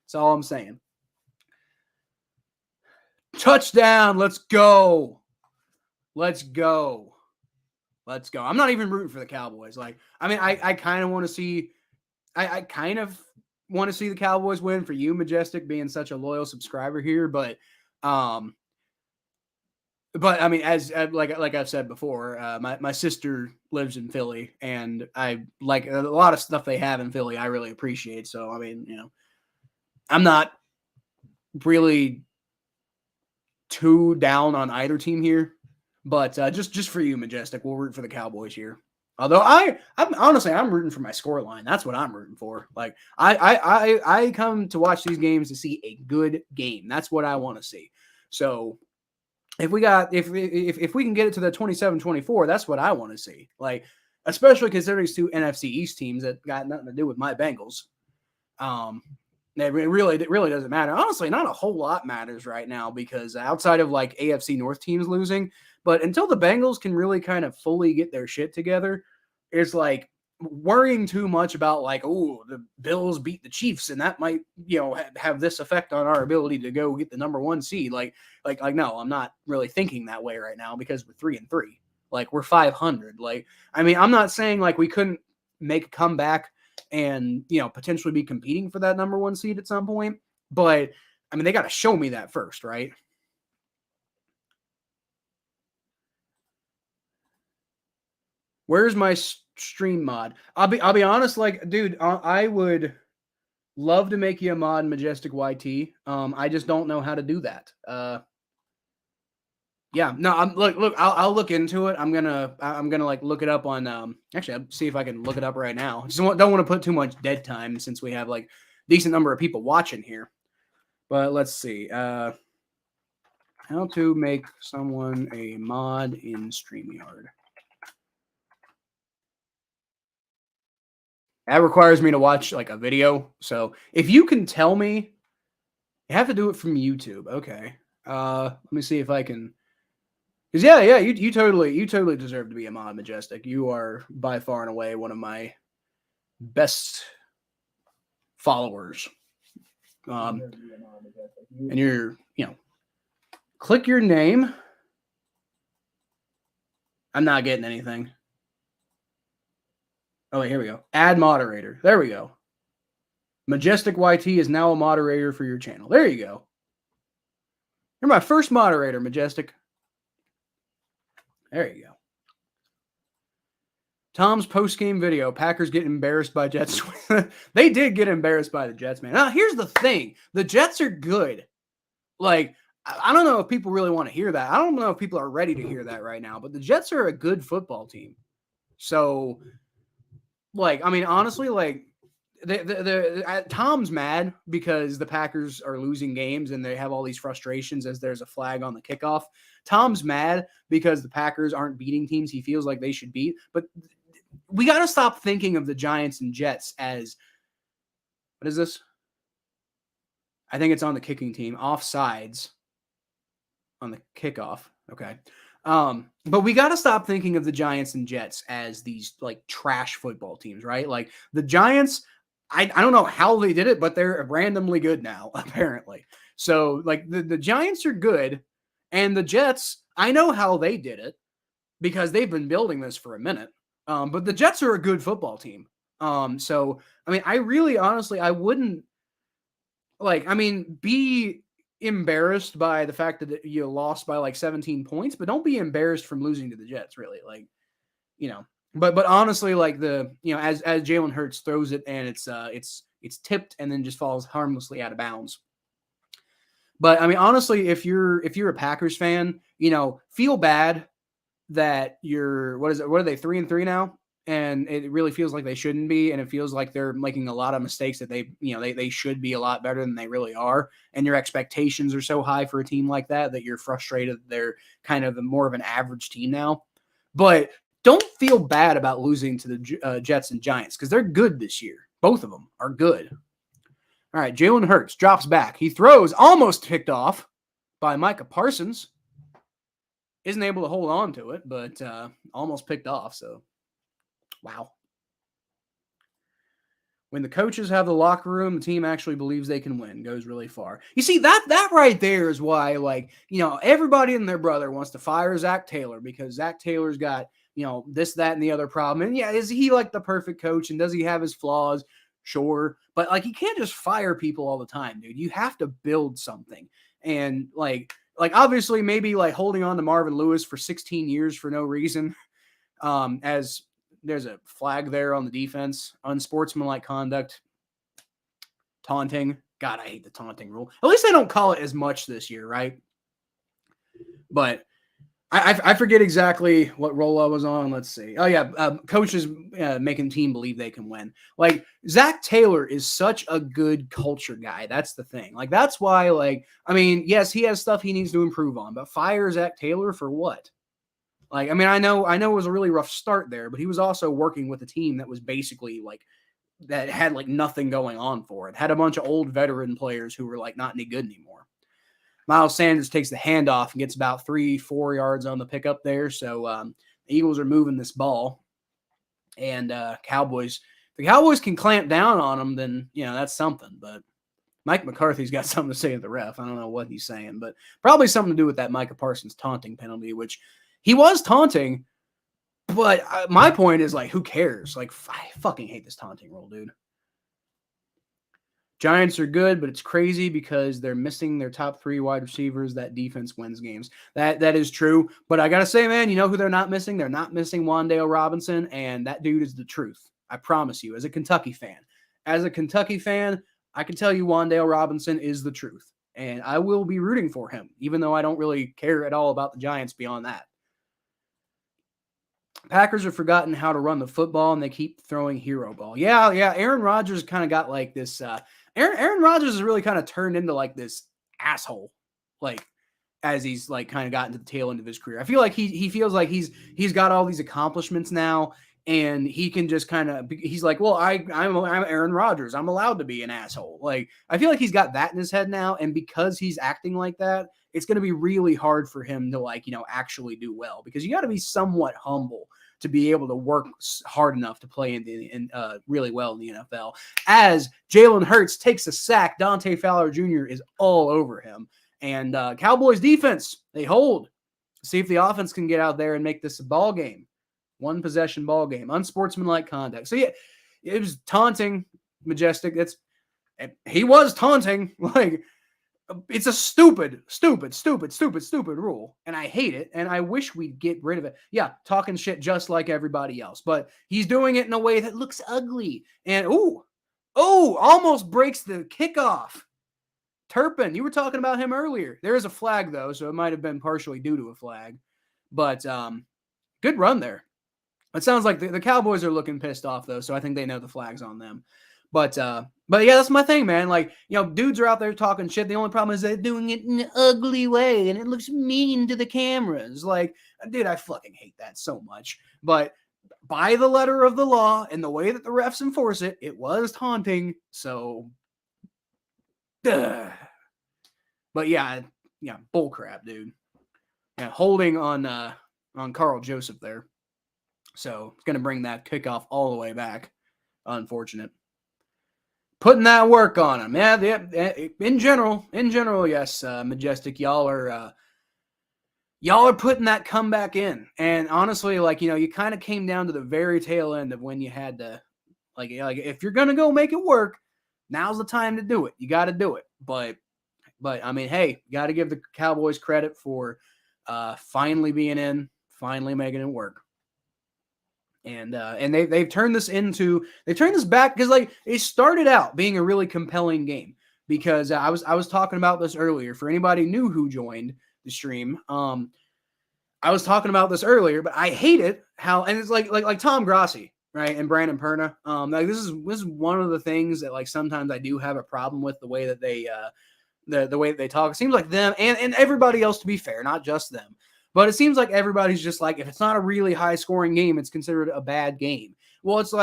That's all I'm saying. Touchdown. Let's go. Let's go. Let's go. I'm not even rooting for the Cowboys. Like, I mean, I kind of want to see I kind of want to see the Cowboys win for you, Majestic, being such a loyal subscriber here, but I mean, as like I've said before, my sister lives in Philly, and I like a lot of stuff they have in Philly. I really appreciate. So I mean, you know, I'm not really too down on either team here, but just for you, Majestic, we'll root for the Cowboys here. Although I'm honestly rooting for my scoreline. That's what I'm rooting for. Like I come to watch these games to see a good game. That's what I want to see. So if we can get it to the 27-24, that's what I want to see. Like, especially considering these two NFC East teams that got nothing to do with my Bengals. It really doesn't matter. Honestly, not a whole lot matters right now because outside of like AFC North teams losing, but until the Bengals can really kind of fully get their shit together, it's like worrying too much about like, oh, the Bills beat the Chiefs and that might, you know, have this effect on our ability to go get the number 1 seed. Like no, I'm not really thinking that way right now because we're 3-3. Like we're 500. Like, I mean, I'm not saying like we couldn't make a comeback and, you know, potentially be competing for that number 1 seed at some point, but I mean, they got to show me that first, right? Where's my stream mod? I'll be honest, like, dude, I would love to make you a mod, Majestic YT. I just don't know how to do that. Yeah, no, I'll look into it. I'm gonna like look it up on actually I'll see if I can look it up right now. Just don't want to put too much dead time since we have like decent number of people watching here. But let's see. How to make someone a mod in StreamYard. That requires me to watch like a video. So if you can tell me, you have to do it from YouTube. Okay. Let me see if I can. Because yeah, you totally deserve to be a mod, Majestic. You are by far and away one of my best followers. And you're, you know, click your name. I'm not getting anything. Oh, wait, here we go. Add moderator. There we go. Majestic YT is now a moderator for your channel. There you go. You're my first moderator, Majestic. There you go. Tom's post-game video. Packers get embarrassed by Jets. They did get embarrassed by the Jets, man. Now, here's the thing. The Jets are good. Like, I don't know if people really want to hear that. I don't know if people are ready to hear that right now, but the Jets are a good football team. So, like, I mean, honestly, like, Tom's mad because the Packers are losing games and they have all these frustrations as there's a flag on the kickoff. Tom's mad because the Packers aren't beating teams he feels like they should beat. But we got to stop thinking of the Giants and Jets as, what is this? I think it's on the kicking team, offsides on the kickoff. Okay. But we got to stop thinking of the Giants and Jets as these like trash football teams, right? Like the Giants, I don't know how they did it, but they're randomly good now, apparently. So like the Giants are good, and the Jets, I know how they did it because they've been building this for a minute. But the Jets are a good football team. So I mean, I really honestly, I wouldn't be embarrassed by the fact that you lost by like 17 points, but don't be embarrassed from losing to the Jets, really. Like, but honestly, like as Jalen Hurts throws it and it's tipped and then just falls harmlessly out of bounds. But I mean, honestly, if you're a Packers fan, feel bad that you're, what are they, 3-3 now? And it really feels like they shouldn't be, and it feels like they're making a lot of mistakes that they should be a lot better than they really are. And your expectations are so high for a team like that you're frustrated that they're kind of more of an average team now. But don't feel bad about losing to the Jets and Giants because they're good this year. Both of them are good. All right, Jalen Hurts drops back. He throws, almost picked off by Micah Parsons. Isn't able to hold on to it, but almost picked off. So, wow. When the coaches have the locker room, the team actually believes they can win. Goes really far. You see, that right there is why, everybody and their brother wants to fire Zach Taylor because Zach Taylor's got, this, that, and the other problem. And yeah, is he like the perfect coach? And does he have his flaws? Sure. But you can't just fire people all the time, dude. You have to build something. And obviously maybe holding on to Marvin Lewis for 16 years for no reason. As there's a flag there on the defense, unsportsmanlike conduct, taunting. God, I hate the taunting rule. At least they don't call it as much this year, right? But I forget exactly what role I was on. Let's see. Oh yeah, coaches making the team believe they can win. Zach Taylor is such a good culture guy. That's the thing. That's why. Yes, he has stuff he needs to improve on, but fire Zach Taylor for what? I know it was a really rough start there, but he was also working with a team that was basically that had nothing going on for it. Had a bunch of old veteran players who were not any good anymore. Miles Sanders takes the handoff and gets about 3-4 yards on the pickup there. So the Eagles are moving this ball, and the Cowboys can clamp down on them, then that's something. But Mike McCarthy's got something to say to the ref. I don't know what he's saying, but probably something to do with that Micah Parsons taunting penalty, which he was taunting. But my point is who cares? I fucking hate this taunting rule, dude. Giants are good, but it's crazy because they're missing their top 3 wide receivers. That defense wins games. That is true. But I got to say, man, you know who they're not missing? They're not missing Wan'Dale Robinson, and that dude is the truth. I promise you, as a Kentucky fan. As a Kentucky fan, I can tell you Wan'Dale Robinson is the truth. And I will be rooting for him, even though I don't really care at all about the Giants beyond that. Packers have forgotten how to run the football, and they keep throwing hero ball. Yeah. Aaron Rodgers kind of got this... Aaron Rodgers has really kind of turned into this asshole, as he's kind of gotten to the tail end of his career. I feel like he feels like he's got all these accomplishments now, and he can just kind of, he's well, I'm Aaron Rodgers. I'm allowed to be an asshole. I feel like he's got that in his head now, and because he's acting like that, it's going to be really hard for him to actually do well, because you got to be somewhat humble to be able to work hard enough to play in really well in the NFL. As Jalen Hurts takes a sack, Dante Fowler Jr. is all over him. And Cowboys defense, they hold. See if the offense can get out there and make this a ball game. 1 possession ball game. Unsportsmanlike conduct. So yeah, it was taunting, Majestic. He was taunting. It's a stupid rule. And I hate it. And I wish we'd get rid of it. Yeah, talking shit just like everybody else. But he's doing it in a way that looks ugly. And, almost breaks the kickoff. Turpin, you were talking about him earlier. There is a flag, though, so it might have been partially due to a flag. But good run there. It sounds like the Cowboys are looking pissed off, though, so I think they know the flag's on them. But yeah, that's my thing, man. Dudes are out there talking shit. The only problem is they're doing it in an ugly way, and it looks mean to the cameras. Dude, I fucking hate that so much. But by the letter of the law and the way that the refs enforce it, it was taunting. So, but yeah, bull crap, dude. Yeah, holding on Carl Joseph there. So it's going to bring that kickoff all the way back. Unfortunate. Putting that work on him. Yeah. In general, yes, Majestic, y'all are putting that comeback in. And honestly, you kind of came down to the very tail end of when you had to, like if you're gonna go make it work, now's the time to do it. You got to do it. But I mean, hey, you got to give the Cowboys credit for finally being in, finally making it work. And they've turned this back because it started out being a really compelling game because I was talking about this earlier for anybody new who joined the stream. I was talking about this earlier, but I hate it how, and it's like Tom Grossi, right, and Brandon Perna. This is one of the things that sometimes I do have a problem with the way that they the way that they talk. It seems like them and everybody else, to be fair, not just them. But it seems like everybody's just if it's not a really high scoring game, it's considered a bad game. Well, it's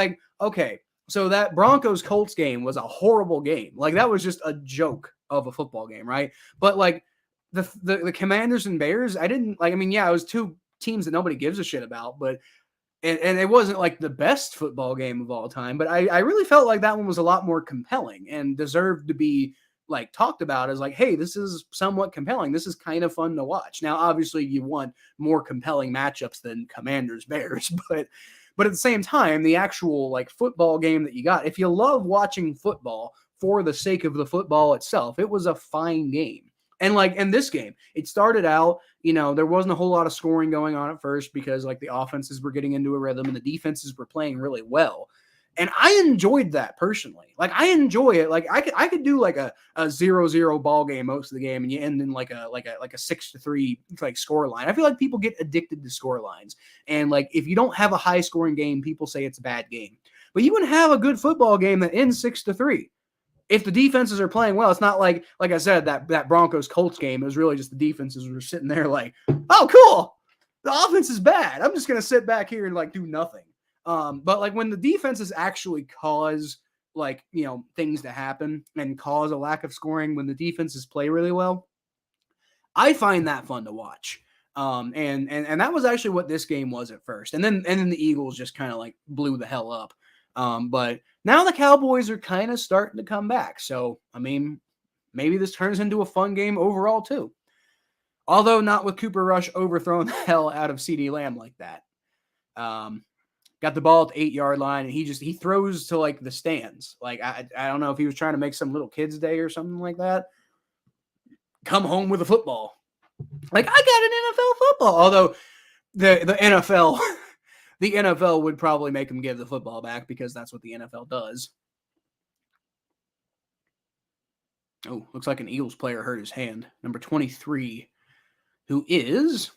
okay, so that Broncos Colts game was a horrible game. That was just a joke of a football game, right? But the Commanders and Bears, I didn't I mean, yeah, it was two teams that nobody gives a shit about, but and it wasn't the best football game of all time, but I really felt like that one was a lot more compelling and deserved to be talked about as hey, this is somewhat compelling. This is kind of fun to watch. Now, obviously, you want more compelling matchups than Commanders Bears, but at the same time, the actual football game that you got, if you love watching football for the sake of the football itself, it was a fine game. And in this game, it started out, there wasn't a whole lot of scoring going on at first because the offenses were getting into a rhythm and the defenses were playing really well. And I enjoyed that personally. I enjoy it. I could do a 0-0 ball game most of the game and you end in a 6-3 score line. I feel like people get addicted to score lines. And if you don't have a high scoring game, people say it's a bad game. But you can have a good football game that ends 6-3. If the defenses are playing well. It's not like I said, that Broncos Colts game, it was really just the defenses were sitting there oh, cool. The offense is bad. I'm just going to sit back here and do nothing. But when the defenses actually cause things to happen and cause a lack of scoring when the defenses play really well, I find that fun to watch. And that was actually what this game was at first. And then the Eagles just kind of blew the hell up. But now the Cowboys are kind of starting to come back. So, I mean, maybe this turns into a fun game overall too. Although not with Cooper Rush overthrowing the hell out of CeeDee Lamb like that. Got the ball at the 8-yard line, and he throws to the stands. I don't know if he was trying to make some little kids' day or something like that. Come home with a football. I got an NFL football. Although the NFL the NFL would probably make him give the football back because that's what the NFL does. Oh, looks like an Eagles player hurt his hand. Number 23, who is...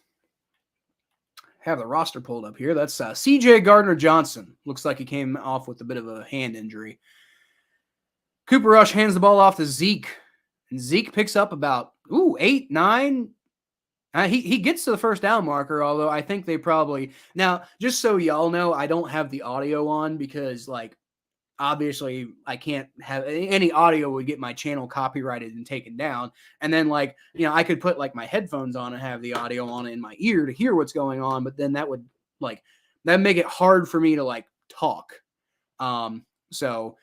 have the roster pulled up here. That's C.J. Gardner-Johnson. Looks like he came off with a bit of a hand injury. Cooper Rush hands the ball off to Zeke. And Zeke picks up about, 8, 9. He gets to the first down marker, although I think they probably... Now, just so y'all know, I don't have the audio on because, obviously I can't have... Any audio would get my channel copyrighted and taken down. And then, I could put, my headphones on and have the audio on in my ear to hear what's going on, but then that would, that'd make it hard for me to, talk. So...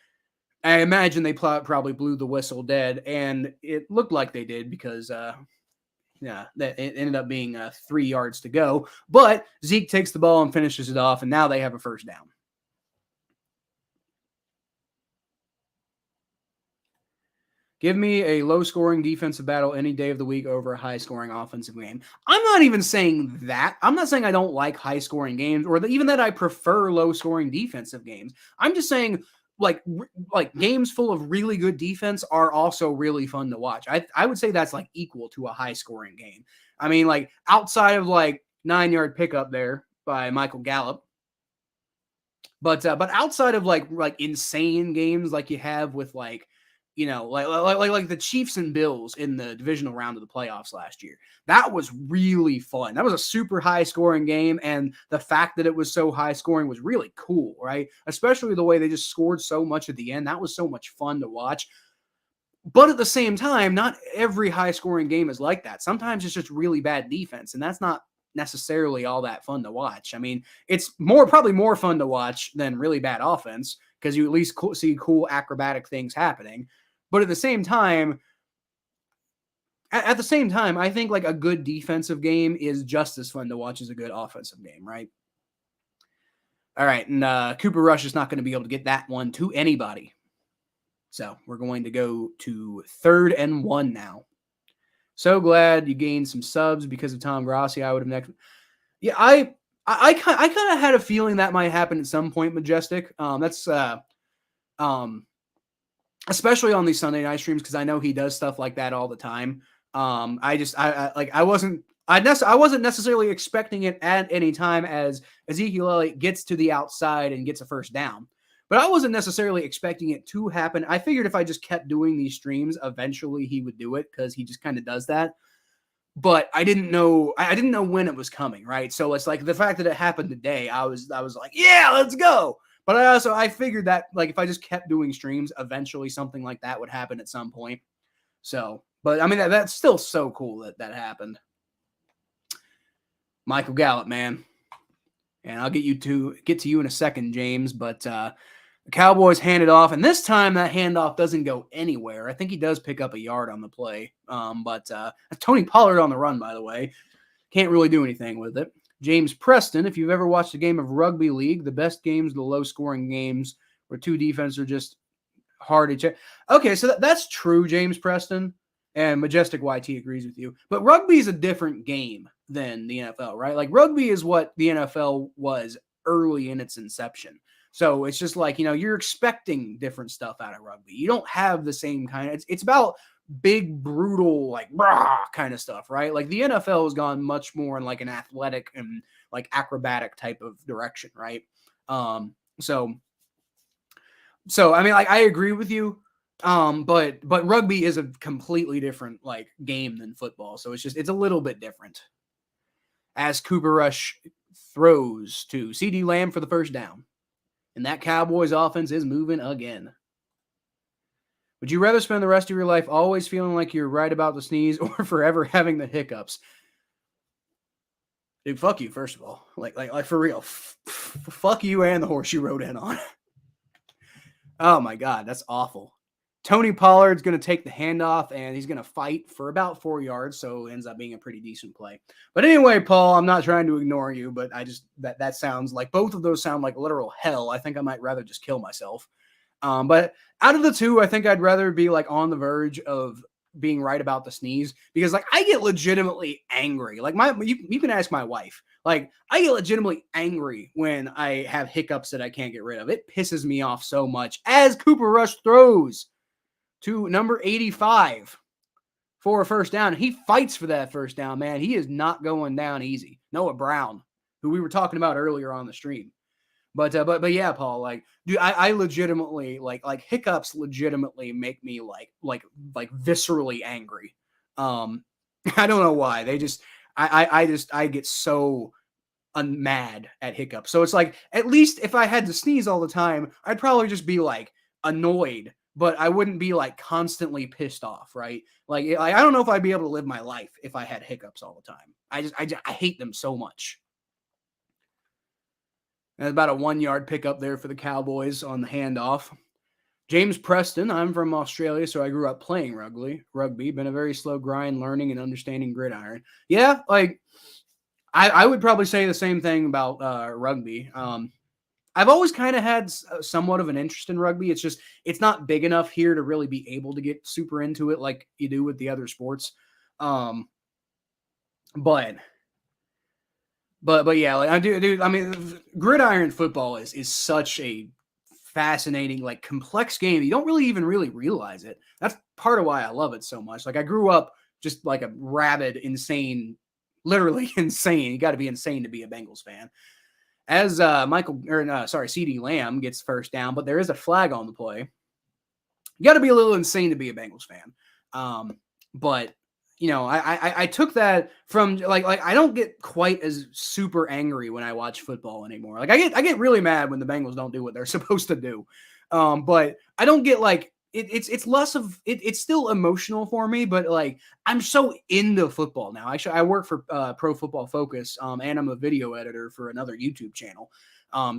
I imagine they probably blew the whistle dead, and it looked like they did because, that it ended up being 3 yards to go. But Zeke takes the ball and finishes it off, and now they have a first down. Give me a low-scoring defensive battle any day of the week over a high-scoring offensive game. I'm not even saying that. I'm not saying I don't like high-scoring games or even that I prefer low-scoring defensive games. I'm just saying... games full of really good defense are also really fun to watch. I would say that's equal to a high scoring game. I mean, outside of 9-yard pickup there by Michael Gallup, but outside of insane games like you have with You know, like the Chiefs and Bills in the divisional round of the playoffs last year. That was really fun. That was a super high scoring game, and the fact that it was so high scoring was really cool, right? Especially the way they just scored so much at the end. That was so much fun to watch. But at the same time, not every high scoring game is like that. Sometimes it's just really bad defense, and that's not necessarily all that fun to watch. I mean, it's probably more fun to watch than really bad offense because you at least see cool acrobatic things happening. But at the same time, I think like a good defensive game is just as fun to watch as a good offensive game, right? All right, and Cooper Rush is not going to be able to get that one to anybody. So we're going to go to 3rd and 1 now. So glad you gained some subs because of Tom Grossi. I would have next. Yeah, I kind of had a feeling that might happen at some point, Majestic. That's especially on these Sunday night streams because I know he does stuff like that all the time. I wasn't necessarily expecting it at any time as Ezekiel Elliott gets to the outside and gets a first down. But I wasn't necessarily expecting it to happen. I figured if I just kept doing these streams, eventually he would do it because he just kind of does that. But I didn't know when it was coming, right? So it's like the fact that it happened today, I was like, yeah, let's go. But I figured that like if I just kept doing streams, eventually something like that would happen at some point. So, but I mean that's still so cool that happened. Michael Gallup, man. And I'll get to you in a second, James, but the Cowboys hand it off, and this time that handoff doesn't go anywhere. I think he does pick up a yard on the play, but Tony Pollard on the run, by the way. Can't really do anything with it. James Preston, if you've ever watched a game of rugby league, the best games, the low-scoring games, where two defenses are just hard to check. Okay, so that's true, James Preston, and Majestic YT agrees with you. But rugby is a different game than the NFL, right? Like rugby is what the NFL was early in its inception. So it's just like, you're expecting different stuff out of rugby. You don't have the same kind of, it's about big, brutal, like, brah kind of stuff, right? Like the NFL has gone much more in like an athletic and like acrobatic type of direction, right? So I mean, like I agree with you. But rugby is a completely different like game than football. So it's a little bit different. As Cooper Rush throws to CeeDee Lamb for the first down. And that Cowboys offense is moving again. Would you rather spend the rest of your life always feeling like you're right about to sneeze or forever having the hiccups? Dude, fuck you, first of all. Like for real. Fuck you and the horse you rode in on. Oh my God, that's awful. Tony Pollard's going to take the handoff, and he's going to fight for about 4 yards, so it ends up being a pretty decent play. But anyway, Paul, I'm not trying to ignore you, but I just that sounds like both of those sound like literal hell. I think I might rather just kill myself. But out of the two, I think I'd rather be like on the verge of being right about the sneeze because like I get legitimately angry. Like you can ask my wife. Like I get legitimately angry when I have hiccups that I can't get rid of. It pisses me off so much. As Cooper Rush throws to number 85 for a first down. He fights for that first down, man. He is not going down easy. Noah Brown, who we were talking about earlier on the stream. But yeah, Paul, like, dude, I legitimately like hiccups legitimately make me like viscerally angry. I don't know why. They just I get so mad at hiccups. So it's like at least if I had to sneeze all the time, I'd probably just be like annoyed. But I wouldn't be like constantly pissed off, right? Like I don't know if I'd be able to live my life if I had hiccups all the time. I hate them so much. That's about a 1 yard pickup there for the Cowboys on the handoff. James Preston, I'm from Australia, so I grew up playing rugby. Been a very slow grind learning and understanding gridiron. Yeah, like I would probably say the same thing about rugby. I've always kind of had somewhat of an interest in rugby. It's just, it's not big enough here to really be able to get super into it like you do with the other sports. But yeah, like I do. I mean, gridiron football is such a fascinating, like complex game. You don't really even really realize it. That's part of why I love it so much. Like I grew up just like a rabid, insane, literally insane. You got to be insane to be a Bengals fan. As CeeDee Lamb gets first down, but there is a flag on the play. You got to be a little insane to be a Bengals fan. But I took that from like I don't get quite as super angry when I watch football anymore. Like I get really mad when the Bengals don't do what they're supposed to do. But I don't get like it's less of it. It's still emotional for me, but like I'm so into football now. Actually, I work for Pro Football Focus, and I'm a video editor for another YouTube channel. I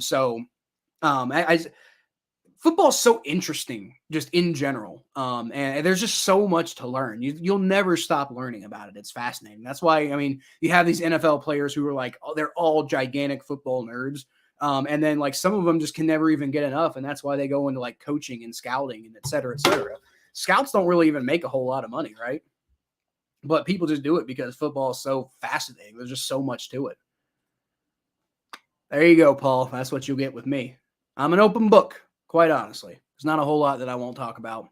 football's so interesting just in general. And there's just so much to learn. You'll never stop learning about it. It's fascinating. That's why, I mean, you have these NFL players who are like, oh, they're all gigantic football nerds. And then like some of them just can never even get enough. And that's why they go into like coaching and scouting and et cetera, et cetera. Scouts don't really even make a whole lot of money, right? But people just do it because football is so fascinating. There's just so much to it. There you go, Paul. That's what you'll get with me. I'm an open book. Quite honestly, there's not a whole lot that I won't talk about.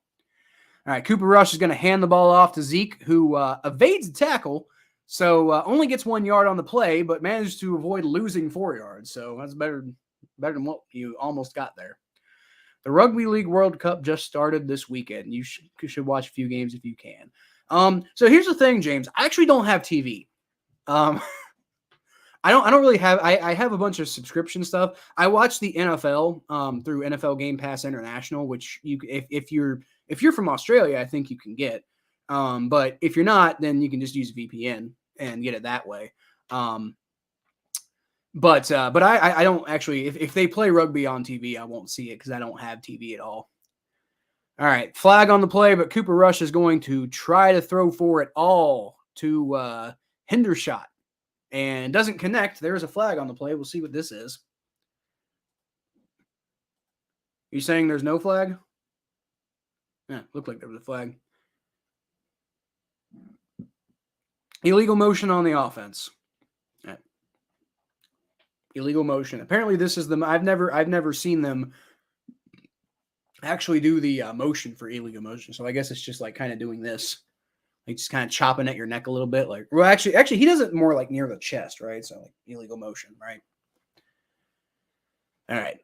All right, Cooper Rush is going to hand the ball off to Zeke, who evades the tackle, so only gets 1 yard on the play, but manages to avoid losing 4 yards. So that's better than what you almost got there. The Rugby League World Cup just started this weekend. You should watch a few games if you can. So here's the thing, James. I actually don't have TV. I don't really have. I have a bunch of subscription stuff. I watch the NFL through NFL Game Pass International, which you if you're from Australia, I think you can get. But if you're not, then you can just use VPN and get it that way. But I don't actually. If they play rugby on TV, I won't see it because I don't have TV at all. All right, flag on the play, but Cooper Rush is going to try to throw for it all to Hendershot. And doesn't connect. There's a flag on the play. We'll see what this is. You saying there's no flag? Yeah, looked like there was a flag. Illegal motion on the offense. Yeah. Illegal motion. Apparently, this is the. I've never seen them actually do the motion for illegal motion. So I guess it's just like kind of doing this. Like just kind of chopping at your neck a little bit. Like, well, actually, he does it more like near the chest, right? So like illegal motion, right? All right.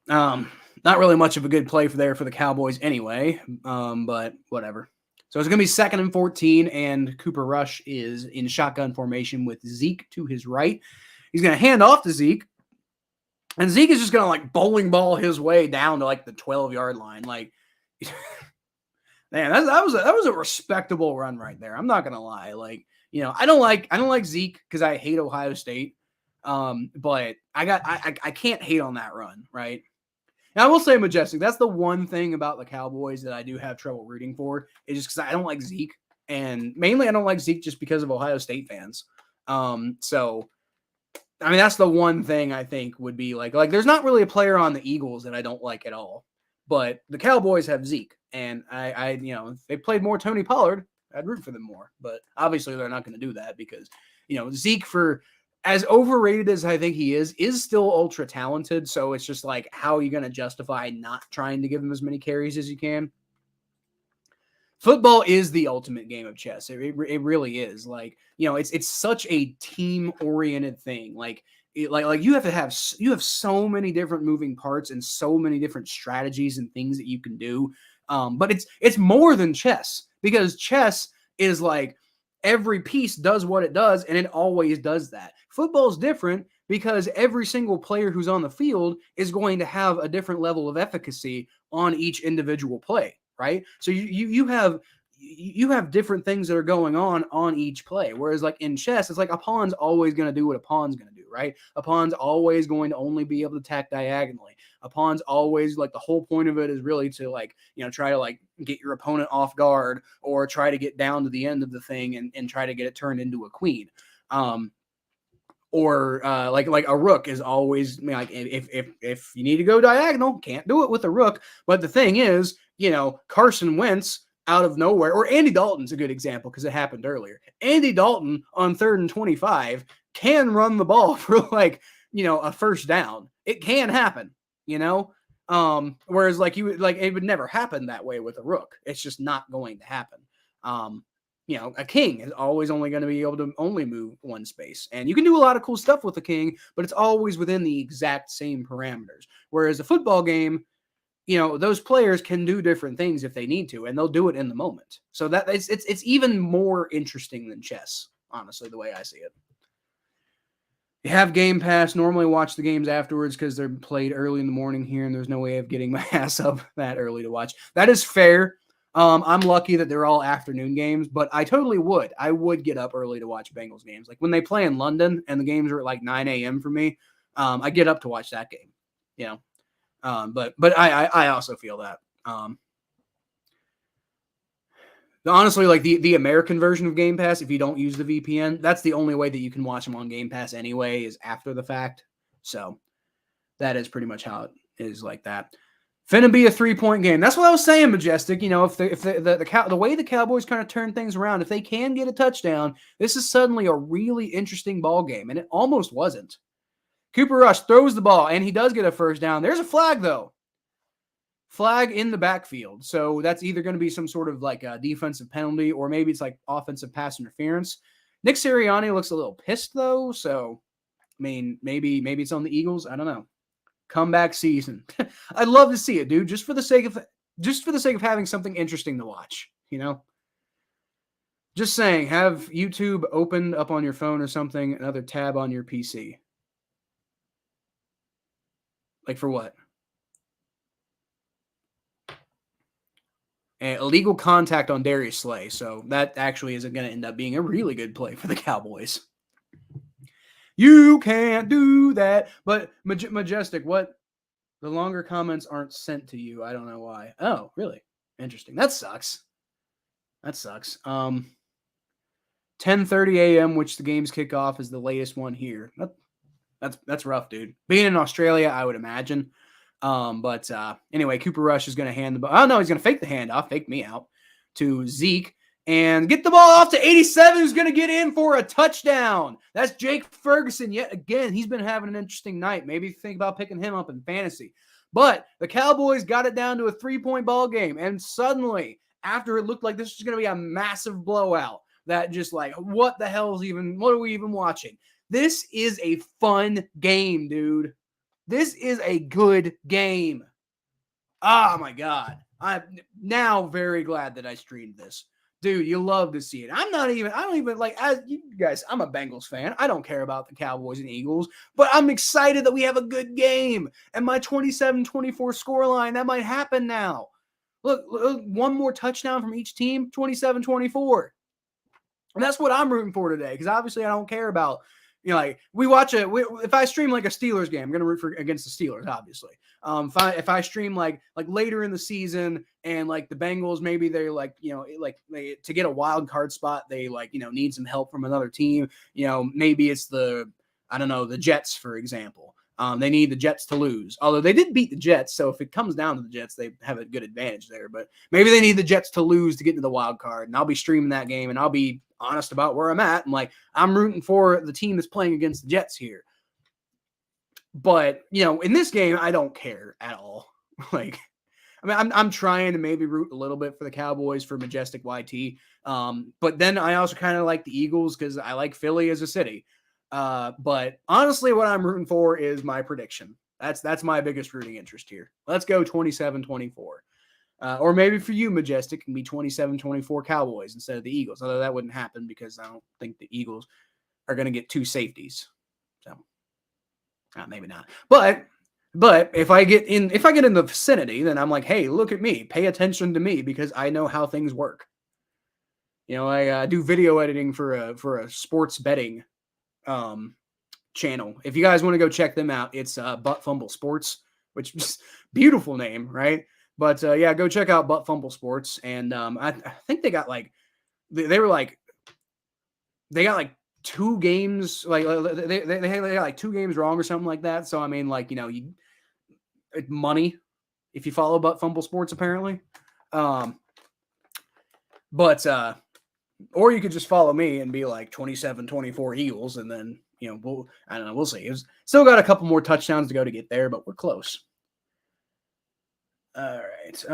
Not really much of a good play for the Cowboys anyway. But whatever. So it's gonna be 2nd and 14, and Cooper Rush is in shotgun formation with Zeke to his right. He's gonna hand off to Zeke, and Zeke is just gonna like bowling ball his way down to like the 12-yard line, like. Man, that was a respectable run right there. I'm not gonna lie. Like, I don't like Zeke because I hate Ohio State. But I can't hate on that run, right? And I will say Majestic. That's the one thing about the Cowboys that I do have trouble rooting for, is just because I don't like Zeke, and mainly I don't like Zeke just because of Ohio State fans. So I mean that's the one thing I think would be like there's not really a player on the Eagles that I don't like at all. But the Cowboys have Zeke, and I if they played more Tony Pollard, I'd root for them more. But obviously they're not going to do that because, Zeke, for as overrated as I think he is still ultra talented. So it's just like, how are you going to justify not trying to give him as many carries as you can? Football is the ultimate game of chess. It really is. Like, it's such a team-oriented thing. Like you have so many different moving parts and so many different strategies and things that you can do. But it's more than chess, because chess is like every piece does what it does and it always does that. Football is different because every single player who's on the field is going to have a different level of efficacy on each individual play, right? So you have different things that are going on each play. Whereas like in chess, it's like a pawn's always going to do what a pawn's going to do, right? A pawn's always going to only be able to attack diagonally. A pawn's always like, the whole point of it is really to like, try to like get your opponent off guard or try to get down to the end of the thing and try to get it turned into a queen. Or like a rook is always like, if you need to go diagonal, can't do it with a rook. But the thing is, Carson Wentz out of nowhere, or Andy Dalton's a good example because it happened earlier. Andy Dalton on 3rd and 25 can run the ball for like, a first down. It can happen, whereas like it would never happen that way with a rook. It's just not going to happen. A king is always only going to be able to only move one space. And you can do a lot of cool stuff with a king, but it's always within the exact same parameters. Whereas a football game, those players can do different things if they need to, and they'll do it in the moment. So that it's even more interesting than chess, honestly, the way I see it. You have Game Pass, normally watch the games afterwards because they're played early in the morning here, and there's no way of getting my ass up that early to watch. That is fair. I'm lucky that they're all afternoon games, but I totally would. I would get up early to watch Bengals games. Like when they play in London and the games are at like 9 a.m. for me, I get up to watch that game. But I also feel that. Honestly, like the American version of Game Pass, if you don't use the VPN, that's the only way that you can watch them on Game Pass anyway, is after the fact. So that is pretty much how it is like that. Finna be a 3-point game. That's what I was saying, Majestic. If the way the Cowboys kind of turn things around, if they can get a touchdown, this is suddenly a really interesting ball game, and it almost wasn't. Cooper Rush throws the ball, and he does get a first down. There's a flag, though. Flag in the backfield. So that's either going to be some sort of like a defensive penalty, or maybe it's like offensive pass interference. Nick Sirianni looks a little pissed, though. So, I mean, maybe it's on the Eagles. I don't know. Comeback season. I'd love to see it, dude. Just for the sake of having something interesting to watch, Just saying, have YouTube opened up on your phone or something, another tab on your PC. Like for what? And illegal contact on Darius Slay. So that actually isn't going to end up being a really good play for the Cowboys. You can't do that. But Majestic, what? The longer comments aren't sent to you. I don't know why. Oh, really? Interesting. That sucks. 10:30 a.m., which the games kick off, is the latest one here. That's rough, dude. Being in Australia, I would imagine. But anyway, Cooper Rush is going to hand the ball. Oh, no, he's going to fake the handoff, fake me out to Zeke, and get the ball off to 87, who's going to get in for a touchdown. That's Jake Ferguson yet again. He's been having an interesting night. Maybe think about picking him up in fantasy. But the Cowboys got it down to a 3-point ball game, and suddenly, after it looked like this was going to be a massive blowout, that just like, what are we even watching? This is a fun game, dude. This is a good game. Oh my God. I'm now very glad that I streamed this. Dude, you love to see it. I don't even like, as you guys, I'm a Bengals fan. I don't care about the Cowboys and Eagles, but I'm excited that we have a good game. And my 27-24 scoreline, that might happen now. Look, one more touchdown from each team, 27-24. And that's what I'm rooting for today, because obviously I don't care about, like if I stream like a Steelers game, I'm gonna root against the Steelers, obviously. If I stream like later in the season and like the Bengals, maybe they're to get a wild card spot, they need some help from another team. Maybe it's the Jets, for example. They need the Jets to lose, although they did beat the Jets. So if it comes down to the Jets, they have a good advantage there. But maybe they need the Jets to lose to get into the wild card, and I'll be streaming that game, and I'll be honest about where I'm at. I'm rooting for the team that's playing against the Jets here. But in this game, I don't care at all. I'm trying to maybe root a little bit for the Cowboys for Majestic YT. But then I also kind of like the Eagles because I like Philly as a city. But honestly, what I'm rooting for is my prediction. That's my biggest rooting interest here. Let's go 27-24. Or maybe for you, Majestic, it can be 27-24 Cowboys instead of the Eagles. Although that wouldn't happen because I don't think the Eagles are going to get 2 safeties. So maybe not. But if I get in the vicinity, then I'm like, hey, look at me. Pay attention to me because I know how things work. I do video editing for a sports betting channel. If you guys want to go check them out, it's Butt Fumble Sports, which is beautiful name, right? But yeah, go check out Butt Fumble Sports, and I think they got they got 2 games, they got 2 games wrong or something like that. So I mean, money if you follow Butt Fumble Sports apparently, but or you could just follow me and be like 27-24 Eagles, and then we'll see. It's still got a couple more touchdowns to go to get there, but we're close. All right.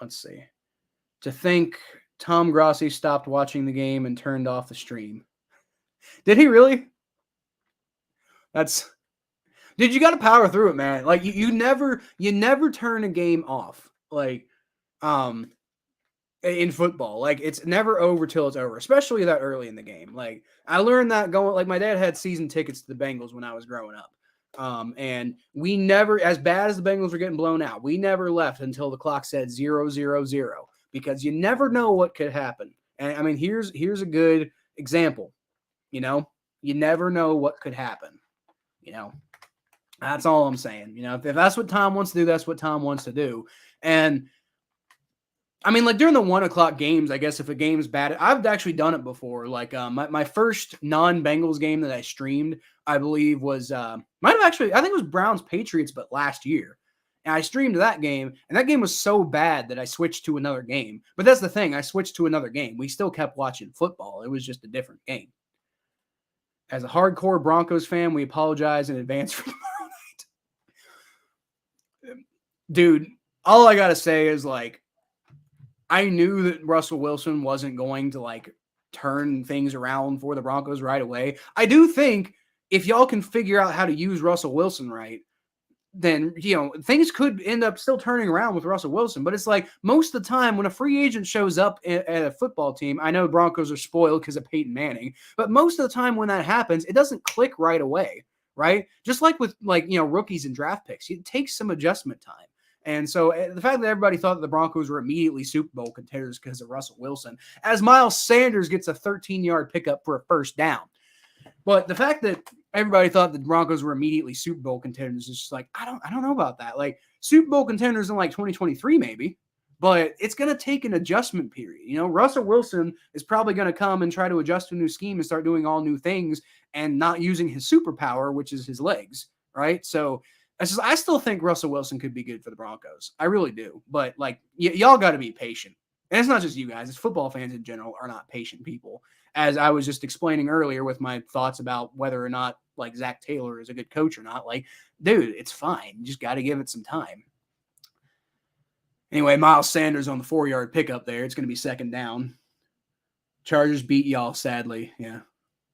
Let's see. To think Tom Grossi stopped watching the game and turned off the stream. Did he really? That's Dude, you got to power through it, man. Like you never turn a game off. Like, in football, like it's never over till it's over, especially that early in the game. Like I learned that going, like my dad had season tickets to the Bengals when I was growing up. And we never, as bad as the Bengals were getting blown out, we never left until the clock said 0-0-0 because you never know what could happen. And I mean, here's a good example. You know, you never know what could happen. You know, that's all I'm saying. You know, if that's what Tom wants to do, that's what Tom wants to do. And I mean, like during the 1 o'clock games, I guess if a game's bad, I've actually done it before. Like my first non-Bengals game that I streamed, I believe was might have actually, I think it was Browns Patriots, but last year. And I streamed that game, and that game was so bad that I switched to another game. But that's the thing, I switched to another game. We still kept watching football. It was just a different game. As a hardcore Broncos fan, we apologize in advance for tomorrow night. Dude, all I gotta say is like, I knew that Russell Wilson wasn't going to like turn things around for the Broncos right away. I do think if y'all can figure out how to use Russell Wilson right, then, you know, things could end up still turning around with Russell Wilson. But it's like most of the time when a free agent shows up at a football team, I know Broncos are spoiled because of Peyton Manning, but most of the time when that happens, it doesn't click right away, right? Just like with like, you know, rookies and draft picks, it takes some adjustment time. And so the fact that everybody thought that the Broncos were immediately Super Bowl contenders because of Russell Wilson, as Miles Sanders gets a 13-yard pickup for a first down. But the fact that everybody thought the Broncos were immediately Super Bowl contenders is just like, I don't know about that. Like Super Bowl contenders in like 2023 maybe, but it's going to take an adjustment period. You know, Russell Wilson is probably going to come and try to adjust to a new scheme and start doing all new things and not using his superpower, which is his legs, right? So I still think Russell Wilson could be good for the Broncos. I really do. But like y'all got to be patient. And it's not just you guys. It's football fans in general are not patient people. As I was just explaining earlier with my thoughts about whether or not like Zach Taylor is a good coach or not. Like, dude, it's fine. You just got to give it some time. Anyway, Miles Sanders on the 4-yard pickup there. It's going to be second down. Chargers beat y'all, sadly. Yeah.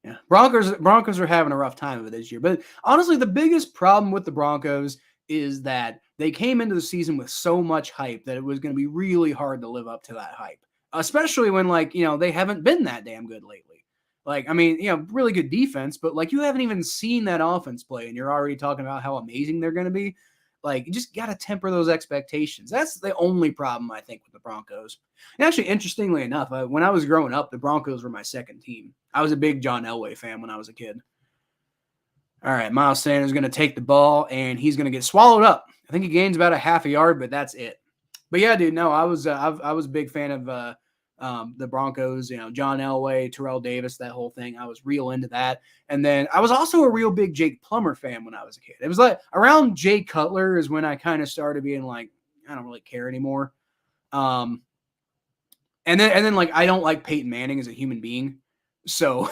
Yeah. Broncos are having a rough time of it this year. But honestly, the biggest problem with the Broncos is that they came into the season with so much hype that it was going to be really hard to live up to that hype, especially when, like, you know, they haven't been that damn good lately. Like, I mean, you know, really good defense, but like you haven't even seen that offense play and you're already talking about how amazing they're going to be. Like, you just got to temper those expectations. That's the only problem, I think, with the Broncos. And actually, interestingly enough, when I was growing up, the Broncos were my second team. I was a big John Elway fan when I was a kid. All right, Miles Sanders is going to take the ball, and he's going to get swallowed up. I think he gains about a half a yard, but that's it. But yeah, dude, no, I was a big fan of the Broncos. You know, John Elway, Terrell Davis, that whole thing. I was real into that. And then I was also a real big Jake Plummer fan when I was a kid. It was like around Jay Cutler is when I kind of started being like, I don't really care anymore. And then like I don't like Peyton Manning as a human being. So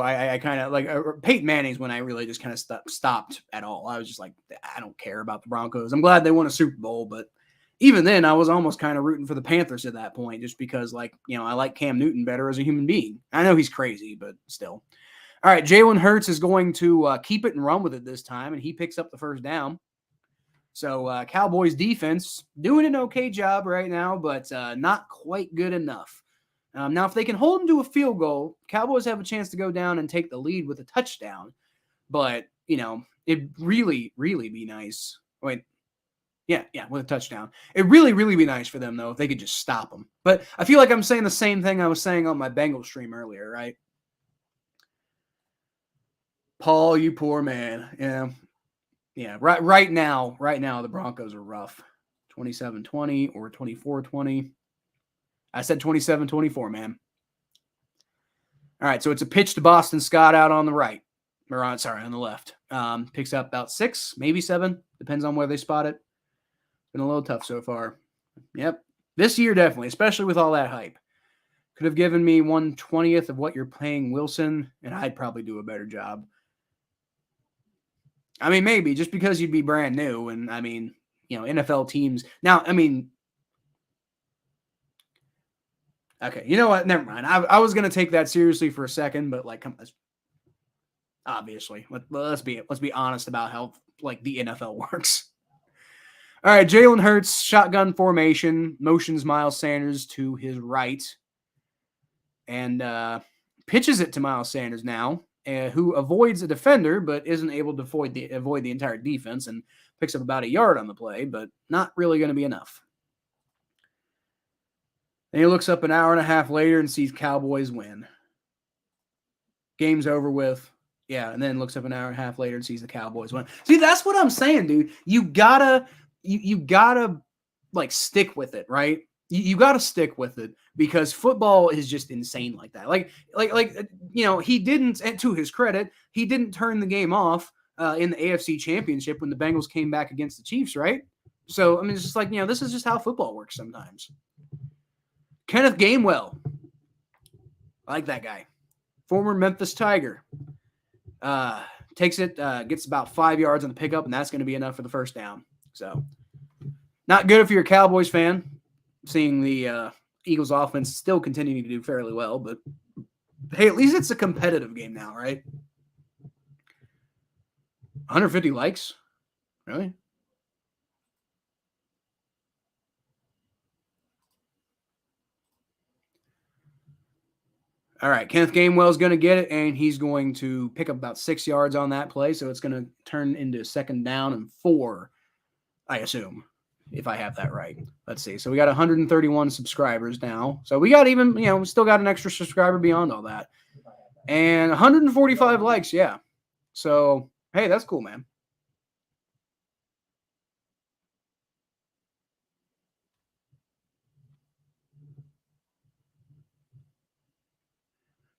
I kind of like Peyton Manning's when I really just kind of stopped at all. I was just like, I don't care about the Broncos. I'm glad they won a Super Bowl, but even then I was almost kind of rooting for the Panthers at that point, just because, like, you know, I like Cam Newton better as a human being. I know he's crazy, but still. All right, Jalen Hurts is going to keep it and run with it this time, and he picks up the first down. So Cowboys defense doing an okay job right now, but not quite good enough. Now, if they can hold them to a field goal, Cowboys have a chance to go down and take the lead with a touchdown. But, you know, it'd really, really be nice. Wait, yeah, with a touchdown. It'd really, really be nice for them, though, if they could just stop them. But I feel like I'm saying the same thing I was saying on my Bengals stream earlier, right? Paul, you poor man. Yeah. Right now, the Broncos are rough. 27-20 or 24-20. I said 27-24, man. All right, so it's a pitch to Boston Scott out on the right. Or on the left. Picks up about 6, maybe 7. Depends on where they spot it. Been a little tough so far. Yep. This year, definitely, especially with all that hype. Could have given me 1/20th of what you're paying Wilson, and I'd probably do a better job. I mean, maybe, just because you'd be brand new. And, I mean, you know, NFL teams. Now, I mean, okay, you know what? Never mind. I was going to take that seriously for a second, but, like, come on. obviously. Let's be honest about how like the NFL works. All right, Jalen Hurts, shotgun formation, motions Miles Sanders to his right, and pitches it to Miles Sanders now, who avoids a defender but isn't able to avoid the entire defense and picks up about a yard on the play, but not really going to be enough. Then he looks up an hour and a half later and sees Cowboys win. Game's over with. Yeah, and then looks up an hour and a half later and sees the Cowboys win. See, that's what I'm saying, dude. You gotta like stick with it, right? You gotta stick with it because football is just insane like that. Like he didn't, and to his credit, he didn't turn the game off in the AFC Championship when the Bengals came back against the Chiefs, right? So I mean, it's just like this is just how football works sometimes. Kenneth Gainwell, I like that guy, former Memphis Tiger. Takes it, gets about 5 yards on the pickup, and that's going to be enough for the first down. So, not good if you're a Cowboys fan, seeing the Eagles offense still continuing to do fairly well. But, hey, at least it's a competitive game now, right? 150 likes? Really? All right, Kenneth Gainwell's going to get it, and he's going to pick up about 6 yards on that play, so it's going to turn into 2nd down and 4, I assume, if I have that right. Let's see. So we got 131 subscribers now. So we got even, we still got an extra subscriber beyond all that. And 145 likes, yeah. So, hey, that's cool, man.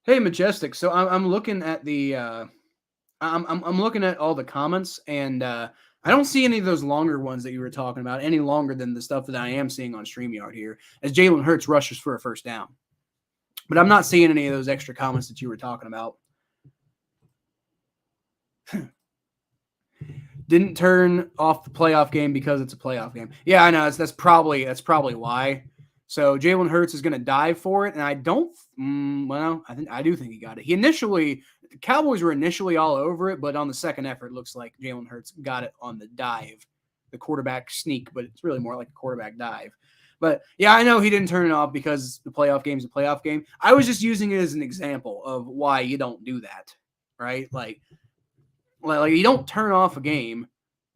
Hey, Majestic. So I'm looking at the I'm looking at all the comments, and I don't see any of those longer ones that you were talking about any longer than the stuff that I am seeing on StreamYard here as Jalen Hurts rushes for a first down. But I'm not seeing any of those extra comments that you were talking about. Didn't turn off the playoff game because it's a playoff game. Yeah, I know. That's probably why. So Jalen Hurts is going to dive for it, and I don't. I do think he got it. The Cowboys were initially all over it, but on the second effort, it looks like Jalen Hurts got it on the dive, the quarterback sneak, but it's really more like a quarterback dive. But yeah, I know he didn't turn it off because the playoff game is a playoff game. I was just using it as an example of why you don't do that, right? Like you don't turn off a game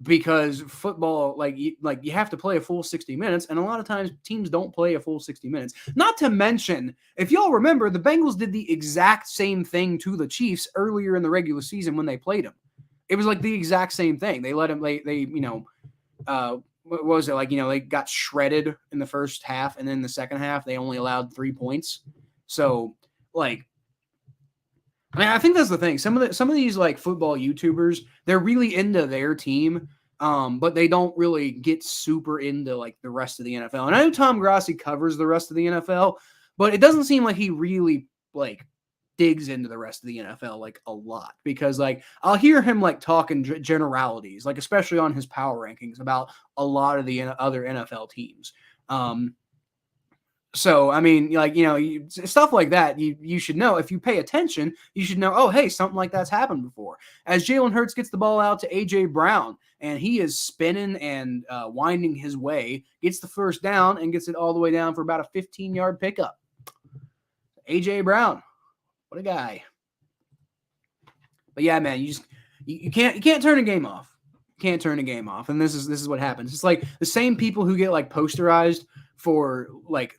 because football, you have to play a full 60 minutes, and a lot of times teams don't play a full 60 minutes. Not to mention, if y'all remember, the Bengals did the exact same thing to the Chiefs earlier in the regular season when they played them. It was like the exact same thing. They let them, what was it? They got shredded in the first half, and then the second half, they only allowed 3 points. So, I think that's the thing. Some of these football YouTubers, they're really into their team, but they don't really get super into the rest of the NFL. And I know Tom Grossi covers the rest of the NFL, but it doesn't seem like he really digs into the rest of the NFL a lot, because I'll hear him talking generalities, especially on his power rankings about a lot of the other NFL teams. So, I mean, stuff like that, you should know. If you pay attention, you should know, oh, hey, something like that's happened before. As Jalen Hurts gets the ball out to A.J. Brown, and he is spinning and winding his way, gets the first down, and gets it all the way down for about a 15-yard pickup. A.J. Brown, what a guy. But yeah, man, you can't turn a game off. Can't turn a game off. And this is what happens. It's like the same people who get posterized for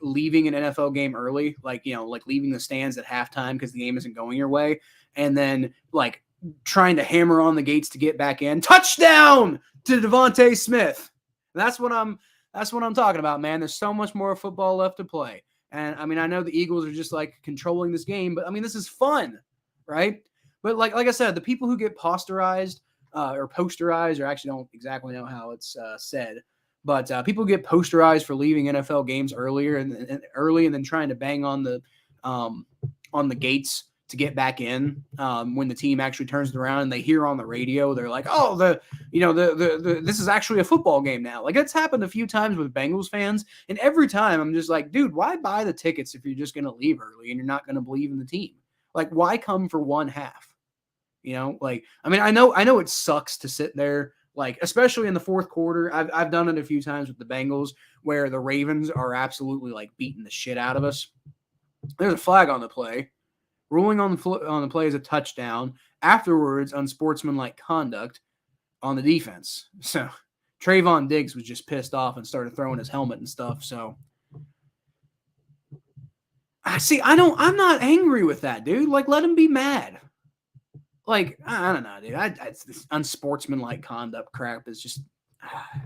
leaving an NFL game early, leaving the stands at halftime because the game isn't going your way, and then trying to hammer on the gates to get back in. Touchdown to Devontae Smith. That's what I'm talking about, man. There's so much more football left to play. And I mean, I know the Eagles are just controlling this game, but I mean, this is fun, right? But like I said, the people who get posterized or posterized, or actually don't exactly know how it's said, but people get posterized for leaving NFL games early, and then trying to bang on the gates to get back in when the team actually turns it around and they hear on the radio, they're like, oh, this is actually a football game now. It's happened a few times with Bengals fans, and every time I'm just like, dude, why buy the tickets if you're just going to leave early and you're not going to believe in the team? Why come for one half? Like, I mean, I know it sucks to sit there, like, especially in the fourth quarter. I've done it a few times with the Bengals where the Ravens are absolutely like beating the shit out of us. There's a flag on the play. Ruling on the play is a touchdown. Afterwards, unsportsmanlike conduct on the defense. So Trayvon Diggs was just pissed off and started throwing his helmet and stuff. So I'm not angry with that, dude. Like, let him be mad. Like, I don't know, dude. This unsportsmanlike conduct crap is just,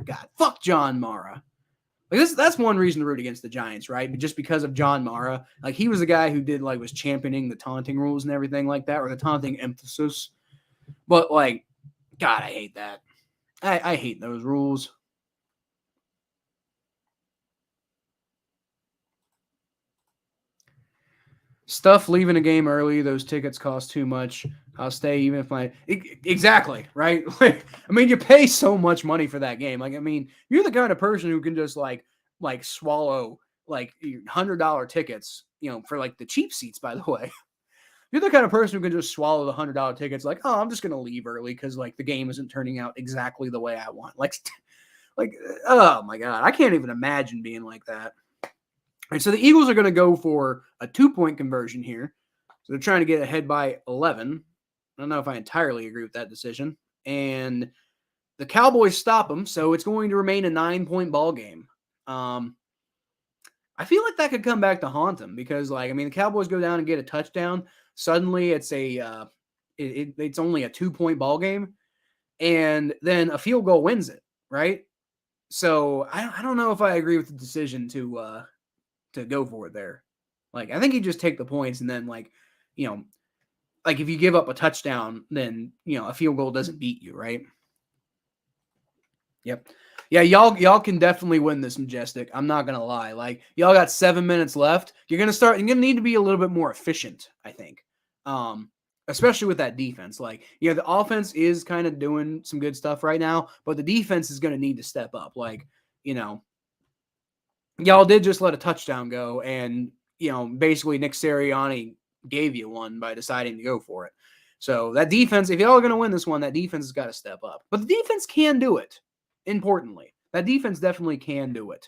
God, fuck John Mara. Like, that's one reason to root against the Giants, right? But just because of John Mara, like, he was the guy who was championing the taunting rules and everything like that, or the taunting emphasis. But, like, God, I hate that. I hate those rules. Stuff leaving a game early, those tickets cost too much. I'll stay even if exactly, right? Like, I mean, you pay so much money for that game. Like, I mean, you're the kind of person who can just like swallow like $100 tickets, for like the cheap seats, by the way. You're the kind of person who can just swallow the $100 tickets, like, oh, I'm just gonna leave early because like the game isn't turning out exactly the way I want. Like, oh my God, I can't even imagine being like that. All right, so the Eagles are going to go for a 2-point conversion here. So they're trying to get ahead by 11. I don't know if I entirely agree with that decision. And the Cowboys stop them, so it's going to remain a 9-point ball game. I feel like that could come back to haunt them because, like, I mean, the Cowboys go down and get a touchdown. Suddenly, it's it's only a 2-point ball game, and then a field goal wins it, right? So I don't know if I agree with the decision to go for it there. Like, I think you just take the points and then, like, like if you give up a touchdown, then, a field goal doesn't beat you, right? Yep. Yeah, y'all can definitely win this, Majestic. I'm not gonna lie. Like, y'all got 7 minutes left. You're gonna need to be a little bit more efficient, I think. Especially with that defense. Like, the offense is kind of doing some good stuff right now, but the defense is gonna need to step up. Like, y'all did just let a touchdown go, and basically Nick Sirianni gave you one by deciding to go for it. So that defense, if y'all are going to win this one, that defense has got to step up. But the defense can do it. Importantly, that defense definitely can do it.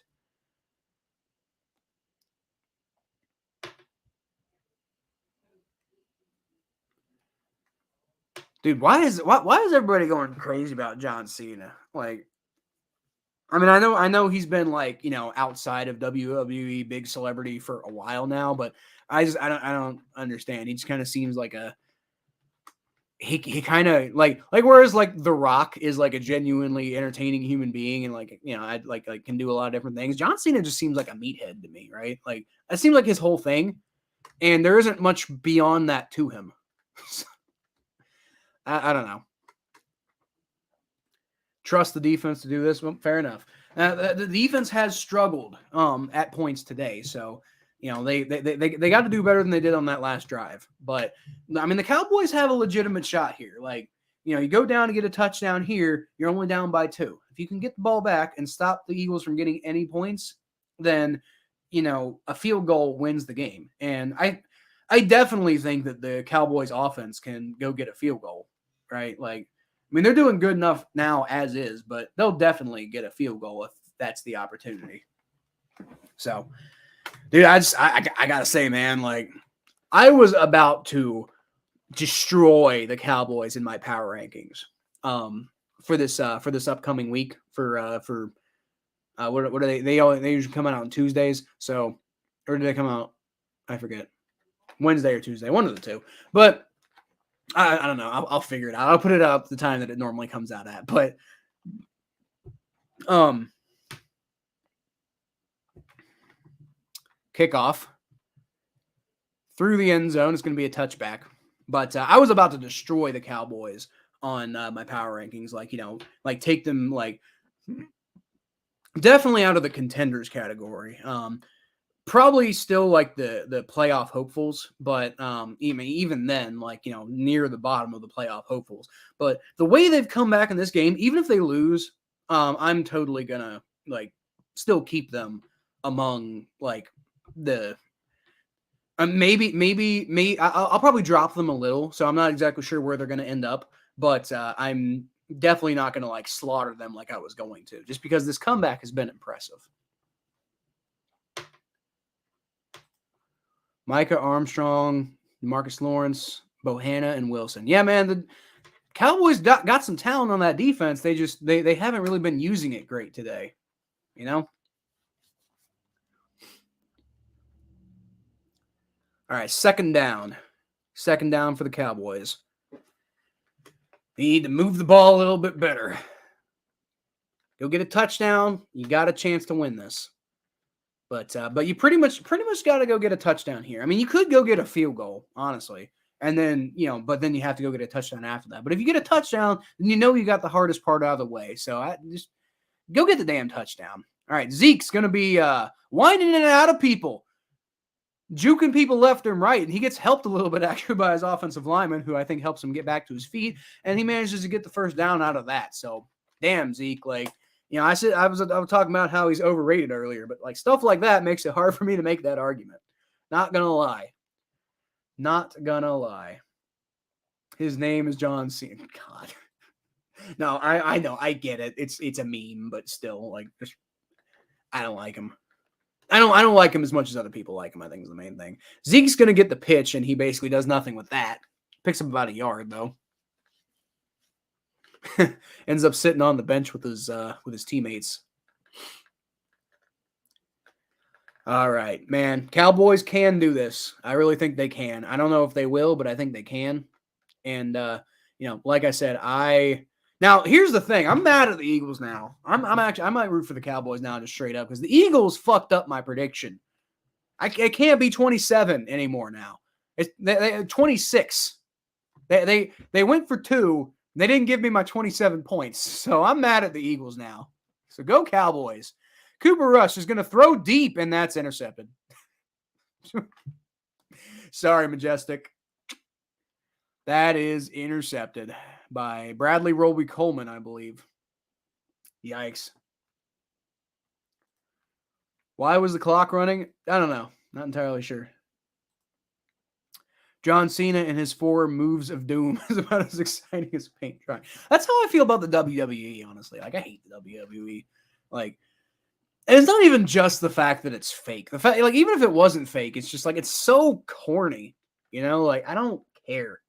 Dude, why is everybody going crazy about John Cena? Like, I mean, I know he's been like, outside of WWE big celebrity for a while now, but I don't understand. He just kind of seems like he kind of like whereas like The Rock is like a genuinely entertaining human being and like, I like can do a lot of different things. John Cena just seems like a meathead to me, right? Like, that seems like his whole thing, and there isn't much beyond that to him. I don't know. Trust the defense to do this. Well, fair enough. The defense has struggled at points today, so they got to do better than they did on that last drive. But I mean, the Cowboys have a legitimate shot here. Like, you go down to get a touchdown here, you're only down by 2. If you can get the ball back and stop the Eagles from getting any points, then a field goal wins the game. And I definitely think that the Cowboys offense can go get a field goal, right? Like, I mean, they're doing good enough now as is, but they'll definitely get a field goal if that's the opportunity. So, dude, I gotta say, man, like, I was about to destroy the Cowboys in my power rankings for this upcoming week for what are they? They usually come out on Tuesdays. So, or do they come out? I forget. Wednesday or Tuesday, one of the two. But I don't know. I'll figure it out. I'll put it up the time that it normally comes out at. But kickoff through the end zone is going to be a touchback. But I was about to destroy the Cowboys on my power rankings. Like, like take them like definitely out of the contenders category. Probably still like the playoff hopefuls, but even then, like, near the bottom of the playoff hopefuls. But the way they've come back in this game, even if they lose, I'm totally gonna like still keep them among like Maybe I'll probably drop them a little, so I'm not exactly sure where they're going to end up, but I'm definitely not going to like slaughter them like I was going to, just because this comeback has been impressive. Micah Armstrong, Marcus Lawrence, Bohanna, and Wilson. Yeah, man, the Cowboys got some talent on that defense. They haven't really been using it great today, you know? All right, second down. Second down for the Cowboys. They need to move the ball a little bit better. Go get a touchdown. You got a chance to win this. But you pretty much got to go get a touchdown here. I mean, you could go get a field goal, honestly. And then, but then you have to go get a touchdown after that. But if you get a touchdown, then you got the hardest part out of the way. So I just go get the damn touchdown. All right, Zeke's going to be winding in and out of people, juking people left and right. And he gets helped a little bit actually by his offensive lineman, who I think helps him get back to his feet. And he manages to get the first down out of that. So, damn, Zeke, like, I was talking about how he's overrated earlier, but like stuff like that makes it hard for me to make that argument. Not gonna lie. His name is John Cena. God. No, I know, I get it. It's a meme, but still, like, I don't like him. I don't like him as much as other people like him, I think is the main thing. Zeke's gonna get the pitch, and he basically does nothing with that. Picks up about a yard though. Ends up sitting on the bench with his teammates. All right, man. Cowboys can do this. I really think they can. I don't know if they will, but I think they can. And like I said, now here's the thing. I'm mad at the Eagles now. I might root for the Cowboys now, just straight up, because the Eagles fucked up my prediction. It can't be 27 anymore now. It's 26. They went for 2. They didn't give me my 27 points, so I'm mad at the Eagles now. So go Cowboys. Cooper Rush is going to throw deep, and that's intercepted. Sorry, Majestic. That is intercepted by Bradley Roby Coleman, I believe. Yikes. Why was the clock running? I don't know. Not entirely sure. John Cena and his 4 moves of doom is about as exciting as paint drying. That's how I feel about the WWE, honestly. Like, I hate the WWE. Like, and it's not even just the fact that it's fake. The fact, like, even if it wasn't fake, it's just like, it's so corny. Like, I don't care.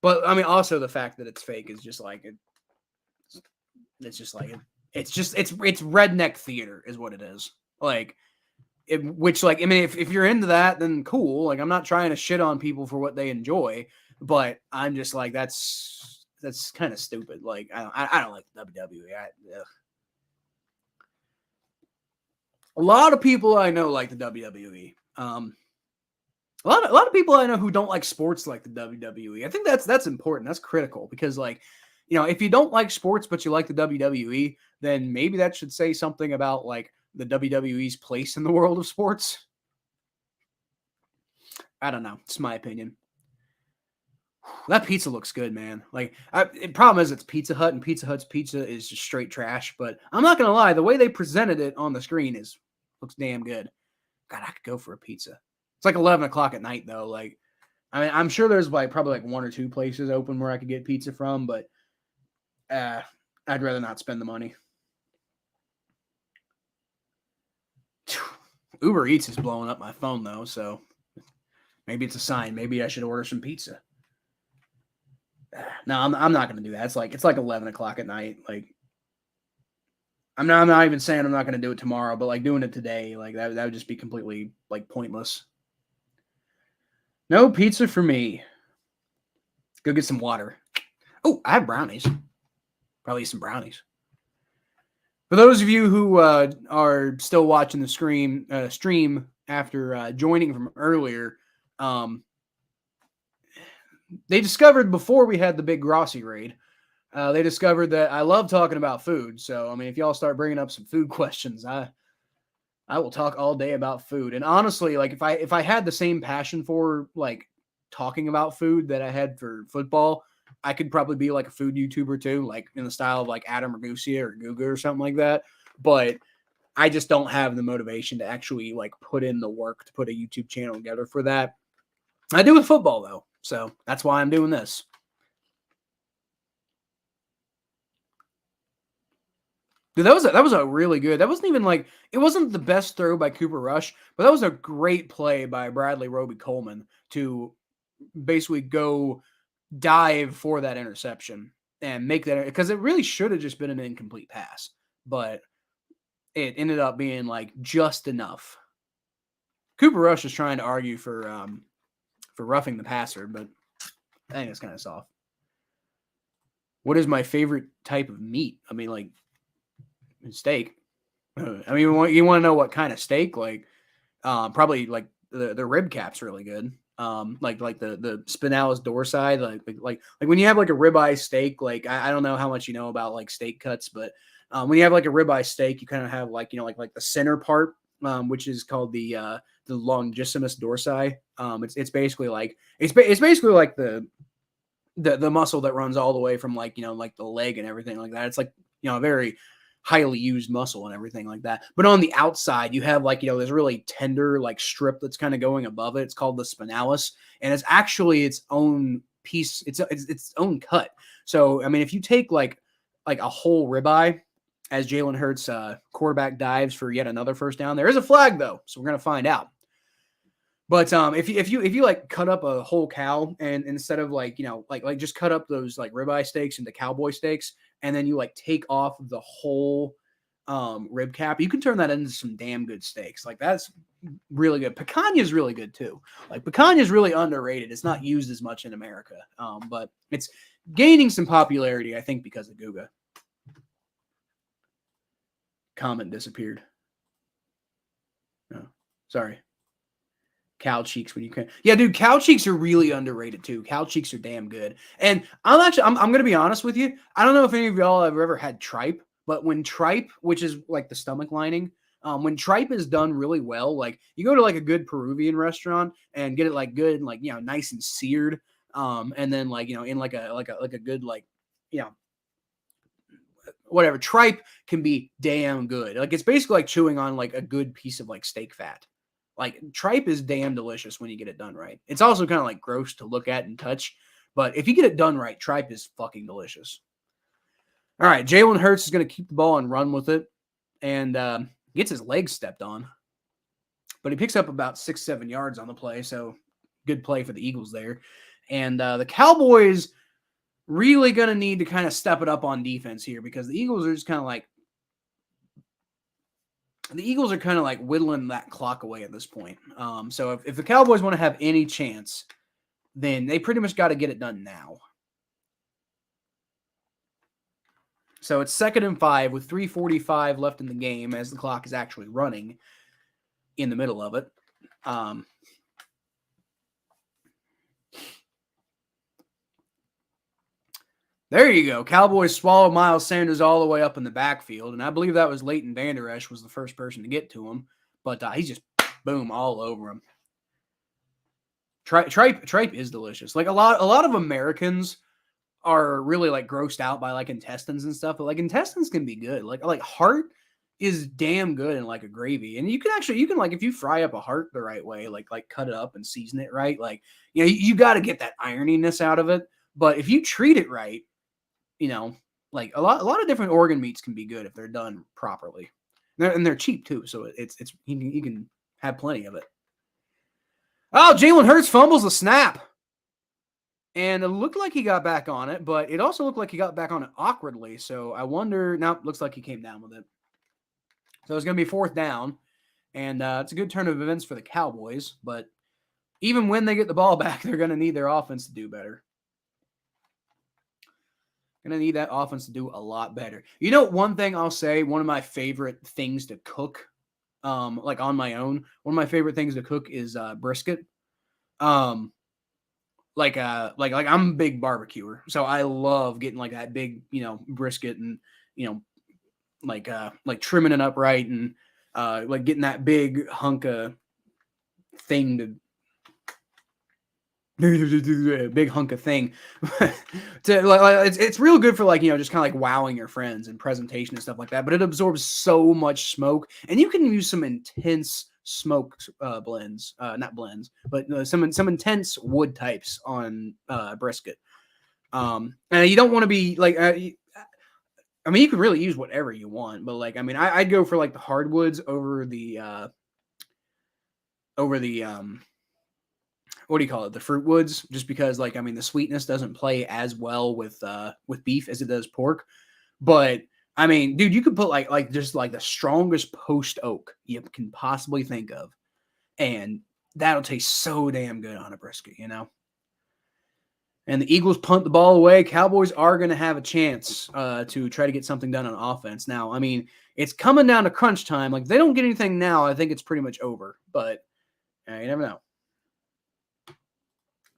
But I mean, also the fact that it's fake is just like it's redneck theater is what it is. Like, if you're into that, then cool. Like, I'm not trying to shit on people for what they enjoy, but I'm just like, that's kind of stupid. Like, I don't like the WWE. A lot of people I know like the WWE. A lot of people I know who don't like sports like the WWE. I think that's important. That's critical because, like, if you don't like sports but you like the WWE, then maybe that should say something about like the WWE's place in the world of sports. I don't know. It's my opinion. That pizza looks good, man. Like, the problem is it's Pizza Hut, and Pizza Hut's pizza is just straight trash. But I'm not gonna lie, the way they presented it on the screen looks damn good. God, I could go for a pizza. It's like 11 o'clock at night, though. Like, I mean, I'm sure there's like probably like 1 or 2 places open where I could get pizza from, but I'd rather not spend the money. Uber Eats is blowing up my phone, though, so maybe it's a sign. Maybe I should order some pizza. No, I'm not going to do that. It's like 11 o'clock at night. Like, I'm not even saying I'm not going to do it tomorrow, but like doing it today, like that would just be completely like pointless. No pizza for me. Go get some water. Oh, I have brownies. Probably eat some brownies. For those of you who are still watching the stream after joining from earlier, they discovered before we had the big Grossi raid, they discovered that I love talking about food. So, I mean, if y'all start bringing up some food questions, I will talk all day about food. And honestly, like if I had the same passion for like talking about food that I had for football, I could probably be like a food YouTuber too, like in the style of like Adam or Grossi or Guga or something like that. But I just don't have the motivation to actually like put in the work to put a YouTube channel together for that. I do with football though, so that's why I'm doing this. Dude, that was a really good. That wasn't even like it wasn't the best throw by Cooper Rush, but that was a great play by Bradley Roby Coleman to basically go dive for that interception and make that, because it really should have just been an incomplete pass, but it ended up being like just enough. Cooper Rush is trying to argue for roughing the passer, but I think it's kind of soft. What is my favorite type of meat? I mean, like steak. I mean, you want to know what kind of steak? Like, probably like the rib cap's really good. Like the spinalis dorsi, like when you have like a ribeye steak. Like I don't know how much you know about like steak cuts, but when you have like a ribeye steak, you kind of have like like the center part, which is called the longissimus dorsi. It's basically like it's basically like the muscle that runs all the way from like like the leg and everything like that. It's like a very highly used muscle and everything like that. But on the outside, you have like this really tender like strip that's kind of going above it. It's called the spinalis, and it's actually its own piece. It's its own cut. So I mean, if you take like a whole ribeye, as Jalen Hurts quarterback dives for yet another first down, there is a flag though, so we're gonna find out. But if you like cut up a whole cow and instead of like like just cut up those like ribeye steaks into cowboy steaks, and then you like take off the whole rib cap, you can turn that into some damn good steaks. Like that's really good. Picanha is really good too. Like picanha is really underrated. It's not used as much in America, but it's gaining some popularity, I think, because of Guga. Comment disappeared. No, sorry. Cow cheeks when you can. Yeah, dude, cow cheeks are really underrated too. Cow cheeks are damn good. And I'm going to be honest with you. I don't know if any of y'all have ever had tripe, but when tripe, which is like the stomach lining, when tripe is done really well, like you go to like a good Peruvian restaurant and get it like good and like, nice and seared. And then like, in like a good, like, whatever, tripe can be damn good. Like it's basically like chewing on like a good piece of like steak fat. Like tripe is damn delicious when you get it done right. It's also kind of like gross to look at and touch, but if you get it done right, tripe is fucking delicious. All right, Jalen Hurts is going to keep the ball and run with it, and gets his legs stepped on, but he picks up about 6-7 yards on the play, so good play for the Eagles there. And the Cowboys really going to need to kind of step it up on defense here, because the Eagles are just kind of like, whittling that clock away at this point. So if the Cowboys want to have any chance, then they pretty much got to get it done now. So it's 2nd and 5 with 3:45 left in the game as the clock is actually running in the middle of it. There you go. Cowboys swallow Miles Sanders all the way up in the backfield, and I believe that was Leighton Vander Esch was the first person to get to him, but he's just boom all over him. Tripe is delicious. Like a lot of Americans are really like grossed out by like intestines and stuff, but like intestines can be good. Like heart is damn good in like a gravy, and you can like if you fry up a heart the right way, like cut it up and season it right, like you got to get that ironiness out of it. But if you treat it right, like a lot of different organ meats can be good if they're done properly. And they're cheap too, so it's you can have plenty of it. Oh, Jalen Hurts fumbles the snap. And it looked like he got back on it, but it also looked like he got back on it awkwardly. So I wonder, now looks like he came down with it. So it's going to be 4th down, and it's a good turn of events for the Cowboys, but even when they get the ball back, they're going to need their offense to do better. Going to need that offense to do a lot better. One thing I'll say, one of my favorite things to cook, like on my own, one of my favorite things to cook is brisket. Like I'm a big barbecuer, so I love getting like that big, brisket and, like trimming it up right and like getting that big hunk of thing to. big hunk of thing. It's real good for like, just kind of like wowing your friends and presentation and stuff like that. But it absorbs so much smoke, and you can use some intense smoke blends, not blends, but some intense wood types on brisket. And you don't want to be like, I mean, you can really use whatever you want, but like, I mean, I'd go for like the hardwoods over the what do you call it? The fruit woods, just because like, I mean, the sweetness doesn't play as well with beef as it does pork. But I mean, dude, you could put like just like the strongest post oak you can possibly think of, and that'll taste so damn good on a brisket, And the Eagles punt the ball away. Cowboys are going to have a chance to try to get something done on offense. Now, I mean, it's coming down to crunch time. Like, if they don't get anything now, I think it's pretty much over. But you never know.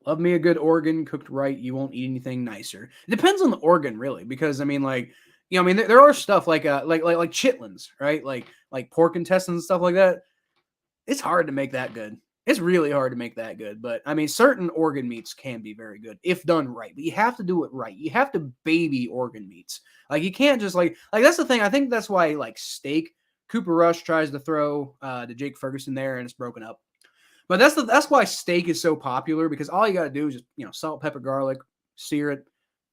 Love me a good organ cooked right. You won't eat anything nicer. It depends on the organ, really, because I mean, like, I mean, there are stuff like chitlins, right? Like pork intestines and stuff like that. It's hard to make that good. It's really hard to make that good. But I mean, certain organ meats can be very good if done right. But you have to do it right. You have to baby organ meats. Like, you can't just like that's the thing. I think that's why like steak. Cooper Rush tries to throw to Jake Ferguson there, and it's broken up. But that's why steak is so popular, because all you got to do is just, salt, pepper, garlic, sear it,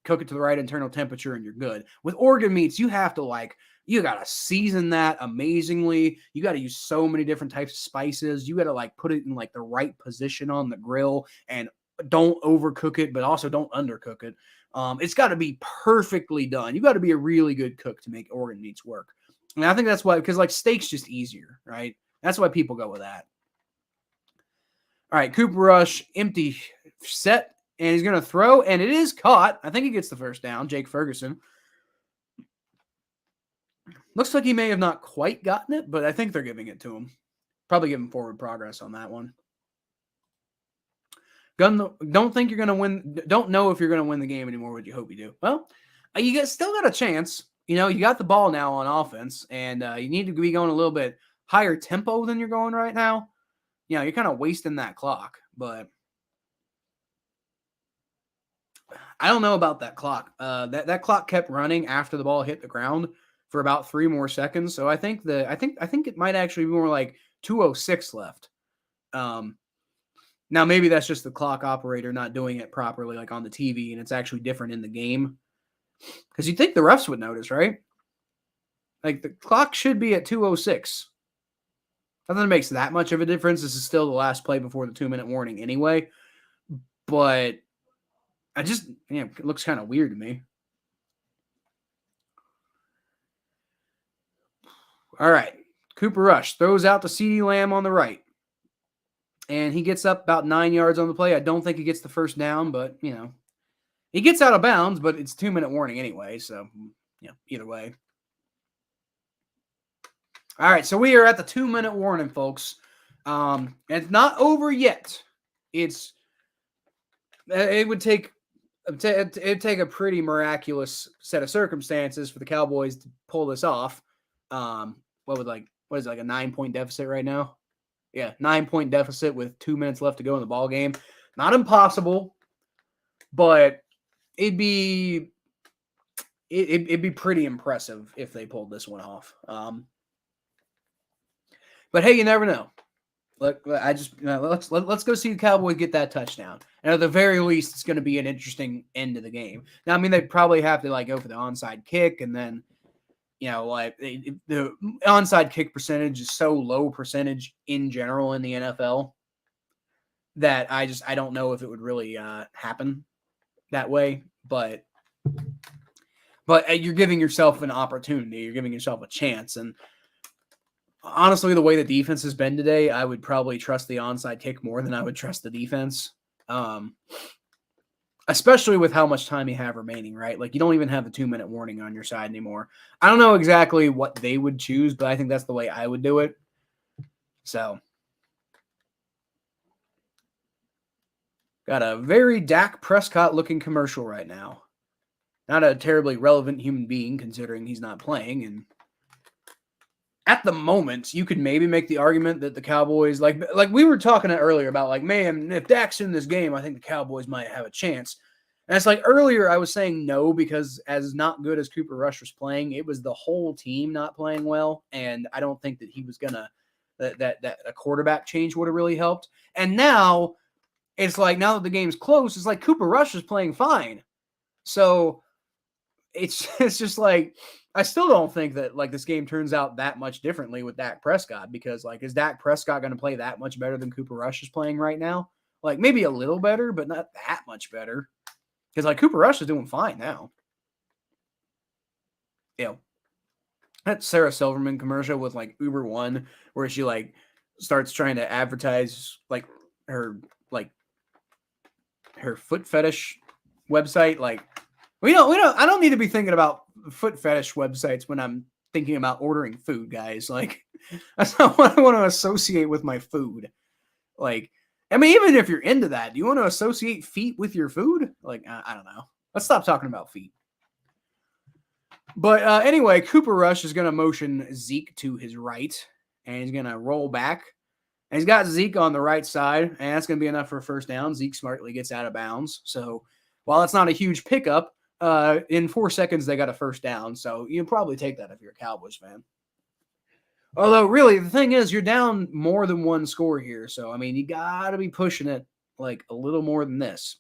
cook it to the right internal temperature, and you're good. With organ meats, you have to you got to season that amazingly. You got to use so many different types of spices. You got to put it in the right position on the grill, and don't overcook it, but also don't undercook it. It's got to be perfectly done. You got to be a really good cook to make organ meats work. And I think that's why, because steak's just easier, right? That's why people go with that. All right, Cooper Rush, empty set, and he's going to throw, and it is caught. I think he gets the first down, Jake Ferguson. Looks like he may have not quite gotten it, but I think they're giving it to him. Probably giving forward progress on that one. Don't think you're going to win. Don't know if you're going to win the game anymore, but you hope you do. Well, you still got a chance. You got the ball now on offense, and you need to be going a little bit higher tempo than you're going right now. You're kind of wasting that clock, but I don't know about that clock. That clock kept running after the ball hit the ground for about 3 more seconds. So I think it might actually be more like 2:06 left. Now maybe that's just the clock operator not doing it properly, like on the TV, and it's actually different in the game. Because you'd think the refs would notice, right? Like, the clock should be at 2:06. Not that it makes that much of a difference. This is still the last play before the 2-minute warning anyway. But it looks kind of weird to me. All right. Cooper Rush throws out to CeeDee Lamb on the right. And he gets up about 9 yards on the play. I don't think he gets the first down, but, he gets out of bounds, but it's 2-minute warning anyway. So, either way. All right, so we are at the 2-minute warning, folks. It's not over yet. It would take a pretty miraculous set of circumstances for the Cowboys to pull this off. What is it, like a 9-point deficit right now? Yeah, 9-point deficit with 2 minutes left to go in the ball game. Not impossible, but it'd be pretty impressive if they pulled this one off. But hey, you never know. Look, let's go see the Cowboys get that touchdown. And at the very least, it's going to be an interesting end of the game. Now, I mean, they'd probably have to go for the onside kick, and then the onside kick percentage is so low percentage in general in the NFL that I don't know if it would really happen that way. But you're giving yourself an opportunity. You're giving yourself a chance, and honestly, the way the defense has been today, I would probably trust the onside kick more than I would trust the defense. Especially with how much time you have remaining, right? Like, you don't even have the 2-minute warning on your side anymore. I don't know exactly what they would choose, but I think that's the way I would do it. So, got a very Dak Prescott looking commercial right now. Not a terribly relevant human being, considering he's not playing, and at the moment, you could maybe make the argument that the Cowboys, like we were talking earlier about, like, man, if Dak's in this game, I think the Cowboys might have a chance. And it's like earlier I was saying no because as not good as Cooper Rush was playing, it was the whole team not playing well, and I don't think that he was gonna that a quarterback change would have really helped. And now it's like now that the game's close, it's like Cooper Rush is playing fine. So it's just like I still don't think that like this game turns out that much differently with Dak Prescott because like is Dak Prescott going to play that much better than Cooper Rush is playing right now? Like maybe a little better, but not that much better. Because like Cooper Rush is doing fine now. You know, that Sarah Silverman commercial with like Uber One where she like starts trying to advertise like her foot fetish website. Like we don't. I don't need to be thinking about foot fetish websites when I'm thinking about ordering food, guys. Like that's not what I want to associate with my food. Like, I mean, even if you're into that, do you want to associate feet with your food? Like, I don't know. Let's stop talking about feet. But anyway, Cooper Rush is going to motion Zeke to his right, and he's going to roll back. And he's got Zeke on the right side, and that's going to be enough for a first down. Zeke smartly gets out of bounds. So while it's not a huge pickup, in 4 seconds they got a first down. So you can probably take that if you're a Cowboys fan. Although, really, the thing is, you're down more than one score here. So, I mean, you got to be pushing it like a little more than this.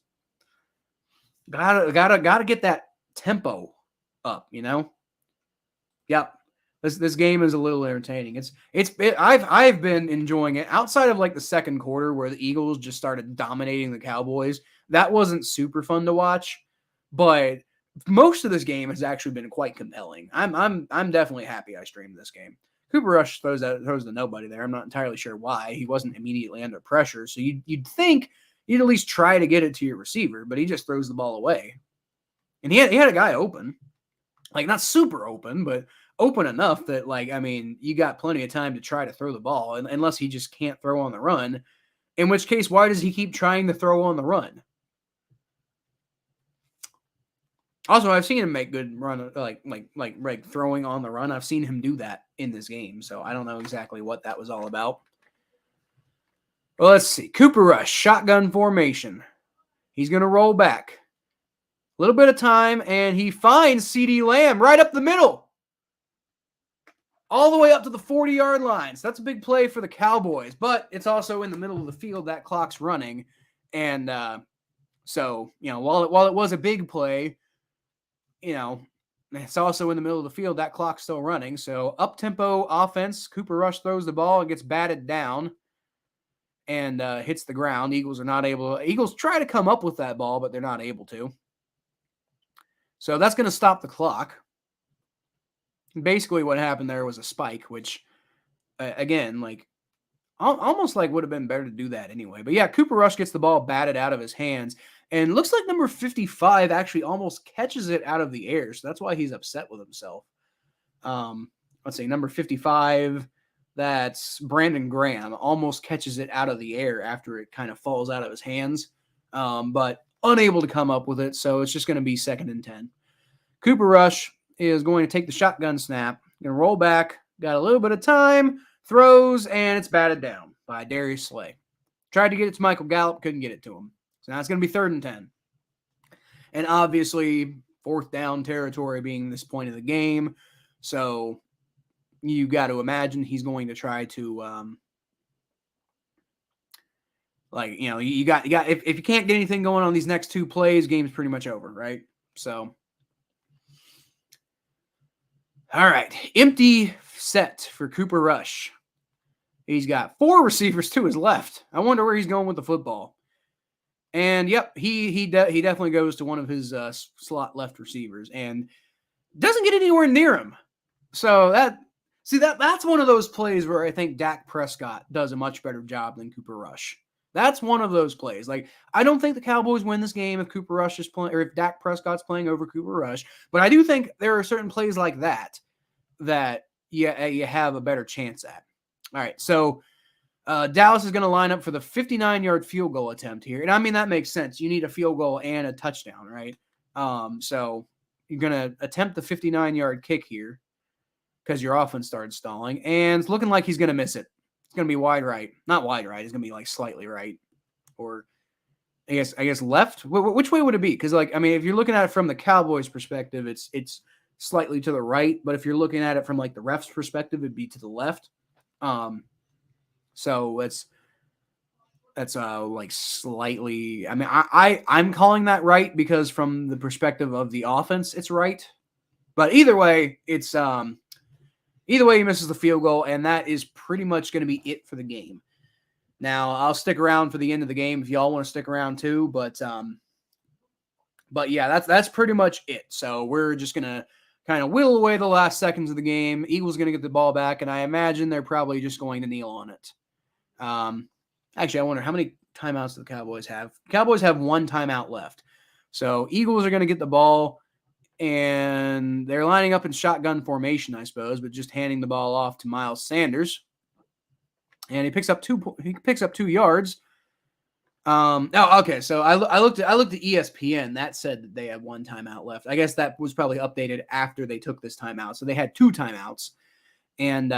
Gotta get that tempo up, you know? Yep. This game is a little entertaining. I've been enjoying it outside of like the second quarter where the Eagles just started dominating the Cowboys. That wasn't super fun to watch, but most of this game has actually been quite compelling. I'm definitely happy I streamed this game. Cooper Rush throws to nobody there. I'm not entirely sure why. He wasn't immediately under pressure, so you'd think you'd at least try to get it to your receiver, but he just throws the ball away. And he had a guy open, like not super open, but open enough that, like, I mean, you got plenty of time to try to throw the ball, unless he just can't throw on the run. In which case, why does he keep trying to throw on the run? Also, I've seen him make good run, like throwing on the run. I've seen him do that in this game, so I don't know exactly what that was all about. Well, let's see. Cooper Rush, shotgun formation. He's going to roll back. A little bit of time, and he finds CeeDee Lamb right up the middle. All the way up to the 40-yard line. So that's a big play for the Cowboys, but it's also in the middle of the field. That clock's running. And so, you know, while it was a big play, you know, it's also in the middle of the field. That clock's still running. So up-tempo offense. Cooper Rush throws the ball and gets batted down and hits the ground. Eagles try to come up with that ball, but they're not able to. So that's going to stop the clock. Basically what happened there was a spike, which, again, like, almost like would have been better to do that anyway. But yeah, Cooper Rush gets the ball batted out of his hands. And looks like number 55 actually almost catches it out of the air. So that's why he's upset with himself. Let's see, number 55, that's Brandon Graham, almost catches it out of the air after it kind of falls out of his hands. But unable to come up with it. So it's just going to be 2nd and 10. Cooper Rush is going to take the shotgun snap, going to roll back, got a little bit of time, throws, and it's batted down by Darius Slay. Tried to get it to Michael Gallup, couldn't get it to him. So now it's going to be 3rd and 10. And obviously, 4th down territory being this point of the game. So you got to imagine he's going to try to, you got if you can't get anything going on these next 2 plays, game's pretty much over, right? So, all right, empty set for Cooper Rush. He's got 4 receivers to his left. I wonder where he's going with the football. And yep, he definitely goes to one of his slot left receivers and doesn't get anywhere near him. So that's one of those plays where I think Dak Prescott does a much better job than Cooper Rush. That's one of those plays. Like, I don't think the Cowboys win this game if Cooper Rush is playing, or if Dak Prescott's playing over Cooper Rush. But I do think there are certain plays like that you have a better chance at. All right, so Dallas is going to line up for the 59-yard field goal attempt here. And I mean, that makes sense. You need a field goal and a touchdown, right? So you're going to attempt the 59-yard kick here. because your offense started stalling, and it's looking like he's going to miss it. It's going to be wide right. Not wide right. It's going to be like slightly right. Or I guess left. Which way would it be? Because if you're looking at it from the Cowboys' perspective, it's slightly to the right. But if you're looking at it from like the ref's perspective, it'd be to the left. So that's like slightly. I mean, I'm calling that right because from the perspective of the offense, it's right. But either way, it's either way he misses the field goal, and that is pretty much going to be it for the game. Now, I'll stick around for the end of the game if y'all want to stick around too, but yeah, that's pretty much it. So we're just gonna kind of whittle away the last seconds of the game. Eagles gonna get the ball back, and I imagine they're probably just going to kneel on it. Actually, I wonder how many timeouts do the Cowboys have? Cowboys have one timeout left, so Eagles are gonna get the ball, and they're lining up in shotgun formation, I suppose, but just handing the ball off to Miles Sanders. And he picks up 2 yards. Okay. So I looked at ESPN. That said that they had one timeout left. I guess that was probably updated after they took this timeout. So they had 2 timeouts, and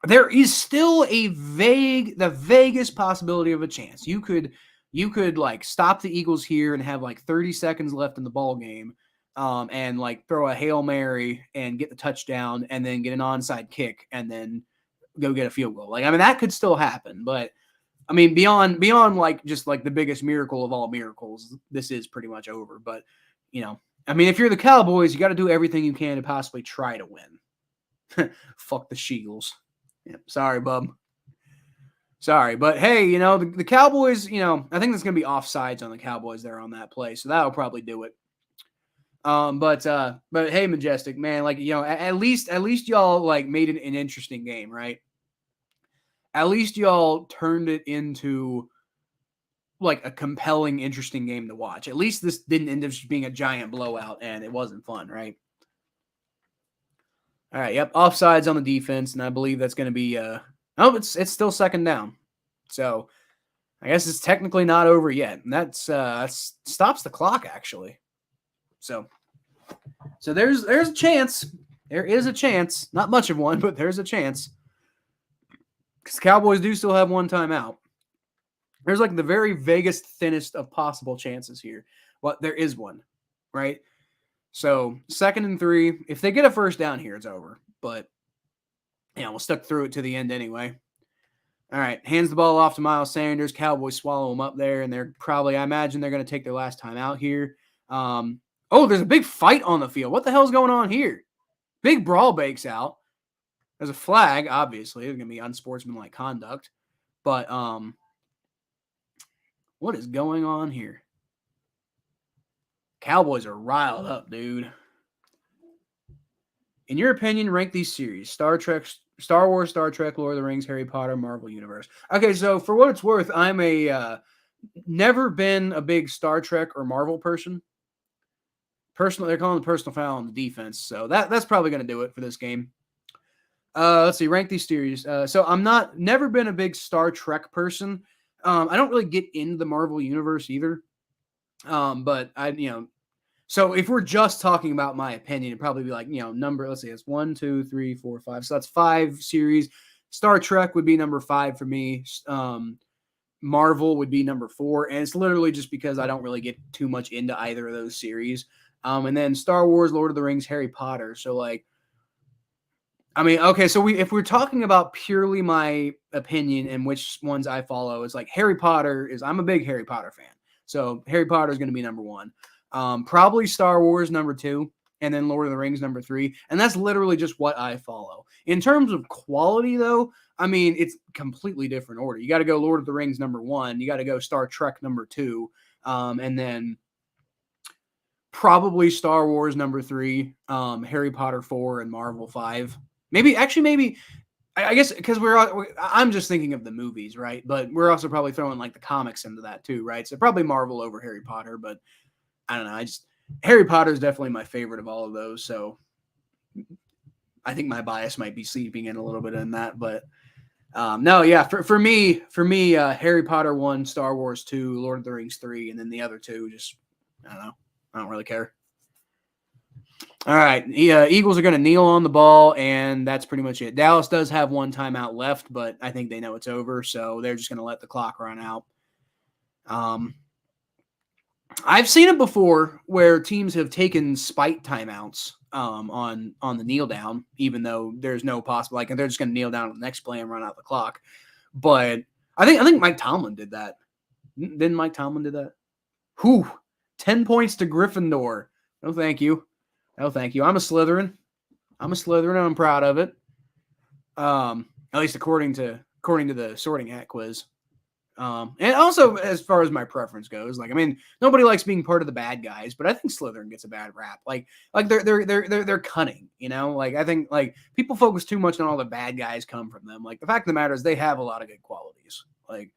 there is still the vaguest possibility of a chance. You could like stop the Eagles here and have like 30 seconds left in the ball game, and like throw a Hail Mary and get the touchdown, and then get an onside kick, and then go get a field goal. That could still happen, but beyond like just like the biggest miracle of all miracles, this is pretty much over. But if you're the Cowboys, you got to do everything you can to possibly try to win. Fuck the Shields. Yeah, sorry, bub. Sorry, but hey, the Cowboys. I think there's gonna be offsides on the Cowboys there on that play, so that'll probably do it. But hey, Majestic, man, at least y'all like made it an interesting game, right? At least y'all turned it into like a compelling, interesting game to watch. At least this didn't end up just being a giant blowout and it wasn't fun, right? All right, yep, offsides on the defense, and I believe that's going to be it's still second down. So I guess it's technically not over yet, and that stops the clock actually. So there's a chance. There is a chance. Not much of one, but there's a chance. Because Cowboys do still have one timeout. There's like the very vaguest, thinnest of possible chances here. Well, there is one, right? So 2nd and 3. If they get a first down here, it's over. But we'll stuck through it to the end anyway. All right, hands the ball off to Miles Sanders. Cowboys swallow him up there, and they're probably, I imagine, they're going to take their last time out here. There's a big fight on the field. What the hell's going on here? Big brawl breaks out. There's a flag, obviously. It's going to be unsportsmanlike conduct. But what is going on here? Cowboys are riled up, dude. In your opinion, rank these series: Star Wars, Star Trek, Lord of the Rings, Harry Potter, Marvel Universe. Okay, so for what it's worth, I'm never been a big Star Trek or Marvel person. They're calling the personal foul on the defense, so that's probably going to do it for this game. Let's see, rank these series. So I'm never been a big Star Trek person. I don't really get into the Marvel Universe either. But so if we're just talking about my opinion, it'd probably be like, number, let's see, it's 1, 2, 3, 4, 5. So that's 5 series. Star Trek would be number 5 for me. Marvel would be number 4. And it's literally just because I don't really get too much into either of those series. And then Star Wars, Lord of the Rings, Harry Potter. So like, okay, so if we're talking about purely my opinion and which ones I follow, it's like Harry Potter I'm a big Harry Potter fan. So Harry Potter is going to be number 1. Probably Star Wars number 2, and then Lord of the Rings number 3. And that's literally just what I follow. In terms of quality, though, it's completely different order. You got to go Lord of the Rings number 1. You got to go Star Trek number 2. And then probably Star Wars number 3, Harry Potter 4, and Marvel 5. Maybe, I guess, because I'm just thinking of the movies, right? But we're also probably throwing like the comics into that too, right? So probably Marvel over Harry Potter, but I don't know. Harry Potter is definitely my favorite of all of those. So I think my bias might be seeping in a little bit in that, but no, yeah, for me, Harry Potter 1, Star Wars 2, Lord of the Rings 3, and then the other 2, just, I don't know. I don't really care. All right. Eagles are going to kneel on the ball, and that's pretty much it. Dallas does have one timeout left, but I think they know it's over, so they're just going to let the clock run out. I've seen it before where teams have taken spite timeouts on the kneel down, even though there's no possible, like, they're just going to kneel down on the next play and run out the clock. But I think Mike Tomlin did that. Didn't Mike Tomlin do that? 10 points to Gryffindor. No, thank you. No, thank you. I'm a Slytherin. And I'm proud of it. At least according to the sorting hat quiz. And also as far as my preference goes, like, I mean, nobody likes being part of the bad guys, but I think Slytherin gets a bad rap. Like they're cunning, you know? Like, I think, like, people focus too much on all the bad guys come from them. Like, the fact of the matter is they have a lot of good qualities. Like,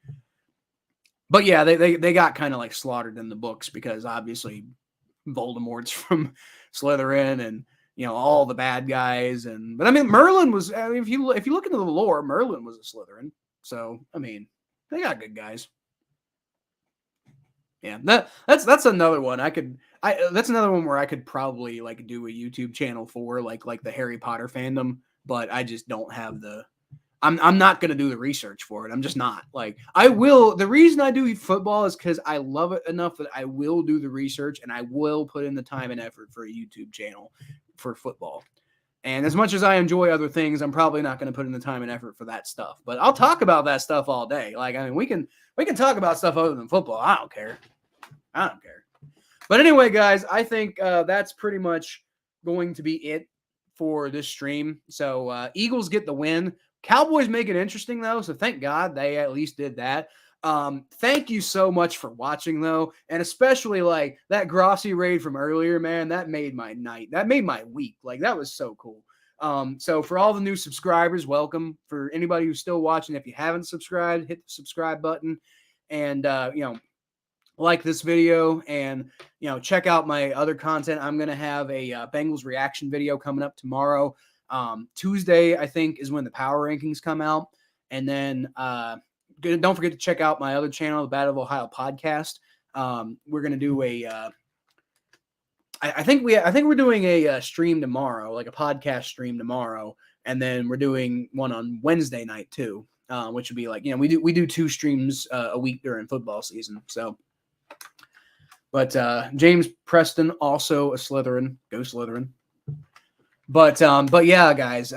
but yeah, they got kind of like slaughtered in the books because obviously Voldemort's from Slytherin, and, you know, all the bad guys. But I mean, Merlin was, I mean, if you look into the lore, Merlin was a Slytherin. So, I mean, they got good guys. Yeah, that's another one that's another one where I could probably, like, do a YouTube channel for, like the Harry Potter fandom, but I just don't have I'm not going to do the research for it. I'm just not. Like, I will. The reason I do football is because I love it enough that I will do the research and I will put in the time and effort for a YouTube channel for football. And as much as I enjoy other things, I'm probably not going to put in the time and effort for that stuff. But I'll talk about that stuff all day. Like, I mean, we can talk about stuff other than football. I don't care. But anyway, guys, I think that's pretty much going to be it for this stream. So Eagles get the win. Cowboys make it interesting, though, so thank God they at least did that. Thank you so much for watching, though, and especially, like, that Grossi raid from earlier, man, that made my night. That made my week. Like, that was so cool. So for all the new subscribers, welcome. For anybody who's still watching, if you haven't subscribed, hit the subscribe button, and like this video, and check out my other content. I'm gonna have a Bengals reaction video coming up tomorrow. Tuesday, I think, is when the power rankings come out. And then don't forget to check out my other channel, the Battle of Ohio podcast. We're going to do I think we're doing a stream tomorrow, like a podcast stream tomorrow. And then we're doing one on Wednesday night too, which would be like, we do 2 streams a week during football season. So, but James Preston, also a Slytherin. Go Slytherin. But yeah, guys,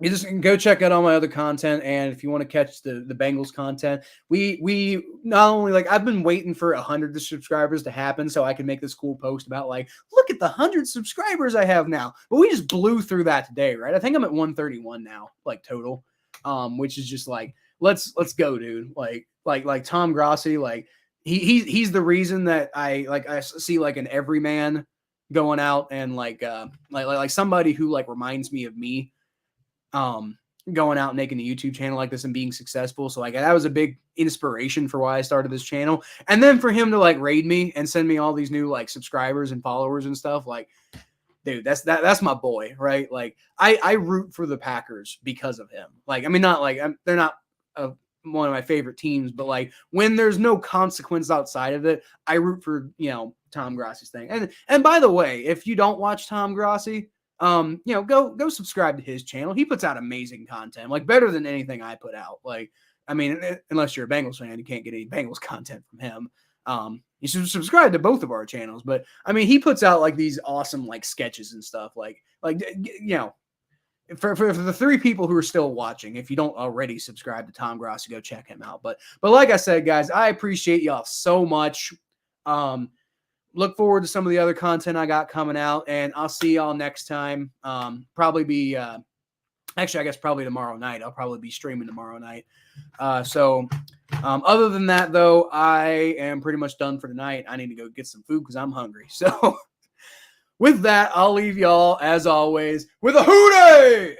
you just go check out all my other content, and if you want to catch the Bengals content, we not only, like, I've been waiting for 100 subscribers to happen so I can make this cool post about, like, look at the 100 subscribers I have now. But we just blew through that today, right? I think I'm at 131 now, like, total, which is just like, let's go, dude. Like Tom Grossi, like, he's the reason that I see, like, an everyman going out and like somebody who, like, reminds me of me, going out and making a YouTube channel like this and being successful. So, like, that was a big inspiration for why I started this channel. And then for him to, like, raid me and send me all these new, like, subscribers and followers and stuff, like, dude, that's my boy, right? Like, I root for the Packers because of him. Like, I mean, not like they're not one of my favorite teams, but, like, when there's no consequence outside of it, I root for, Tom Grossi's thing. And by the way, if you don't watch Tom Grossi, go subscribe to his channel. He puts out amazing content, like, better than anything I put out. Like, I mean, unless you're a Bengals fan, you can't get any Bengals content from him. You should subscribe to both of our channels, but I mean, he puts out, like, these awesome, like, sketches and stuff. For the 3 people who are still watching, if you don't already subscribe to Tom Grossi, go check him out. But like I said, guys, I appreciate y'all so much. Look forward to some of the other content I got coming out, and I'll see y'all next time. Probably be actually, I guess probably tomorrow night. I'll probably be streaming tomorrow night. Other than that, though, I am pretty much done for tonight. I need to go get some food because I'm hungry. So with that, I'll leave y'all, as always, with a hootie!